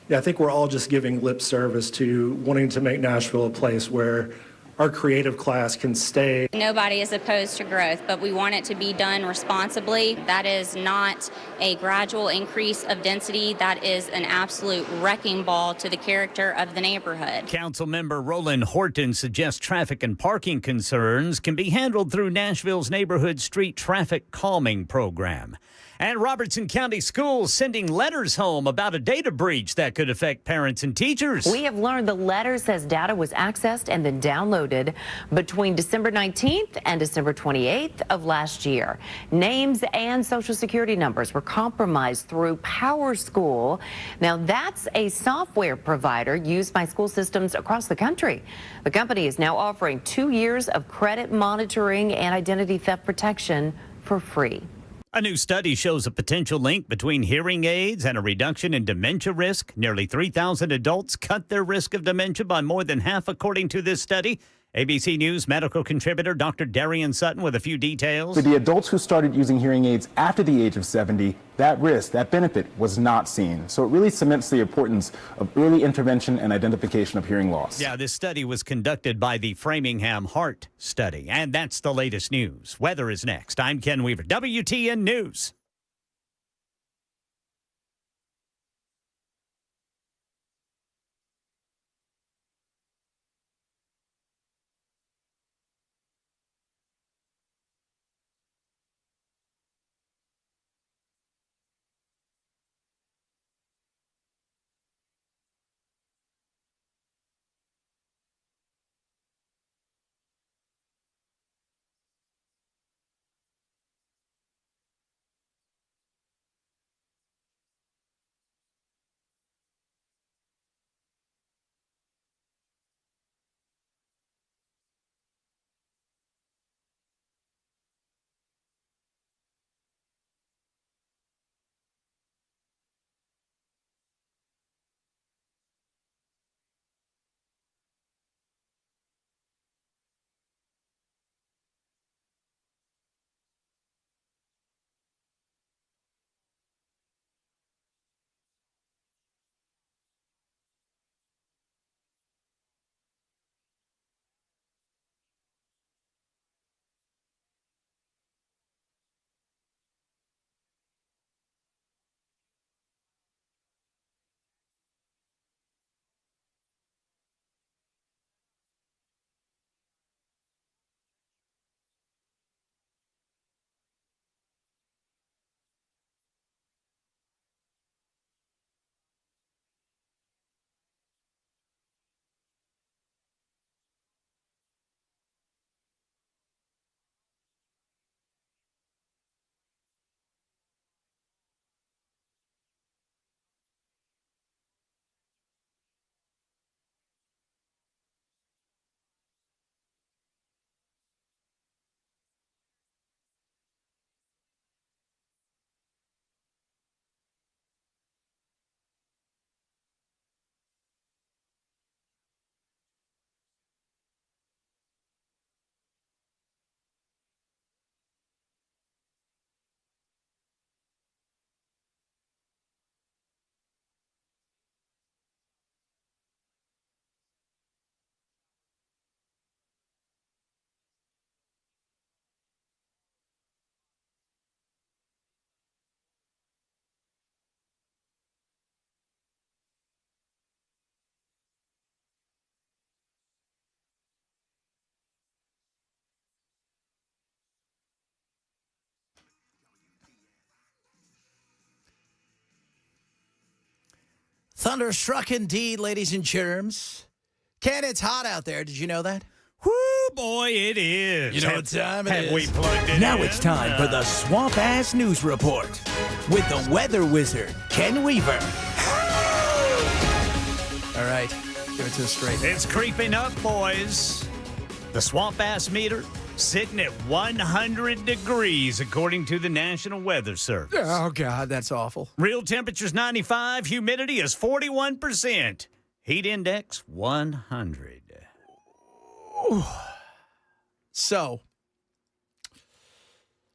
S14: I think we're all just giving lip service to wanting to make Nashville a place where our creative class can stay.
S15: Nobody is opposed to growth, but we want it to be done responsibly. That is not a gradual increase of density. That is an absolute wrecking ball to the character of the neighborhood.
S2: Councilmember Roland Horton suggests traffic and parking concerns can be handled through Nashville's neighborhood street traffic calming program. And Robertson County Schools sending letters home about a data breach that could affect parents and teachers.
S16: We have learned the letter says data was accessed and then downloaded between December 19th and December 28th of last year. Names and social security numbers were compromised through PowerSchool. Now, that's a software provider used by school systems across the country. The company is now offering 2 years of credit monitoring and identity theft protection for free.
S2: A new study shows a potential link between hearing aids and a reduction in dementia risk. Nearly 3,000 adults cut their risk of dementia by more than half, according to this study. ABC News medical contributor Dr. Darian Sutton with a few details.
S8: For the adults who started using hearing aids after the age of 70, that risk, that benefit was not seen. So it really cements the importance of early intervention and identification of hearing loss.
S2: Yeah, this study was conducted by the Framingham Heart Study. And that's the latest news. Weather is next. I'm Ken Weaver, WTN News.
S1: Thunderstruck indeed, ladies and germs. Ken, it's hot out there. Did you know that?
S2: Whoo, boy, it is.
S1: You know what time it is.
S2: Have we plugged it
S17: Now
S2: in?
S17: it's time for the Swamp Ass News Report with the weather wizard, Ken Weaver.
S1: All right, give it to us straight.
S2: It's creeping up, boys. The swamp ass meter sitting at 100 degrees, according to the National Weather Service.
S1: Oh, God, that's awful.
S2: Real temperature's 95, humidity is 41%. Heat index 100.
S1: So,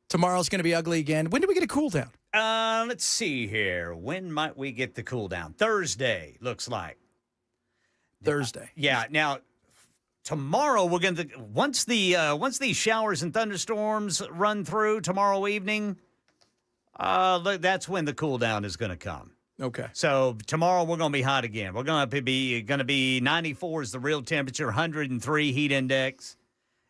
S1: tomorrow's going to be ugly again. When do we get a cool down?
S2: Let's see here. When might we get the cool down? Thursday, looks like.
S1: Thursday.
S2: Yeah, now, tomorrow we're going to once these showers and thunderstorms run through tomorrow evening, that's when the cool down is going to come.
S1: Okay.
S2: So tomorrow we're going to be hot again. We're going to be 94 is the real temperature, 103 heat index.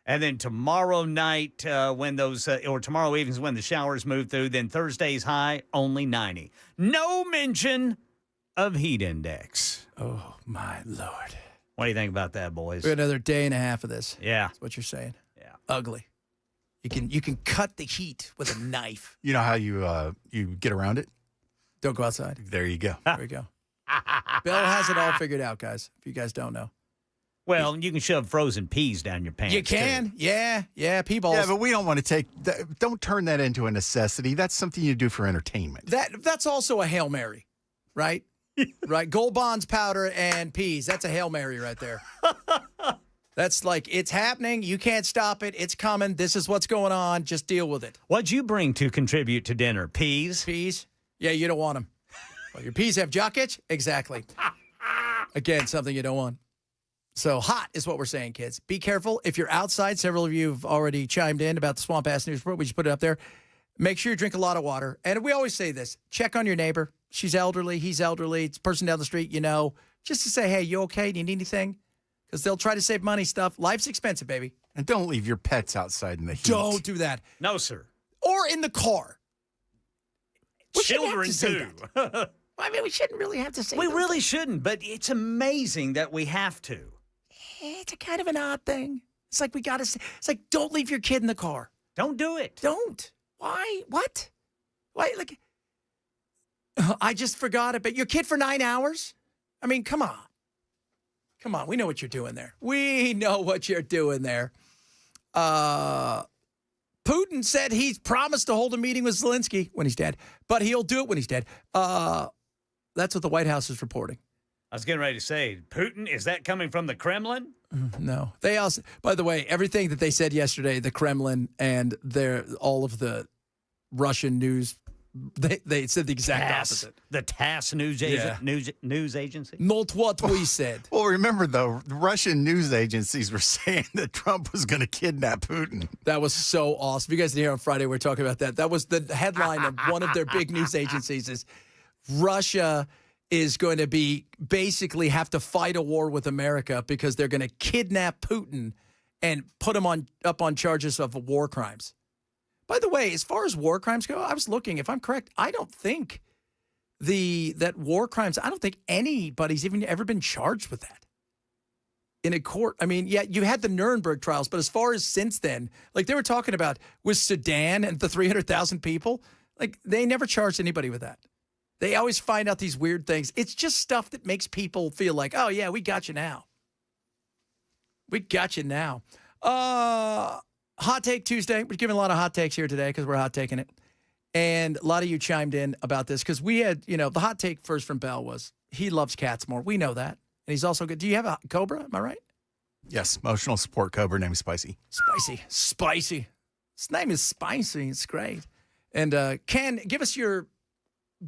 S2: And then tomorrow night, tomorrow evening is when the showers move through. Then Thursday's high, only 90. No mention of heat index.
S1: Oh, my Lord.
S2: What do you think about that, boys?
S1: We got another day and a half of this.
S2: Yeah.
S1: That's what you're saying.
S2: Yeah.
S1: Ugly. You can cut the heat with a knife.
S3: You know how you get around it?
S1: Don't go outside.
S3: There you go.
S1: There we go. Bill has it all figured out, guys, if you guys don't know.
S2: Well, you can shove frozen peas down your pants.
S1: You can.
S2: Too.
S1: Yeah, pea balls.
S3: Yeah, but we don't want to don't turn that into a necessity. That's something you do for entertainment.
S1: That's also a Hail Mary, right? Right. Gold Bonds powder and peas. That's a Hail Mary right there. That's like, it's happening. You can't stop it. It's coming. This is what's going on. Just deal with it.
S2: What'd you bring to contribute to dinner? Peas?
S1: Peas? Yeah, you don't want them. Well, your peas have jock itch? Exactly. Again, something you don't want. So hot is what we're saying, kids. Be careful. If you're outside, several of you have already chimed in about the Swamp Ass News Report. We just put it up there. Make sure you drink a lot of water. And we always say this. Check on your neighbor. She's elderly. He's elderly. It's a person down the street, just to say, hey, you okay? Do you need anything? Because they'll try to save money stuff. Life's expensive, baby.
S3: And don't leave your pets outside in the heat.
S1: Don't do that.
S2: No, sir.
S1: Or in the car.
S2: Children, too.
S1: I mean, we shouldn't really have to say
S2: We really shouldn't, but it's amazing that we have to.
S1: It's a kind of an odd thing. It's like it's like, don't leave your kid in the car.
S2: Don't do it.
S1: Don't. Why? What? Why? Like, I just forgot it. But your kid for 9 hours? I mean, come on. Come on. We know what you're doing there. We know what you're doing there. Putin said he's promised to hold a meeting with Zelensky when he's dead, but he'll do it when he's dead. That's what the White House is reporting.
S2: I was getting ready to say, Putin, is that coming from the Kremlin?
S1: No. They also, by the way, everything that they said yesterday, the Kremlin and all of the Russian news, they said the exact opposite.
S2: The TASS news agency?
S1: Not what we said.
S3: Well, remember, though, the Russian news agencies were saying that Trump was going to kidnap Putin.
S1: That was so awesome. If you guys didn't hear on Friday, we were talking about that. That was the headline of one of their big news agencies is Russia is going to basically have to fight a war with America because they're going to kidnap Putin and put him up on charges of war crimes. By the way, as far as war crimes go, I was looking. If I'm correct, I don't think that war crimes, I don't think anybody's even ever been charged with that in a court. I mean, yeah, you had the Nuremberg trials, but as far as since then, like they were talking about with Sudan and the 300,000 people, like they never charged anybody with that. They always find out these weird things. It's just stuff that makes people feel like, oh, yeah, we got you now. We got you now. Hot Take Tuesday. We're giving a lot of hot takes here today because we're hot taking it. And a lot of you chimed in about this because we had, the hot take first from Bell was he loves cats more. We know that. And he's also good. Do you have a Cobra? Am I right?
S3: Yes, emotional support Cobra named Spicy.
S1: Spicy. His name is Spicy. It's great. And Ken, give us your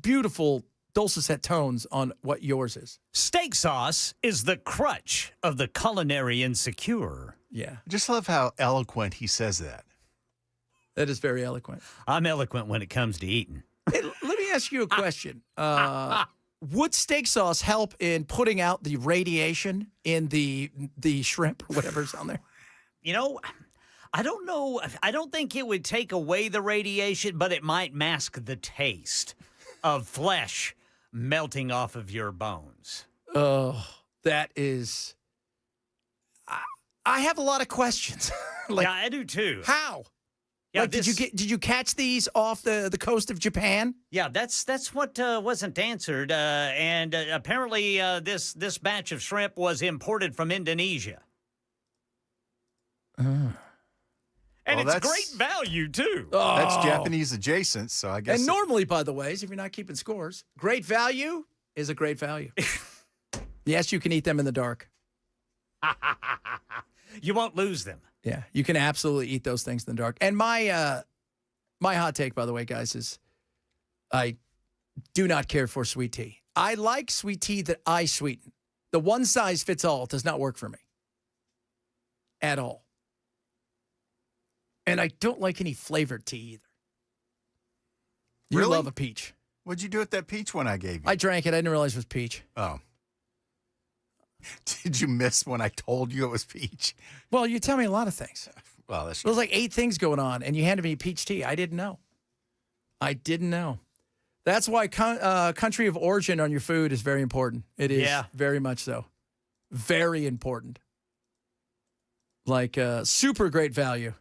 S1: beautiful dulcet tones on what yours is.
S2: Steak sauce is the crutch of the culinary insecure.
S1: Yeah.
S3: I just love how eloquent he says that.
S1: That is very eloquent.
S2: I'm eloquent when it comes to eating.
S1: Hey, let me ask you a question. Would steak sauce help in putting out the radiation in the shrimp or whatever's on there?
S2: I don't know. I don't think it would take away the radiation, but it might mask the taste of flesh melting off of your bones.
S1: Oh, that is... I have a lot of questions.
S2: Yeah, I do too.
S1: How?
S2: Yeah,
S1: did you catch these off the coast of Japan?
S2: Yeah, that's what wasn't answered. And apparently this batch of shrimp was imported from Indonesia. And it's great value, too.
S1: Oh.
S3: That's Japanese adjacent, so I guess...
S1: And normally, by the way, if you're not keeping scores, great value is a great value. Yes, you can eat them in the dark.
S2: You won't lose them.
S1: Yeah, you can absolutely eat those things in the dark. And my hot take, by the way, guys, is I do not care for sweet tea. I like sweet tea that I sweeten. The one size fits all does not work for me. at all. And I don't like any flavored tea either. You
S3: Really?
S1: love a peach.
S3: What'd you do with that peach one I gave you?
S1: I drank it. I didn't realize it was peach.
S3: Oh. Did you miss when I told you it was peach?
S1: Well, you tell me a lot of things.
S3: Well, that's
S1: There was like 8 things going on, and you handed me peach tea. I didn't know. That's why country of origin on your food is very important. It is very much so. Very important. Like super great value.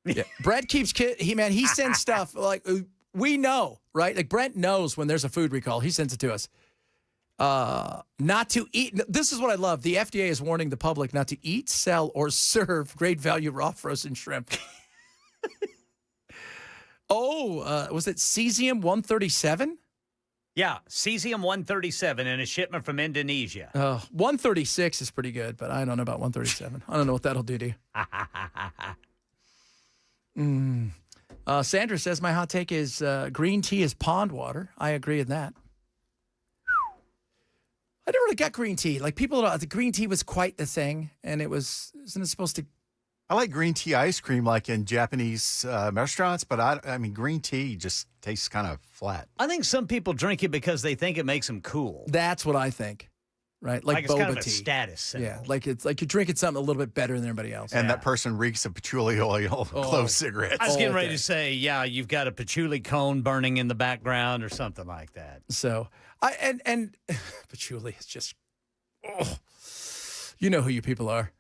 S1: Yeah. Brett keeps he sends stuff like we know, right? Like Brent knows when there's a food recall. He sends it to us. Not to eat. This is what I love. The FDA is warning the public not to eat, sell, or serve great value raw frozen shrimp. Was it cesium 137?
S2: Yeah, cesium 137 in a shipment from Indonesia.
S1: 136 is pretty good, but I don't know about 137. I don't know what that'll do to you. Sandra says my hot take is green tea is pond water. I agree with that. I never really got green tea. Like the green tea was quite the thing, and isn't it supposed to?
S3: I like green tea ice cream like in Japanese restaurants, but I mean, green tea just tastes kind of flat.
S2: I think some people drink it because they think it makes them cool.
S1: That's what I think, right? Like
S2: it's
S1: boba
S2: kind of a
S1: tea.
S2: status symbol.
S1: Yeah, like it's like you're drinking something a little bit better than everybody else.
S3: And that person reeks of patchouli oil, clove cigarettes.
S2: I was getting ready to say, you've got a patchouli cone burning in the background or something like that.
S1: So, and patchouli is just, you know who you people are.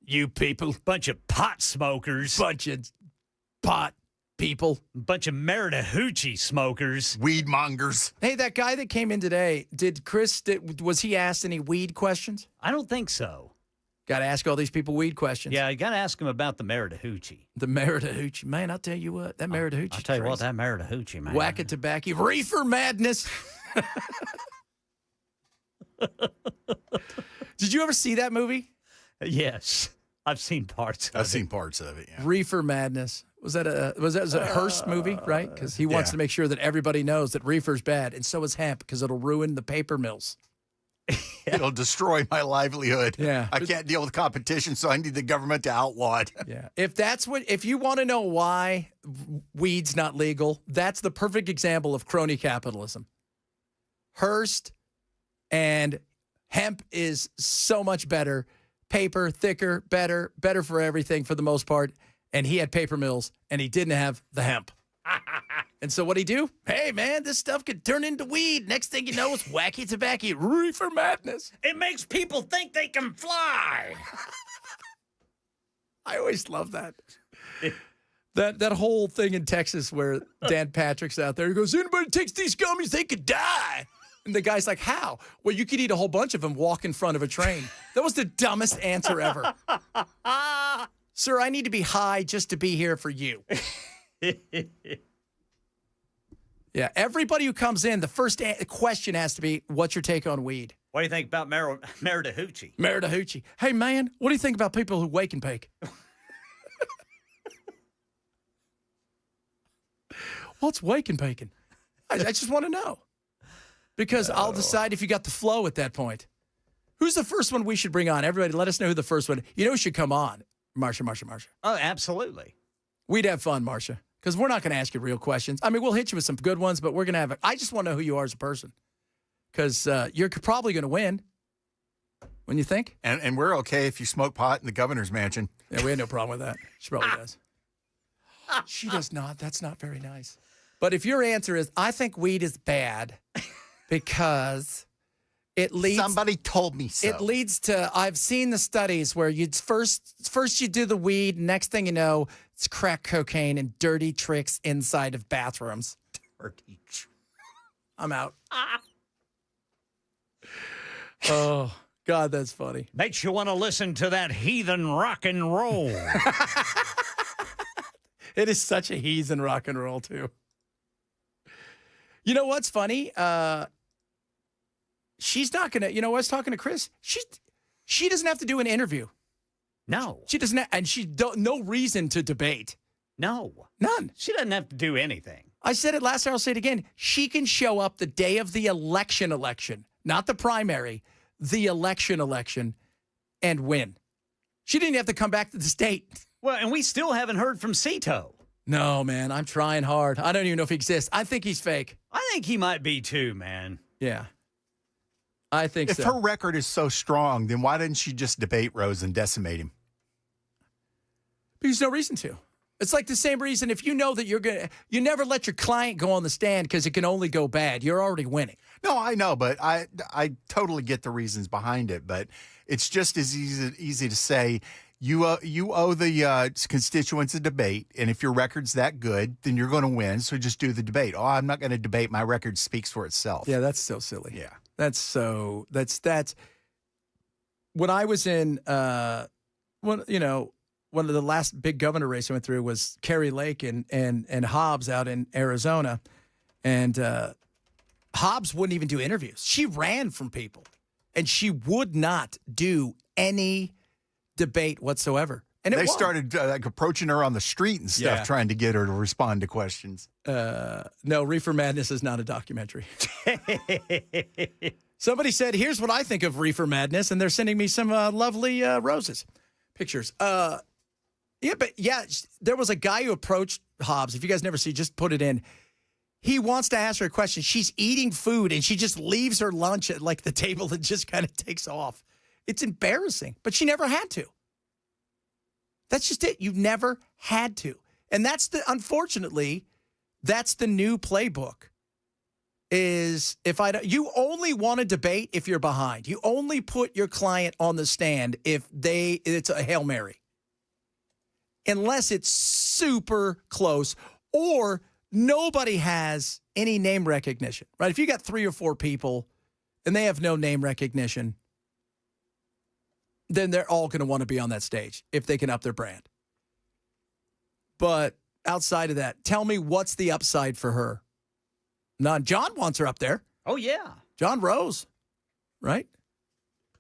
S1: You people.
S2: Bunch of pot smokers.
S1: Bunch of pot people.
S2: Bunch of Merida-hoochie smokers.
S3: Weed mongers.
S1: Hey, that guy that came in today, was he asked any weed questions?
S2: I don't think so.
S1: Got to ask all these people weed questions.
S2: Yeah, you got to ask him about the Merida-hoochie.
S1: The Merida-hoochie. Man, I'll tell you what, that Merida-hoochie.
S2: I'll tell you what, that Merida-hoochie, man.
S1: Whack it tobacco. Reefer madness. Did you ever see that movie?
S2: Yes. I've seen parts of it.
S3: I've seen parts of it, yeah.
S1: Reefer madness. Was that a Hearst movie, right? Because he wants to make sure that everybody knows that reefer's bad, and so is hemp, because it'll ruin the paper mills.
S3: It'll destroy my livelihood.
S1: Yeah.
S3: I can't deal with competition, so I need the government to outlaw it.
S1: Yeah. If you want to know why weed's not legal, that's the perfect example of crony capitalism. Hearst and hemp is so much better. Paper, thicker, better for everything for the most part. And he had paper mills, and he didn't have the hemp. And so what'd he do? Hey, man, this stuff could turn into weed. Next thing you know, it's wacky tobacco, reefer madness.
S2: It makes people think they can fly.
S1: I always love that. That whole thing in Texas where Dan Patrick's out there. He goes, anybody takes these gummies, they could die. And the guy's like, how? Well, you could eat a whole bunch of them, walk in front of a train. That was the dumbest answer ever. Sir, I need to be high just to be here for you. Yeah, everybody who comes in, the first question has to be, what's your take on weed?
S2: What do you think about Merida-hoochie?
S1: Merida-hoochie. Hey, man, what do you think about people who wake and bake? What's wake and baking? I just want to know. Because I'll decide if you got the flow at that point. Who's the first one we should bring on? Everybody, let us know who the first one. You know who should come on? Marsha.
S2: Oh, absolutely.
S1: We'd have fun, Marsha, because we're not going to ask you real questions. I mean, we'll hit you with some good ones, but we're going to have I just want to know who you are as a person, because you're probably going to win. When you think?
S3: And we're okay if you smoke pot in the governor's mansion.
S1: Yeah, we had no problem with that. She probably does. She does not. That's not very nice. But if your answer is, I think weed is bad because it leads.
S3: Somebody told me so.
S1: It leads to. I've seen the studies where you first you do the weed, next thing you know, it's crack cocaine and dirty tricks inside of bathrooms.
S3: Dirty.
S1: I'm out. Oh God, that's funny.
S2: Makes you want to listen to that heathen rock and roll.
S1: It is such a heathen rock and roll too. You know what's funny? She's not going to, I was talking to Chris. She doesn't have to do an interview.
S2: No.
S1: She doesn't, and no reason to debate.
S2: No.
S1: None.
S2: She doesn't have to do anything.
S1: I said it last year, I'll say it again. She can show up the day of the election, not the primary, the election, and win. She didn't have to come back to the state.
S2: Well, and we still haven't heard from Cito.
S1: No, man, I'm trying hard. I don't even know if he exists. I think he's fake.
S2: I think he might be too, man.
S1: Yeah. I think
S3: If
S1: so.
S3: her record is so strong, then why didn't she just debate Rose and decimate him?
S1: There's no reason to. It's like the same reason if you know that you never let your client go on the stand because it can only go bad. You're already winning.
S3: No, I know, but I totally get the reasons behind it. But it's just as easy to say you owe the constituents a debate, and if your record's that good, then you're going to win. So just do the debate. Oh, I'm not going to debate. My record speaks for itself.
S1: Yeah, that's so silly.
S3: Yeah,
S1: that's when I was in one of the last big governor race I went through was Kerry Lake and Hobbs out in Arizona. And Hobbs wouldn't even do interviews. She ran from people, and she would not do any debate whatsoever. And
S3: they started like approaching her on the street and stuff,
S1: Yeah.
S3: trying to get her to respond to questions.
S1: No, Reefer Madness is not a documentary. Somebody said, here's what I think of Reefer Madness, and they're sending me some lovely roses. Pictures. There was a guy who approached Hobbs. If you guys never see, just put it in. He wants to ask her a question. She's eating food, and she just leaves her lunch at like the table and just kind of takes off. It's embarrassing, but she never had to. That's just it. You never had to. And unfortunately, that's the new playbook. You only want to debate if you're behind. You only put your client on the stand if it's a Hail Mary. Unless it's super close or nobody has any name recognition, right? If you got 3 or 4 people and they have no name recognition, then they're all going to want to be on that stage if they can up their brand. But outside of that, tell me what's the upside for her? None. John wants her up there.
S2: Oh, yeah.
S1: John Rose, right?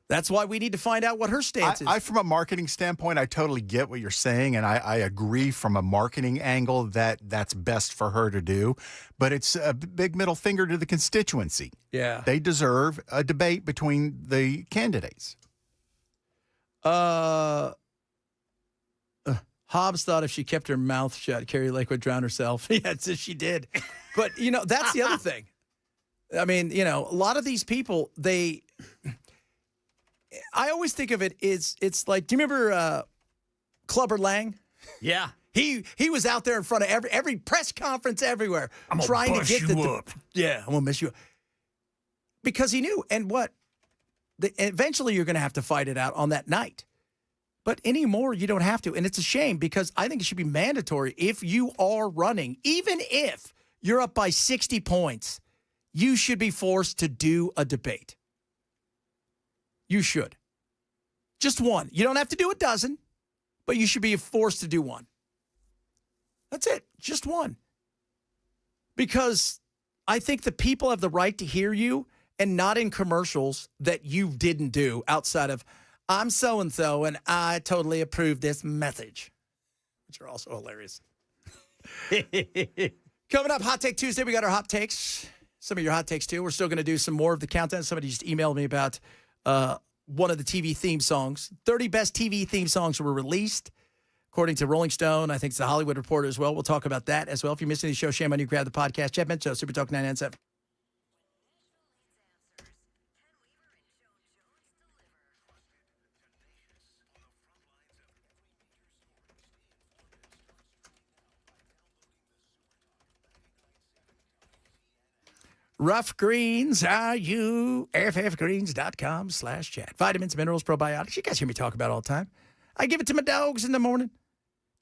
S1: That's why we need to find out what her stance is.
S3: From a marketing standpoint, I totally get what you're saying, and I agree from a marketing angle that that's best for her to do. But it's a big middle finger to the constituency.
S1: Yeah.
S3: They deserve a debate between the candidates.
S1: Hobbs thought if she kept her mouth shut, Carrie Lake would drown herself. Yeah, so she did. But, that's the other thing. I mean, a lot of these people, I always think of it's like, do you remember Clubber Lang?
S2: Yeah.
S1: He was out there in front of every press conference everywhere trying to get up. Yeah, I'm going to mess you up. Because he knew. And eventually you're going to have to fight it out on that night. But anymore, you don't have to. And it's a shame because I think it should be mandatory if you are running, even if you're up by 60 points, you should be forced to do a debate. You should. Just one. You don't have to do a dozen, but you should be forced to do one. That's it. Just one. Because I think the people have the right to hear you and not in commercials that you didn't do outside of, I'm so-and-so and I totally approve this message, which are also hilarious. Coming up, Hot Take Tuesday, we got our hot takes. Some of your hot takes, too. We're still going to do some more of the countdown. Somebody just emailed me about one of the TV theme songs. 30 best TV theme songs were released, according to Rolling Stone. I think it's the Hollywood Reporter as well. We'll talk about that as well. If you're missing the show, shame on you. Grab the podcast. Chad Bench Show, Super Talk 997. Ruff Greens, ruffgreens.com/chat. Vitamins, minerals, probiotics. You guys hear me talk about it all the time. I give it to my dogs in the morning.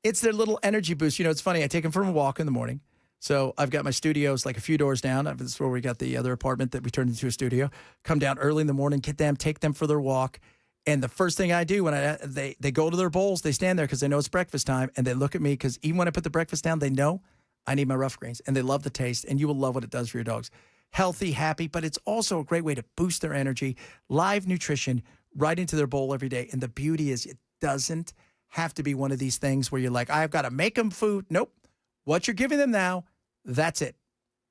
S1: It's their little energy boost. It's funny. I take them for a walk in the morning. So I've got my studios like a few doors down. This is where we got the other apartment that we turned into a studio. Come down early in the morning, get them, take them for their walk. And the first thing I do when they go to their bowls, they stand there because they know it's breakfast time. And they look at me because even when I put the breakfast down, they know I need my Ruff Greens. And they love the taste. And you will love what it does for your dogs. Healthy, happy, but it's also a great way to boost their energy. Live nutrition right into their bowl every day. And the beauty is it doesn't have to be one of these things where you're like, I've got to make them food. Nope. What you're giving them now, that's it.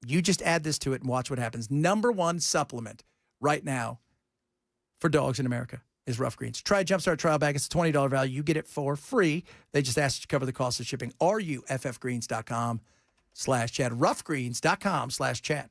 S1: You just add this to it and watch what happens. Number one supplement right now for dogs in America. is Ruff Greens. Try a Jumpstart trial bag. It's a $20 value. You get it for free. They just ask you to cover the cost of shipping. ruffgreens.com/chat. ruffgreens.com/chat.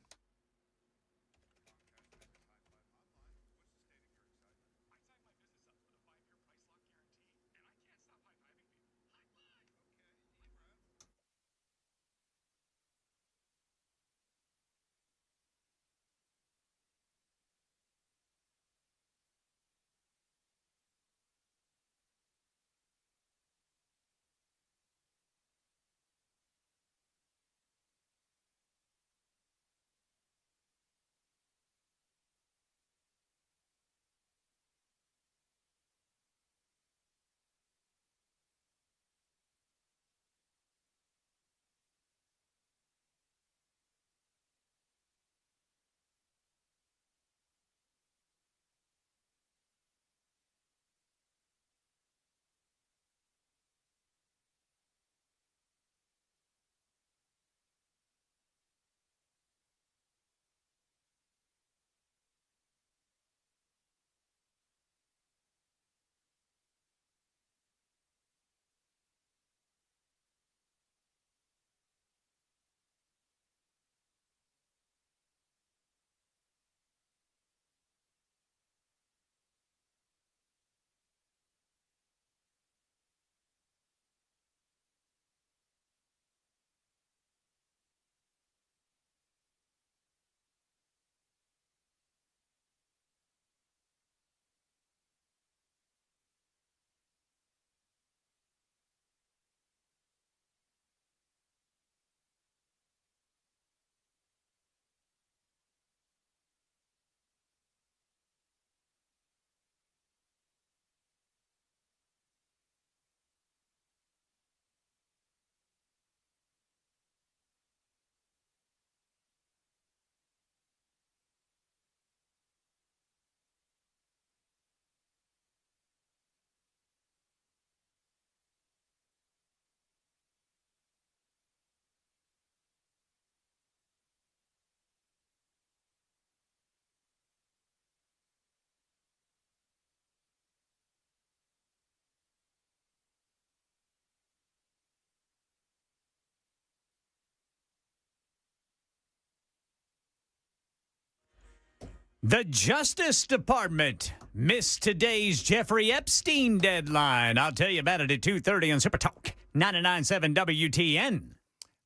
S2: The Justice Department missed today's Jeffrey Epstein deadline. I'll tell you about it at 2:30 on Super Talk 99.7 WTN.
S1: I'm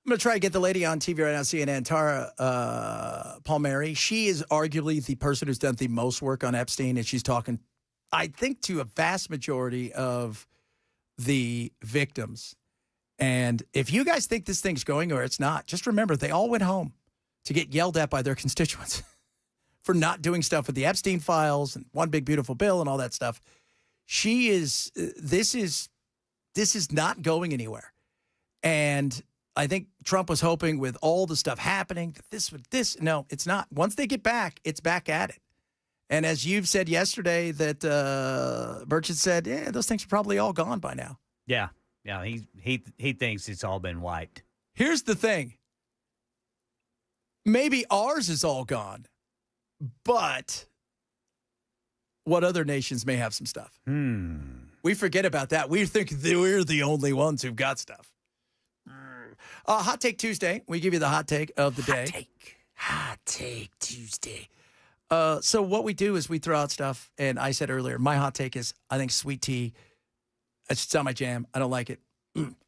S1: going to try to get the lady on TV right now, CNN, Tara Palmieri. She is arguably the person who's done the most work on Epstein, and she's talking, I think, to a vast majority of the victims. And if you guys think this thing's going or it's not, just remember they all went home to get yelled at by their constituents for not doing stuff with the Epstein files and One Big Beautiful Bill and all that stuff. This is not going anywhere. And I think Trump was hoping with all the stuff happening that no, it's not. Once they get back, it's back at it. And as you've said yesterday that Birch had said, those things are probably all gone by now.
S2: Yeah. He thinks it's all been wiped.
S1: Here's the thing. Maybe ours is all gone, but what other nations may have some stuff. We forget about that. We think we're the only ones who've got stuff. Hot Take Tuesday. We give you the hot take of the day. Hot Take Tuesday. So what we do is we throw out stuff, and I said earlier, my hot take is I think sweet tea, it's not my jam. I don't like it.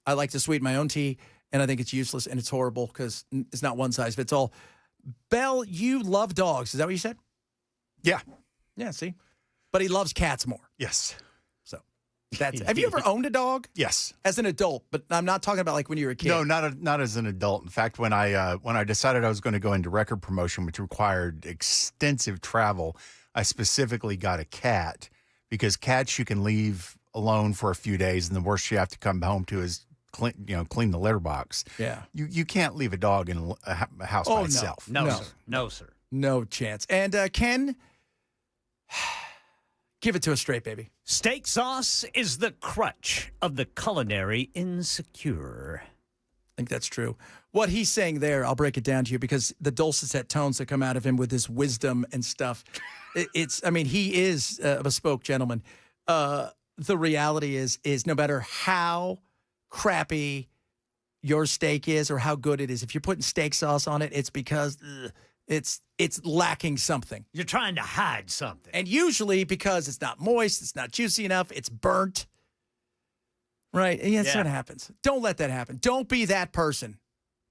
S1: I like to sweeten my own tea, and I think it's useless, and it's horrible because it's not one size fits all. Bell, you love dogs. Is that what you said?
S3: Yeah.
S1: Yeah, see? But he loves cats more.
S3: Yes.
S1: So that's have you ever owned a dog?
S3: Yes.
S1: As an adult, but I'm not talking about like when you were a kid.
S3: No, not as an adult. In fact, when I decided I was going to go into record promotion, which required extensive travel, I specifically got a cat because cats you can leave alone for a few days, and the worst you have to come home to is clean the litter box.
S1: Yeah.
S3: You can't leave a dog in a house by itself.
S2: No, sir.
S1: No chance. And Ken, give it to us straight, baby.
S2: Steak sauce is the crutch of the culinary insecure.
S1: I think that's true. What he's saying there, I'll break it down to you because the dulcet tones that come out of him with his wisdom and stuff, he is a bespoke gentleman. The reality is no matter how crappy your steak is or how good it is, if you're putting steak sauce on it, it's because it's lacking something.
S2: You're trying to hide something.
S1: And usually because it's not moist, it's not juicy enough, it's burnt. Right? And that's what happens. Don't let that happen. Don't be that person.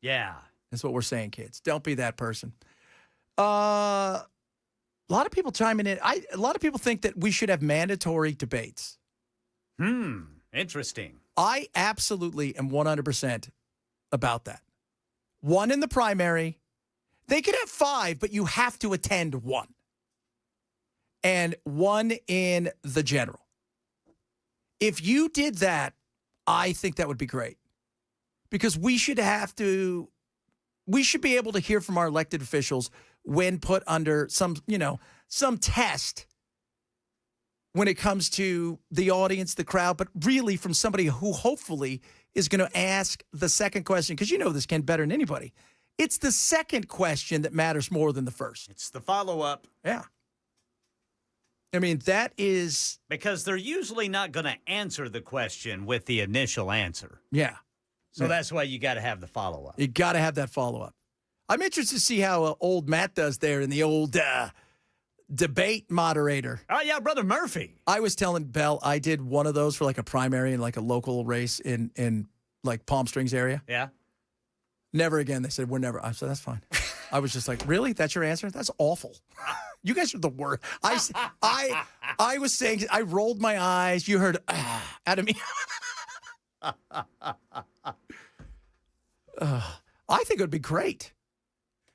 S2: Yeah.
S1: That's what we're saying, kids. Don't be that person. A lot of people chiming in. A lot of people think that we should have mandatory debates.
S2: Interesting.
S1: I absolutely am 100% about that. One in the primary. They could have 5, but you have to attend 1. And 1 in the general. If you did that, I think that would be great. Because we should be able to hear from our elected officials when put under some test when it comes to the audience, the crowd, but really from somebody who hopefully is going to ask the second question, because you know this, Ken, better than anybody. It's the second question that matters more than the first.
S2: It's the follow-up.
S1: Yeah. I mean, that is...
S2: Because they're usually not going to answer the question with the initial answer.
S1: Yeah.
S2: So that's why you got to have the follow-up.
S1: You got to have that follow-up. I'm interested to see how old Matt does there in the old debate moderator.
S2: Oh, yeah, Brother Murphy.
S1: I was telling Belle I did one of those for like a primary in like a local race in like Palm Springs area.
S2: Yeah.
S1: Never again. They said, we're never. I said, that's fine. I was just like, really? That's your answer? That's awful. You guys are the worst. I was saying, I rolled my eyes. You heard out of me. I think it would be great.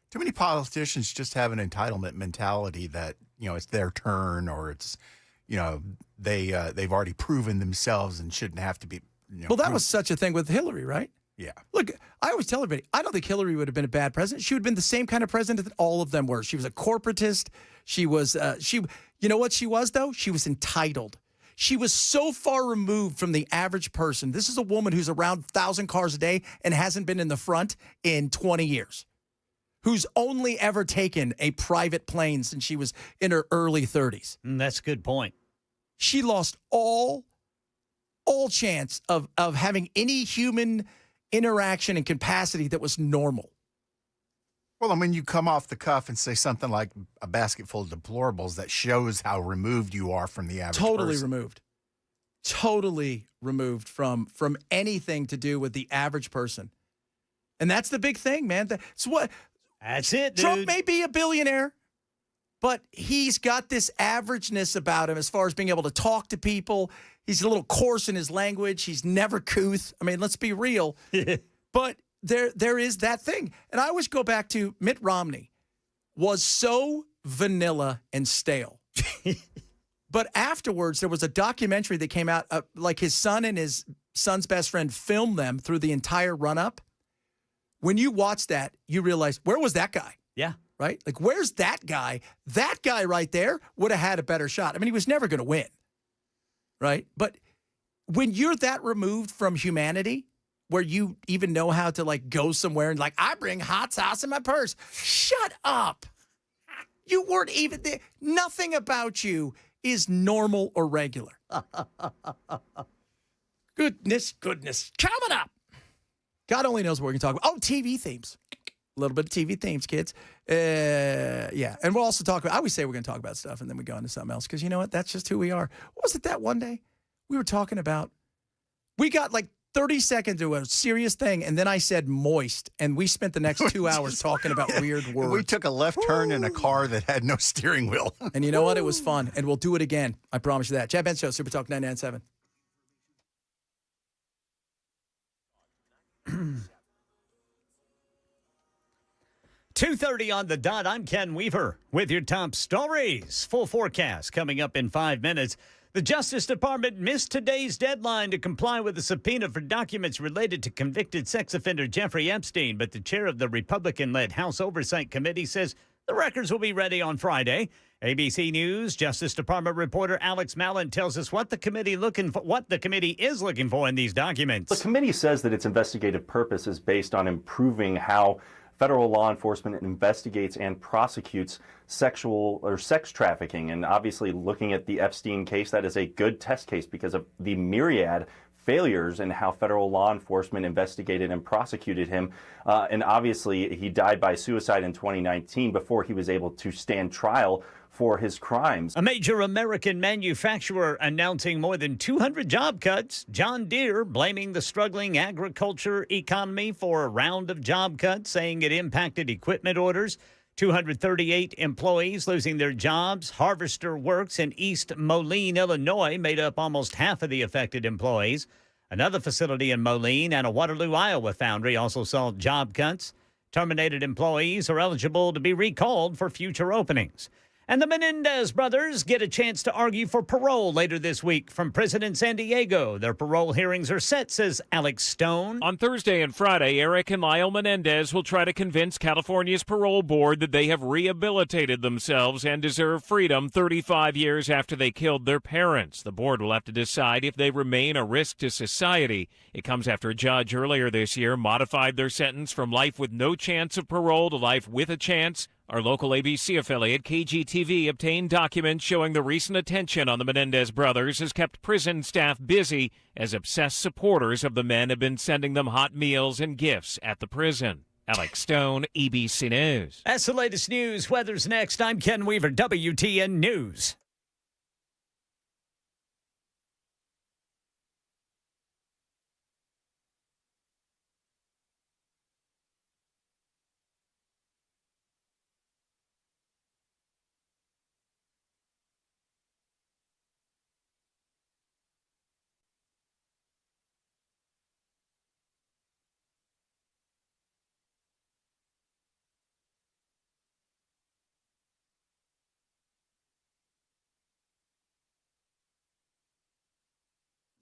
S3: Too many politicians just have an entitlement mentality that, it's their turn or it's, they've already proven themselves and shouldn't have to be.
S1: Well, that was such a thing with Hillary, right?
S3: Yeah.
S1: Look, I always tell everybody, I don't think Hillary would have been a bad president. She would have been the same kind of president that all of them were. She was a corporatist. She was, you know what she was, though? She was entitled. She was so far removed from the average person. This is a woman who's around 1,000 cars a day and hasn't been in the front in 20 years, who's only ever taken a private plane since she was in her early 30s.
S2: That's a good point.
S1: She lost all chance of having any human interaction and capacity that was normal.
S3: Well, I mean, you come off the cuff and say something like a basket full of deplorables that shows how removed you are from the average person. Totally removed
S1: from anything to do with the average person. And that's the big thing, man.
S2: That's it, dude.
S1: Trump may be a billionaire, but he's got this averageness about him as far as being able to talk to people. He's a little coarse in his language. He's never couth. I mean, let's be real. But there is that thing. And I always go back to Mitt Romney was so vanilla and stale. But afterwards, there was a documentary that came out, like his son and his son's best friend filmed them through the entire run-up. When you watch that, you realize, where was that guy?
S2: Yeah.
S1: Right? Like, where's that guy? That guy right there would have had a better shot. I mean, he was never going to win. Right? But when you're that removed from humanity, where you even know how to, like, go somewhere and, like, I bring hot sauce in my purse. Shut up. You weren't even there. Nothing about you is normal or regular. Goodness. Coming up. God only knows what we're going to talk about. Oh, TV themes. A little bit of TV themes, kids. Yeah. And we'll also talk about, I always say we're going to talk about stuff and then we go into something else because you know what? That's just who we are. What was it that one day we were talking about? We got like 30 seconds to a serious thing and then I said moist and we spent the next 2 hours talking about weird words.
S3: We took a left turn in a car that had no steering wheel.
S1: And you know what? It was fun. And we'll do it again. I promise you that. Chad Benz Show, Super Talk 99.7.
S2: .2:30 on the dot. I'm Ken Weaver with your top stories. Full forecast coming up in 5 minutes. The Justice Department missed today's deadline to comply with a subpoena for documents related to convicted sex offender Jeffrey Epstein, but the chair of the Republican-led House Oversight Committee says The records will be ready on Friday. ABC News Justice Department reporter Alex Mallon tells us what the committee is looking for in these documents.
S4: The committee says that its investigative purpose is based on improving how federal law enforcement investigates and prosecutes sexual or sex trafficking. And obviously, looking at the Epstein case, that is a good test case because of the myriad failures in how federal law enforcement investigated and prosecuted him. And obviously, he died by suicide in 2019 before he was able to stand trial for his crimes.
S2: A major American manufacturer announcing more than 200 job cuts. John Deere blaming the struggling agriculture economy for a round of job cuts, saying it impacted equipment orders. 238 employees losing their jobs. Harvester Works in East Moline, Illinois, made up almost half of the affected employees. Another facility in Moline and a Waterloo, Iowa foundry also saw job cuts. Terminated employees are eligible to be recalled for future openings. And the Menendez brothers get a chance to argue for parole later this week from prison in San Diego. Their parole hearings are set, says Alex Stone.
S5: On Thursday and Friday, Eric and Lyle Menendez will try to convince California's parole board that they have rehabilitated themselves and deserve freedom 35 years after they killed their parents. The board will have to decide if they remain a risk to society. It comes after a judge earlier this year modified their sentence from life with no chance of parole to life with a chance. Our local ABC affiliate, KGTV, obtained documents showing the recent attention on the Menendez brothers has kept prison staff busy as obsessed supporters of the men have been sending them hot meals and gifts at the prison. Alex Stone, ABC News.
S2: That's the latest news. Weather's next. I'm Ken Weaver, WTN News.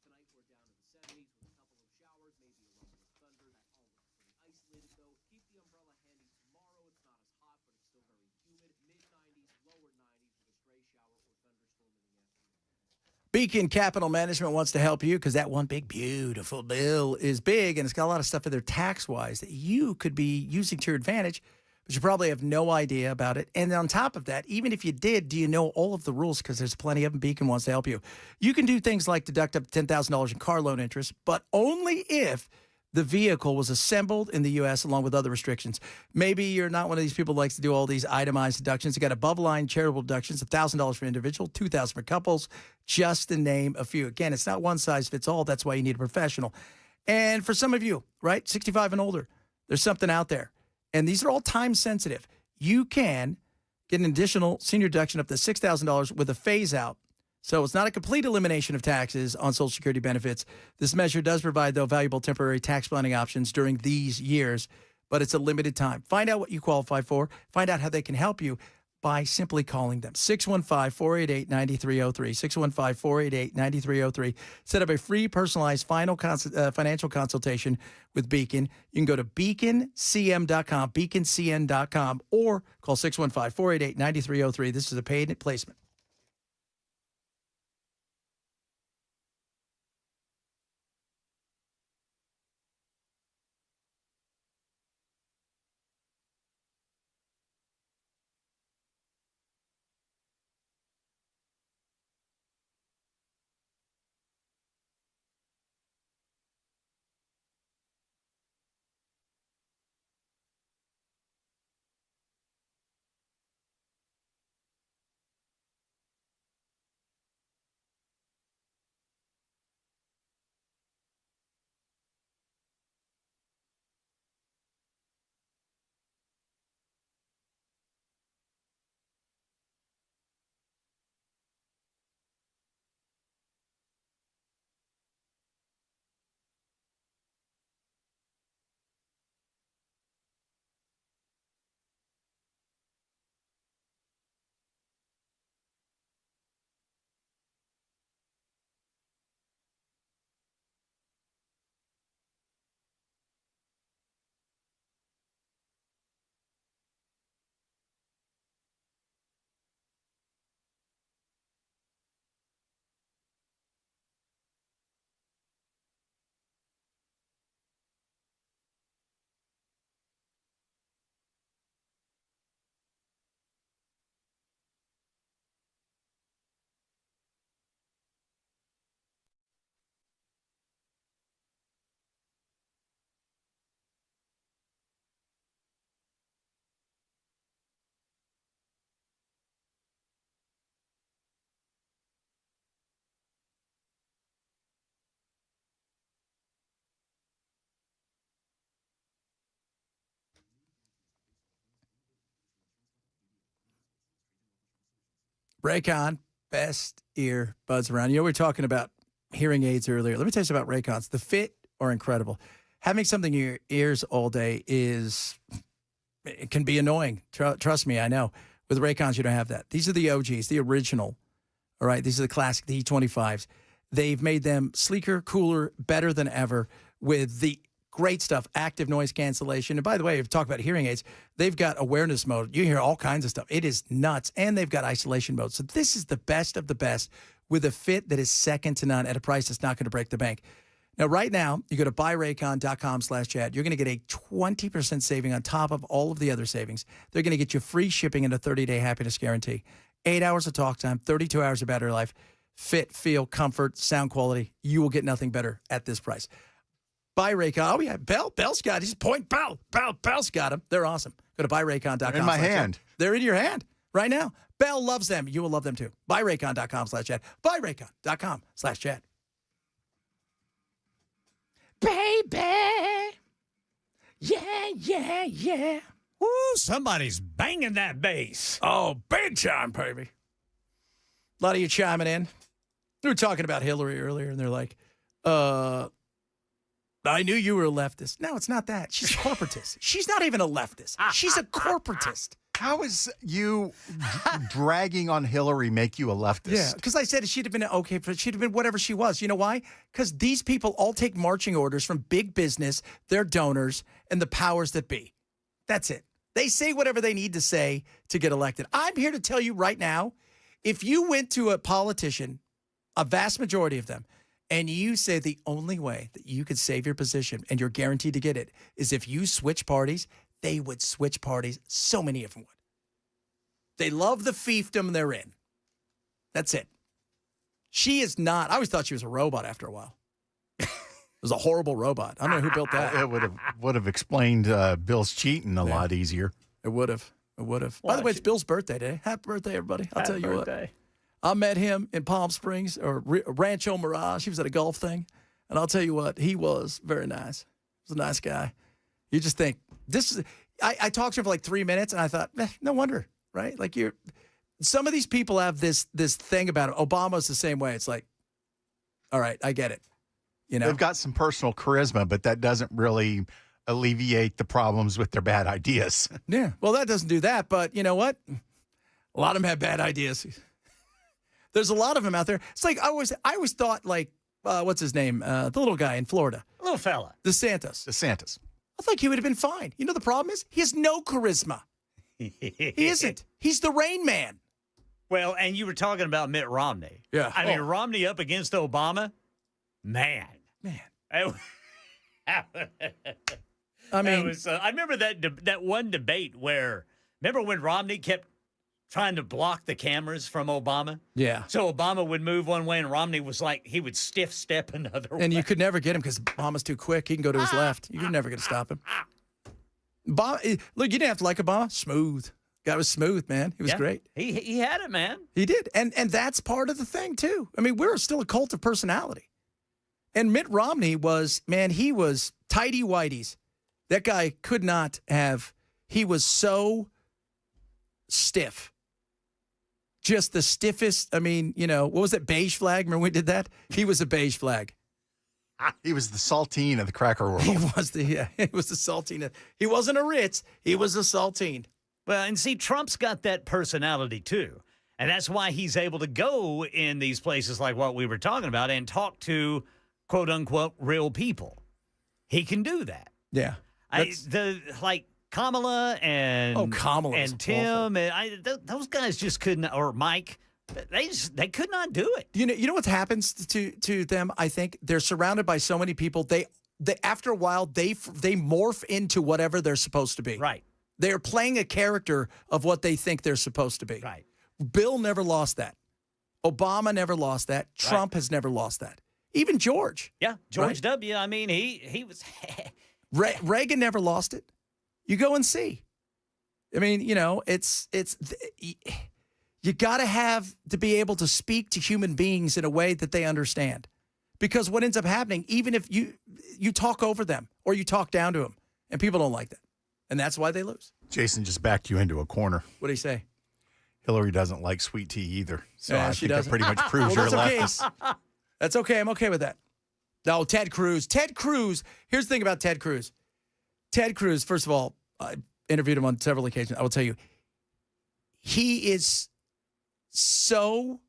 S6: Tonight we're down in the 70s with a couple of showers, maybe a rumble of thunder. That all looks pretty isolated though. Keep the umbrella handy tomorrow. It's not as hot, but it's still very humid. Mid-90s, lower 90s with a stray shower or thunderstorm in the afternoon.
S1: Beacon Capital Management wants to help you because that one big, beautiful bill is big and it's got a lot of stuff in there tax-wise that you could be using to your advantage, but you probably have no idea about it. And on top of that, even if you did, do you know all of the rules? Because there's plenty of them. Beacon wants to help you. You can do things like deduct up to $10,000 in car loan interest, but only if the vehicle was assembled in the U.S. along with other restrictions. Maybe you're not one of these people who likes to do all these itemized deductions. You got above-line charitable deductions, $1,000 for individual, $2,000 for couples, just to name a few. Again, it's not one size fits all. That's why you need a professional. And for some of you, right, 65 and older, there's something out there. And these are all time sensitive. You can get an additional senior deduction up to $6,000 with a phase out. So it's not a complete elimination of taxes on Social Security benefits. This measure does provide, though, valuable temporary tax planning options during these years, but it's a limited time. Find out what you qualify for. Find out how they can help you by simply calling them. 615-488-9303, 615-488-9303. Set up a free personalized financial consultation with Beacon. You can go to beaconcm.com, beaconcn.com, or call 615-488-9303. This is a paid placement. Raycon, best earbuds around. You know, we were talking about hearing aids earlier. Let me tell you something about Raycons. The fit are incredible. Having something in your ears all day it can be annoying. Trust me, I know. With Raycons, you don't have that. These are the OGs, the original. All right, these are the classic, the E25s. They've made them sleeker, cooler, better than ever with the great stuff, active noise cancellation. And by the way, if you talk about hearing aids, they've got awareness mode. You hear all kinds of stuff. It is nuts. And they've got isolation mode. So this is the best of the best with a fit that is second to none at a price that's not going to break the bank. Now, right now, you go to buyraycon.com/Chad. You're going to get a 20% saving on top of all of the other savings. They're going to get you free shipping and a 30-day happiness guarantee. 8 hours of talk time, 32 hours of battery life, fit, feel, comfort, sound quality. You will get nothing better at this price. Buy Raycon. Oh, yeah. Bell's got it. He's pointing. Bell's got them. They're awesome. Go to buyraycon.com.
S3: In my hand.
S1: They're in your hand right now. Bell loves them. You will love them too. Buyraycon.com/Chad. Buyraycon.com/Chad. Baby. Yeah.
S2: Woo, somebody's banging that bass.
S1: Oh, big time, baby. A lot of you chiming in. We were talking about Hillary earlier, and they're like, I knew you were a leftist. No, it's not that. She's a corporatist. She's not even a leftist. She's a corporatist.
S3: How is you dragging on Hillary make you a leftist?
S1: Yeah, because I said she'd have been okay, but she'd have been whatever she was. You know why? Because these people all take marching orders from big business, their donors, and the powers that be. That's it. They say whatever they need to say to get elected. I'm here to tell you right now, if you went to a politician, a vast majority of them, and you say the only way that you could save your position and you're guaranteed to get it is if you switch parties, they would switch parties. So many of them would. They love the fiefdom they're in. That's it. She is not. I always thought she was a robot after a while. It was a horrible robot. I don't know who built that.
S3: It would have explained Bill's cheating a lot easier.
S1: It would have. By the way, it's Bill's birthday today. Happy birthday, everybody. I'll tell you what. I met him in Palm Springs or Rancho Mirage. He was at a golf thing. And I'll tell you what, he was very nice. He was a nice guy. You just think, this is, I talked to him for like 3 minutes and I thought, no wonder, right? Like some of these people have this thing about it. Obama's the same way. It's like, all right, I get it. You know,
S3: they've got some personal charisma, but that doesn't really alleviate the problems with their bad ideas.
S1: Yeah. Well, that doesn't do that. But you know what? A lot of them have bad ideas. There's a lot of them out there. It's like I always thought like, what's his name? The little guy in Florida.
S2: Little fella.
S1: DeSantis. I thought he would have been fine. You know the problem is? He has no charisma. He isn't. He's the Rain Man.
S2: Well, and you were talking about Mitt Romney.
S1: Yeah.
S2: I mean, Romney up against Obama? Man. I mean, I remember that one debate where, remember when Romney kept trying to block the cameras from Obama?
S1: Yeah.
S2: So Obama would move one way and Romney was like, he would stiff step another way.
S1: And you could never get him because Obama's too quick. He can go to his left. You're never going to stop him. Look, you didn't have to like Obama. Smooth. Guy was smooth, man. He was great.
S2: He had it, man.
S1: He did. And that's part of the thing, too. I mean, we're still a cult of personality. And Mitt Romney was, man, he was tighty-whities. That guy could not have, he was so stiff. Just the stiffest. I mean, you know, what was that, beige flag? Remember we did that? He was a beige flag.
S3: He was the saltine of the cracker world.
S1: He was the saltine. He wasn't a Ritz. He was a saltine.
S2: Well, and see, Trump's got that personality too. And that's why he's able to go in these places like what we were talking about and talk to, quote unquote, real people. He can do that.
S1: Yeah.
S2: Like Kamala and
S1: Kamala
S2: and Tim and those guys just couldn't, or Mike, they could not do it.
S1: You know what happens to them? I think they're surrounded by so many people. They after a while they morph into whatever they're supposed to be.
S2: Right.
S1: They're playing a character of what they think they're supposed to be.
S2: Right.
S1: Bill never lost that. Obama never lost that. Trump has never lost that. Even George.
S2: Yeah, George W. I mean, he was.
S1: Reagan never lost it. You go and see. I mean, you know, it's you got to have to be able to speak to human beings in a way that they understand. Because what ends up happening, even if you talk over them or you talk down to them, and people don't like that. And that's why they lose.
S3: Jason just backed you into a corner.
S1: What did he say?
S3: Hillary doesn't like sweet tea either. So
S1: Yeah,
S3: I
S1: she
S3: think that
S1: doesn't.
S3: pretty much proves
S1: Well,
S3: you're
S1: that's okay.
S3: leftist.
S1: That's okay. I'm okay with that. No, Ted Cruz. Ted Cruz. Here's the thing about Ted Cruz. Ted Cruz, first of all, I interviewed him on several occasions. I will tell you, he is so.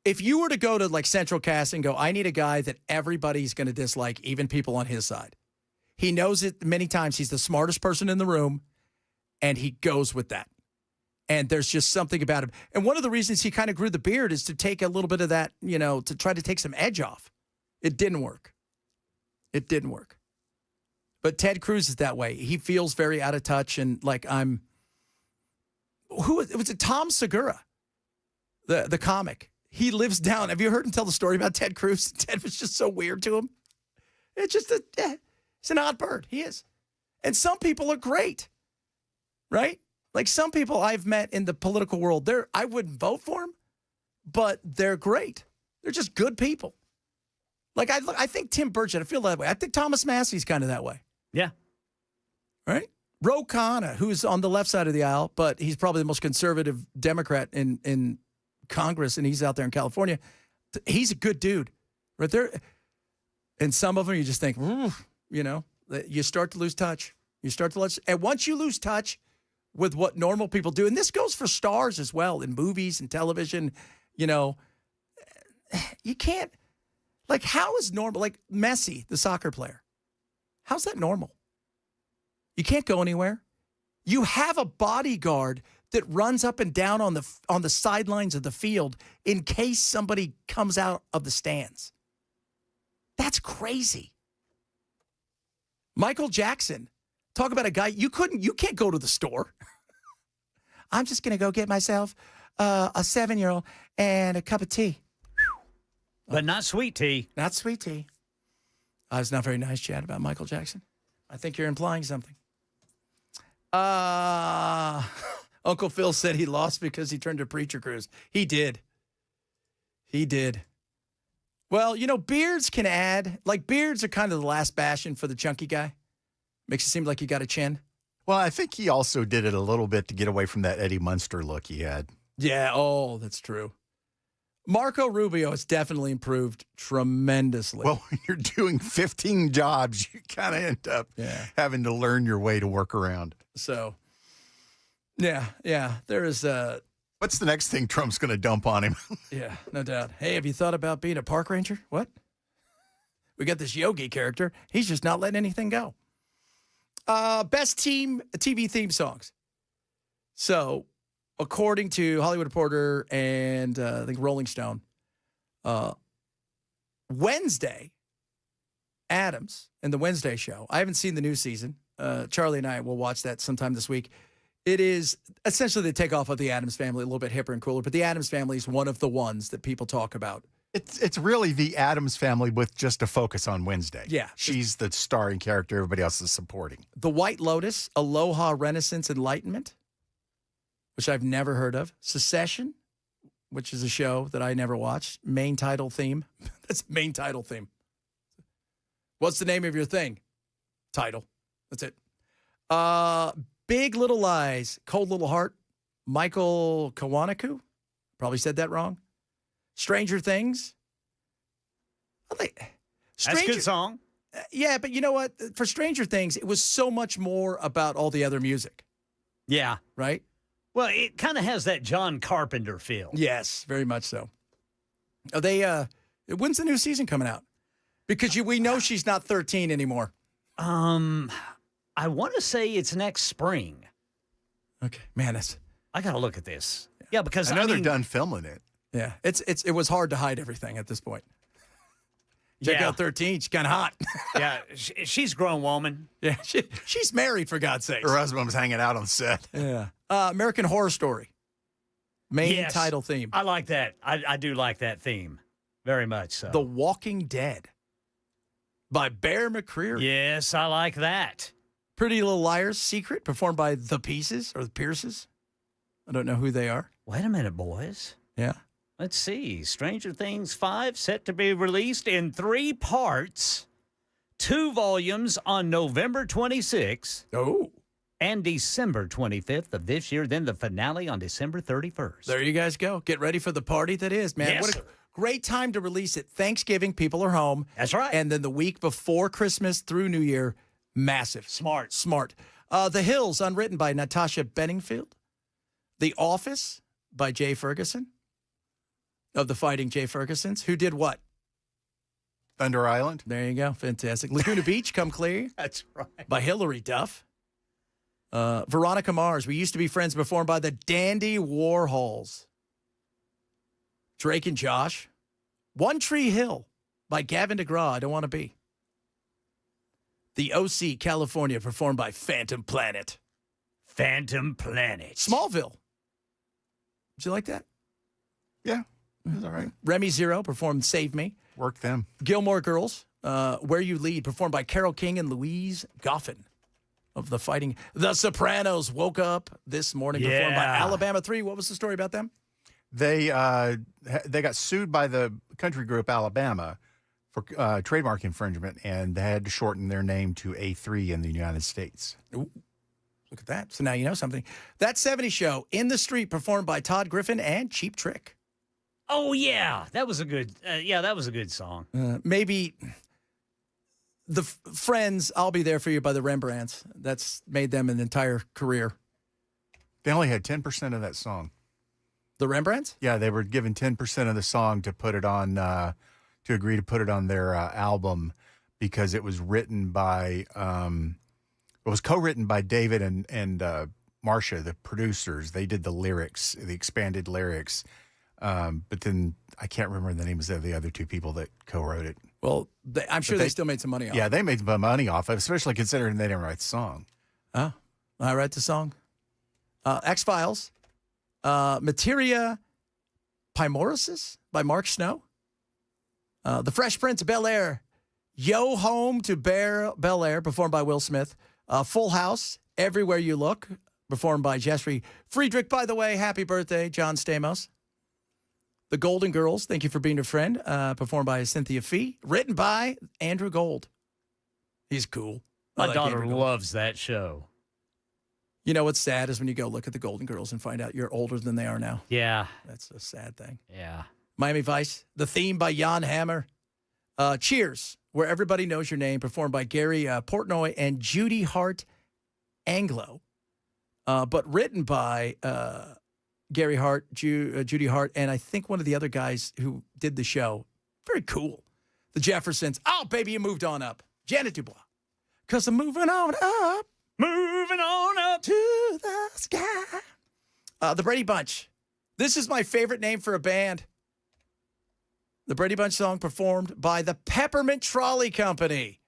S1: If you were to go to like Central Casting and go, I need a guy that everybody's going to dislike, even people on his side. He knows it many times. He's the smartest person in the room, and he goes with that. And there's just something about him. And one of the reasons he kind of grew the beard is to take a little bit of that, to try to take some edge off. It didn't work. It didn't work. But Ted Cruz is that way. He feels very out of touch and like was it Tom Segura, the comic? He lives down. Have you heard him tell the story about Ted Cruz? Ted was just so weird to him. It's just it's an odd bird. He is. And some people are great, right? Like some people I've met in the political world, I wouldn't vote for them, but they're great. They're just good people. Like I think Tim Burchett, I feel that way. I think Thomas Massey's kind of that way.
S2: Yeah.
S1: Right? Raycon, who's on the left side of the aisle, but he's probably the most conservative Democrat in Congress, and he's out there in California. He's a good dude, right there. And some of them, you just think, you start to lose touch. And once you lose touch with what normal people do, and this goes for stars as well in movies and television, you can't. Like, how is normal? Like Messi, the soccer player. How's that normal? You can't go anywhere. You have a bodyguard that runs up and down on the sidelines of the field in case somebody comes out of the stands. That's crazy. Michael Jackson, talk about a guy you can't go to the store. I'm just gonna go get myself a 7-year-old and a cup of tea.
S2: But not sweet tea.
S1: Not sweet tea. It's not very nice, Chad, about Michael Jackson. I think you're implying something. Uncle Phil said he lost because he turned to Preacher Cruz. He did. Well, beards can add. Like, beards are kind of the last bastion for the chunky guy. Makes it seem like you got a chin.
S3: Well, I think he also did it a little bit to get away from that Eddie Munster look he had.
S1: Yeah, that's true. Marco Rubio has definitely improved tremendously.
S3: Well, when you're doing 15 jobs, you kind of end up having to learn your way to work around.
S1: So, yeah, there is
S3: What's the next thing Trump's going to dump on him?
S1: Yeah, no doubt. Hey, have you thought about being a park ranger? What? We got this Yogi character. He's just not letting anything go. Best TV theme songs. So, according to Hollywood Reporter and I think Rolling Stone, Wednesday, Addams and the Wednesday Show. I haven't seen the new season. Charlie and I will watch that sometime this week. It is essentially the takeoff of the Addams Family, a little bit hipper and cooler, but the Addams Family is one of the ones that people talk about.
S3: It's really the Addams Family with just a focus on Wednesday.
S1: Yeah.
S3: She's the starring character. Everybody else is supporting.
S1: The White Lotus, Aloha, Renaissance, Enlightenment, which I've never heard of. Secession, which is a show that I never watched. Main title theme. That's main title theme. What's the name of your thing? Title. That's it. Big Little Lies, Cold Little Heart, Michael Kiwanuka. Probably said that wrong. Stranger Things.
S2: That's a good song.
S1: Yeah, but you know what? For Stranger Things, it was so much more about all the other music.
S2: Yeah.
S1: Right?
S2: Well, it kind of has that John Carpenter feel.
S1: Yes, very much so. When's the new season coming out? Because we know she's not 13 anymore.
S2: I want to say it's next spring.
S1: Okay, man,
S2: I got to look at this. Yeah, because
S3: I know they're done filming it.
S1: Yeah, it was hard to hide everything at this point. Check out 13. She's kind of hot.
S2: Yeah, she's a grown woman.
S1: Yeah, she's married, for God's sake.
S3: Her husband was hanging out on set.
S1: Yeah. American Horror Story. Main title theme.
S2: I like that. I do like that theme. Very much so.
S1: The Walking Dead by Bear McCreary.
S2: Yes, I like that.
S1: Pretty Little Liars Secret, performed by The Pieces or The Pierces. I don't know who they are.
S2: Wait a minute, boys.
S1: Yeah.
S2: Let's see. Stranger Things 5 set to be released in 3 parts, 2 volumes on November 26th.
S1: Oh.
S2: And December 25th of this year, then the finale on December 31st.
S1: There you guys go. Get ready for the party that is, man.
S2: Yes,
S1: What a
S2: sir.
S1: great time to release it. Thanksgiving, people are home.
S2: That's right.
S1: And then the week before Christmas through New Year, massive.
S2: Smart.
S1: The Hills, unwritten by Natasha Bedingfield. The Office by Jay Ferguson of the Fighting Jay Fergusons, who did what?
S3: Thunder Island.
S1: There you go. Fantastic. Laguna Beach, Come Clear.
S2: That's right.
S1: By Hillary Duff. Veronica Mars, We Used to Be Friends, performed by the Dandy Warhols. Drake and Josh. One Tree Hill by Gavin DeGraw, I Don't Want to Be. The OC, California, performed by Phantom Planet.
S2: Phantom Planet.
S1: Smallville. Did you like that?
S3: Yeah, it was all right.
S1: Remy Zero performed Save Me.
S3: Work them.
S1: Gilmore Girls, Where You Lead, performed by Carole King and Louise Goffin of the Fighting. The Sopranos, Woke Up This Morning, performed by Alabama 3. What was the story about them?
S3: They got sued by the country group Alabama for trademark infringement, and they had to shorten their name to A3 in the United States.
S1: Ooh, look at that. So now you know something. That 70s Show, In the Street, performed by Todd Griffin and Cheap Trick.
S2: Oh, yeah. That was a good that was a good song.
S1: Maybe the Friends, I'll Be There For You by the Rembrandts. That's made them an entire career.
S3: They only had 10% of that song.
S1: The Rembrandts?
S3: Yeah, they were given 10% of the song to put it on, to agree to put it on their album because it was written by, it was co-written by David and Marcia, the producers. They did the lyrics, the expanded lyrics. But then I can't remember the names of the other two people that co-wrote it.
S1: Well, I'm sure they still made some money off it.
S3: Yeah, they made some money off it, especially considering they didn't write the song.
S1: Oh, I write the song. X-Files. Materia Primorosis by Mark Snow. The Fresh Prince of Bel-Air. Yo Home to Bel-Air, performed by Will Smith. Full House, Everywhere You Look, performed by Jeffrey Friedrich. By the way, happy birthday, John Stamos. The Golden Girls, Thank You for Being a Friend, performed by Cynthia Fee. Written by Andrew Gold. He's cool.
S2: My daughter loves that show.
S1: You know what's sad is when you go look at the Golden Girls and find out you're older than they are now.
S2: Yeah.
S1: That's a sad thing.
S2: Yeah.
S1: Miami Vice, The Theme by Jan Hammer. Cheers, Where Everybody Knows Your Name, performed by Gary Portnoy and Judy Hart Anglo. But written by Gary Hart, Judy Hart, and I think one of the other guys who did the show. Very cool. The Jeffersons. Oh, baby, you moved on up. Janet Dubois. Because I'm moving on up.
S2: Moving on up
S1: to the sky. The Brady Bunch. This is my favorite name for a band. The Brady Bunch song performed by the Peppermint Trolley Company.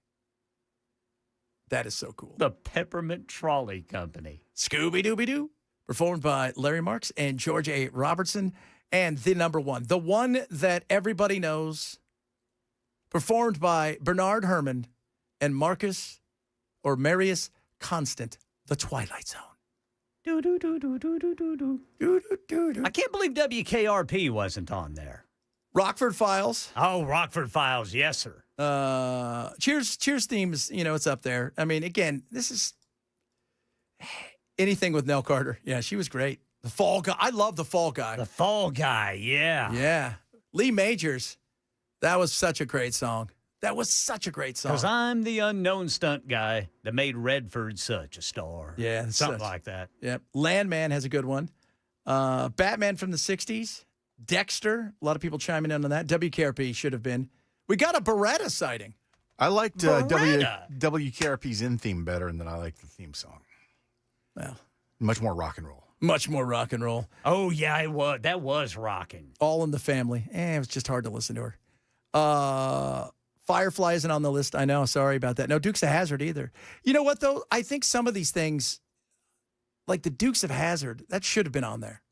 S1: That is so cool.
S2: The Peppermint Trolley Company.
S1: Scooby-Dooby-Doo. Performed by Larry Marks and George A. Robertson. And the number one, the one that everybody knows, performed by Bernard Herrmann and Marius Constant, The Twilight Zone.
S2: I can't believe WKRP wasn't on there.
S1: Rockford Files.
S2: Oh, Rockford Files. Yes, sir.
S1: Cheers themes, it's up there. I mean, again, this is anything with Nell Carter. Yeah, she was great. The Fall Guy. I love The Fall Guy.
S2: The Fall Guy, yeah.
S1: Yeah. Lee Majors. That was such a great song. That was such a great song.
S2: Because I'm the unknown stunt guy that made Redford such a star.
S1: Yeah.
S2: Something like that.
S1: Yep. Landman has a good one. Batman from the 60s. Dexter. A lot of people chiming in on that. WKRP should have been. We got a Beretta sighting.
S3: I liked WKRP's in theme better than I liked the theme song.
S1: Well,
S3: much more rock and roll.
S1: Much more rock and roll.
S2: Oh, yeah, it was. That was rocking.
S1: All in the Family. It was just hard to listen to her. Firefly isn't on the list. I know. Sorry about that. No Dukes of Hazzard either. You know what, though? I think some of these things, like the Dukes of Hazzard, that should have been on there.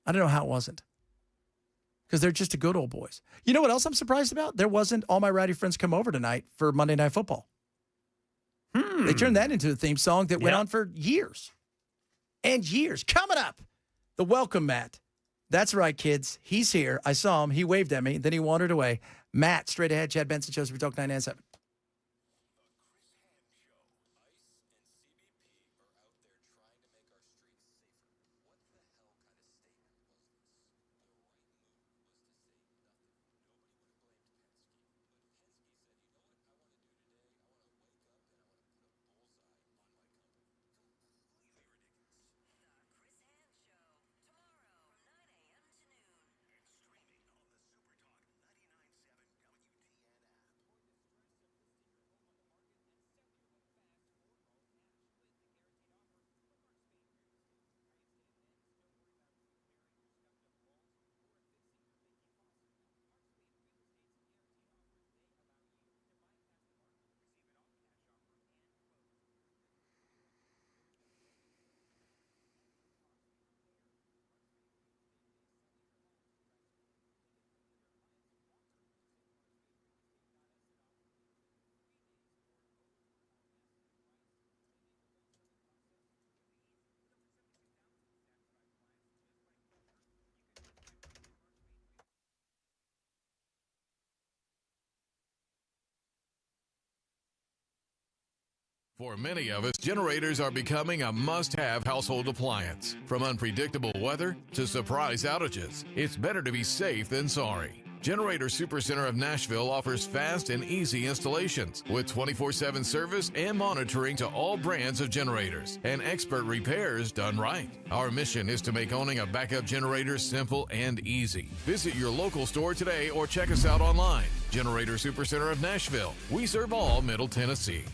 S1: I don't know how it wasn't. Because they're just a good old boys. You know what else I'm surprised about? There wasn't All My Rowdy Friends Come Over Tonight for Monday Night Football. They turned that into a theme song that went on for years. And years. Coming up, the Welcome Mat. That's right, kids. He's here. I saw him. He waved at me. Then he wandered away. Matt, straight ahead. Chad Benson, Joseph Talk 997.
S18: For many of us, generators are becoming a must-have household appliance. From unpredictable weather to surprise outages, it's better to be safe than sorry. Generator Supercenter of Nashville offers fast and easy installations with 24/7 service and monitoring to all brands of generators and expert repairs done right. Our mission is to make owning a backup generator simple and easy. Visit your local store today or check us out online. Generator Supercenter of Nashville. We serve all Middle Tennessee.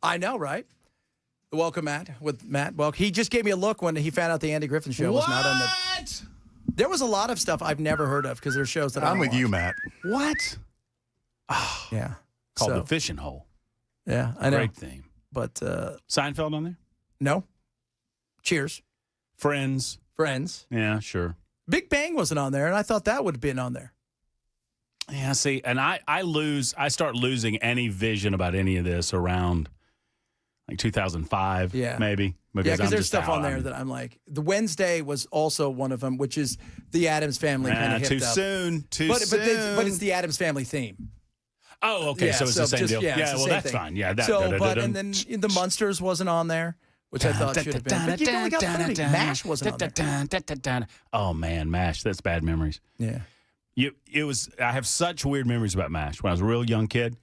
S1: I know, right? Welcome, Matt. With Matt, well, he just gave me a look when he found out the Andy Griffin show was not on the. There was a lot of stuff I've never heard of because there's shows that
S3: I'm with you, Matt.
S19: What?
S1: Oh, yeah.
S19: Called The Fishing Hole.
S1: Yeah, I know.
S19: Great theme.
S1: But
S19: Seinfeld on there?
S1: No. Cheers.
S19: Friends. Yeah, sure.
S1: Big Bang wasn't on there, and I thought that would have been on there.
S19: Yeah, see, and I start losing any vision about any of this around like 2005, maybe.
S1: Because there's stuff on there that I'm like, the Wednesday was also one of them, which is the Addams Family kind of
S19: too soon.
S1: But it's the Addams Family theme.
S19: Oh, okay, so it's the same deal. Yeah, well, that's fine. Yeah,
S1: and then the Munsters wasn't on there, which I thought should have been. But you only got 30. MASH wasn't on there.
S19: Oh man, MASH, that's bad memories.
S1: Yeah.
S19: I have such weird memories about MASH when I was a real young kid,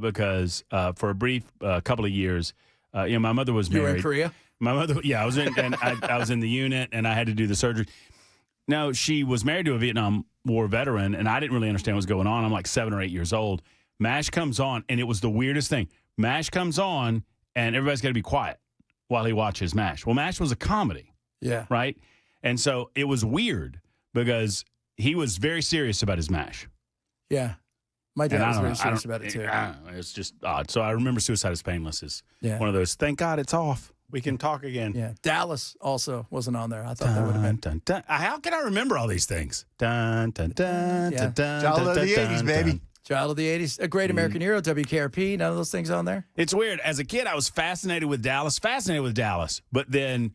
S19: because for a brief couple of years, my mother was married.
S1: You were in Korea?
S19: My mother, I was in, and I was in the unit, and I had to do the surgery. Now, she was married to a Vietnam War veteran, and I didn't really understand what was going on. I'm like 7 or 8 years old. MASH comes on, and it was the weirdest thing. MASH comes on, and everybody's got to be quiet while he watches MASH. Well, MASH was a comedy.
S1: Yeah.
S19: Right? And so it was weird because he was very serious about his MASH.
S1: Yeah. My dad was very serious about it, too.
S19: It's just odd. So I remember Suicide is Painless is
S1: Yeah.
S19: one of those, thank God it's off. We can talk again.
S1: Yeah. Dallas also wasn't on there. I thought that would have been.
S19: Dun, dun. How can I remember all these things? Dun, dun, dun,
S1: Yeah.
S19: dun, dun,
S3: Child
S19: dun,
S3: of the
S19: dun,
S3: 80s,
S19: dun,
S3: baby.
S19: dun.
S1: Child of the 80s. A Great American Hero, WKRP. None of those things on there?
S19: It's weird. As a kid, I was fascinated with Dallas. But then,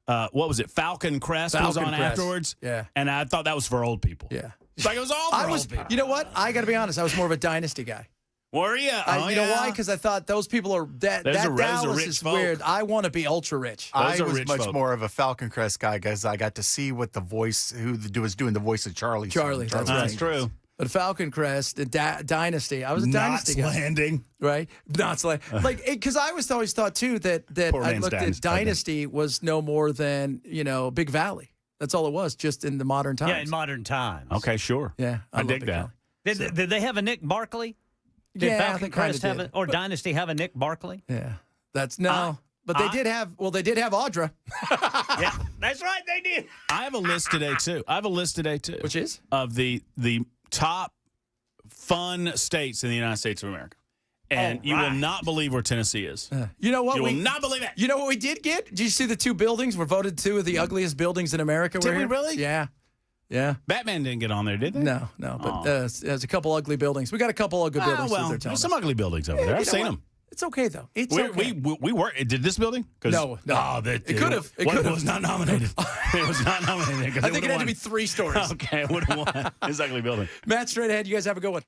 S19: what was it? Falcon Crest was
S1: Falcon
S19: on
S1: Crest.
S19: afterwards.
S1: Yeah.
S19: And I thought that was for old people.
S1: Yeah.
S19: It's like it was all for old people.
S1: You know what? I got to be honest. I was more of a Dynasty guy.
S19: Were you?
S1: You know why? Because I thought those people are that
S19: Those are
S1: Dallas
S19: rich
S1: is
S19: folk.
S1: weird. I want to be ultra rich.
S3: I
S19: are
S3: was
S19: rich
S3: much
S19: folk.
S3: more of a Falcon Crest guy because I got to see what the voice, was doing the voice of Charlie.
S1: Charlie, that's
S19: That's true.
S1: But Falcon Crest, Dynasty. I was a Dynasty
S19: Knots
S1: guy.
S19: Landing.
S1: Right? Not like because I always thought too that
S19: Poor
S1: I
S19: man's
S1: looked at Dynasty was no more than Big Valley. That's all it was, just in the modern times.
S2: Yeah, in modern times.
S19: Okay, sure.
S1: Yeah,
S19: I
S1: love
S19: dig
S1: Big
S19: that.
S1: Valley.
S2: Did they have a Nick Barkley? Did
S1: Yeah, I
S2: Falcon
S1: think kinda
S2: Crest have
S1: did.
S2: or Dynasty have a Nick Barkley?
S1: Yeah, that's no. But they did have Audra.
S2: Yeah, that's right. They did.
S19: I have a list today, too.
S1: Which is?
S19: Of the top fun states in the United States of America. And you will not believe where Tennessee is.
S1: You know what?
S19: You will not believe it.
S1: You know what we did get? Did you see the two buildings were voted two of the ugliest buildings in America?
S19: Did we really?
S1: Yeah. Yeah.
S19: Batman didn't get on there, did they?
S1: No. But there's a couple ugly buildings. We got a couple ugly buildings.
S19: Well,
S1: that they're
S19: there's
S1: telling
S19: some ugly buildings over
S1: us.
S19: there.
S1: You
S19: I've
S1: know
S19: seen
S1: what?
S19: them.
S1: It's okay though. It's okay.
S19: We were. Did this building?
S1: No.
S19: Oh, it
S1: could have. It could have.
S19: was not nominated. It was not nominated.
S1: I think it had to be 3 stories.
S19: Okay, it would have won. This ugly building.
S1: Matt, straight ahead. You guys have a good one.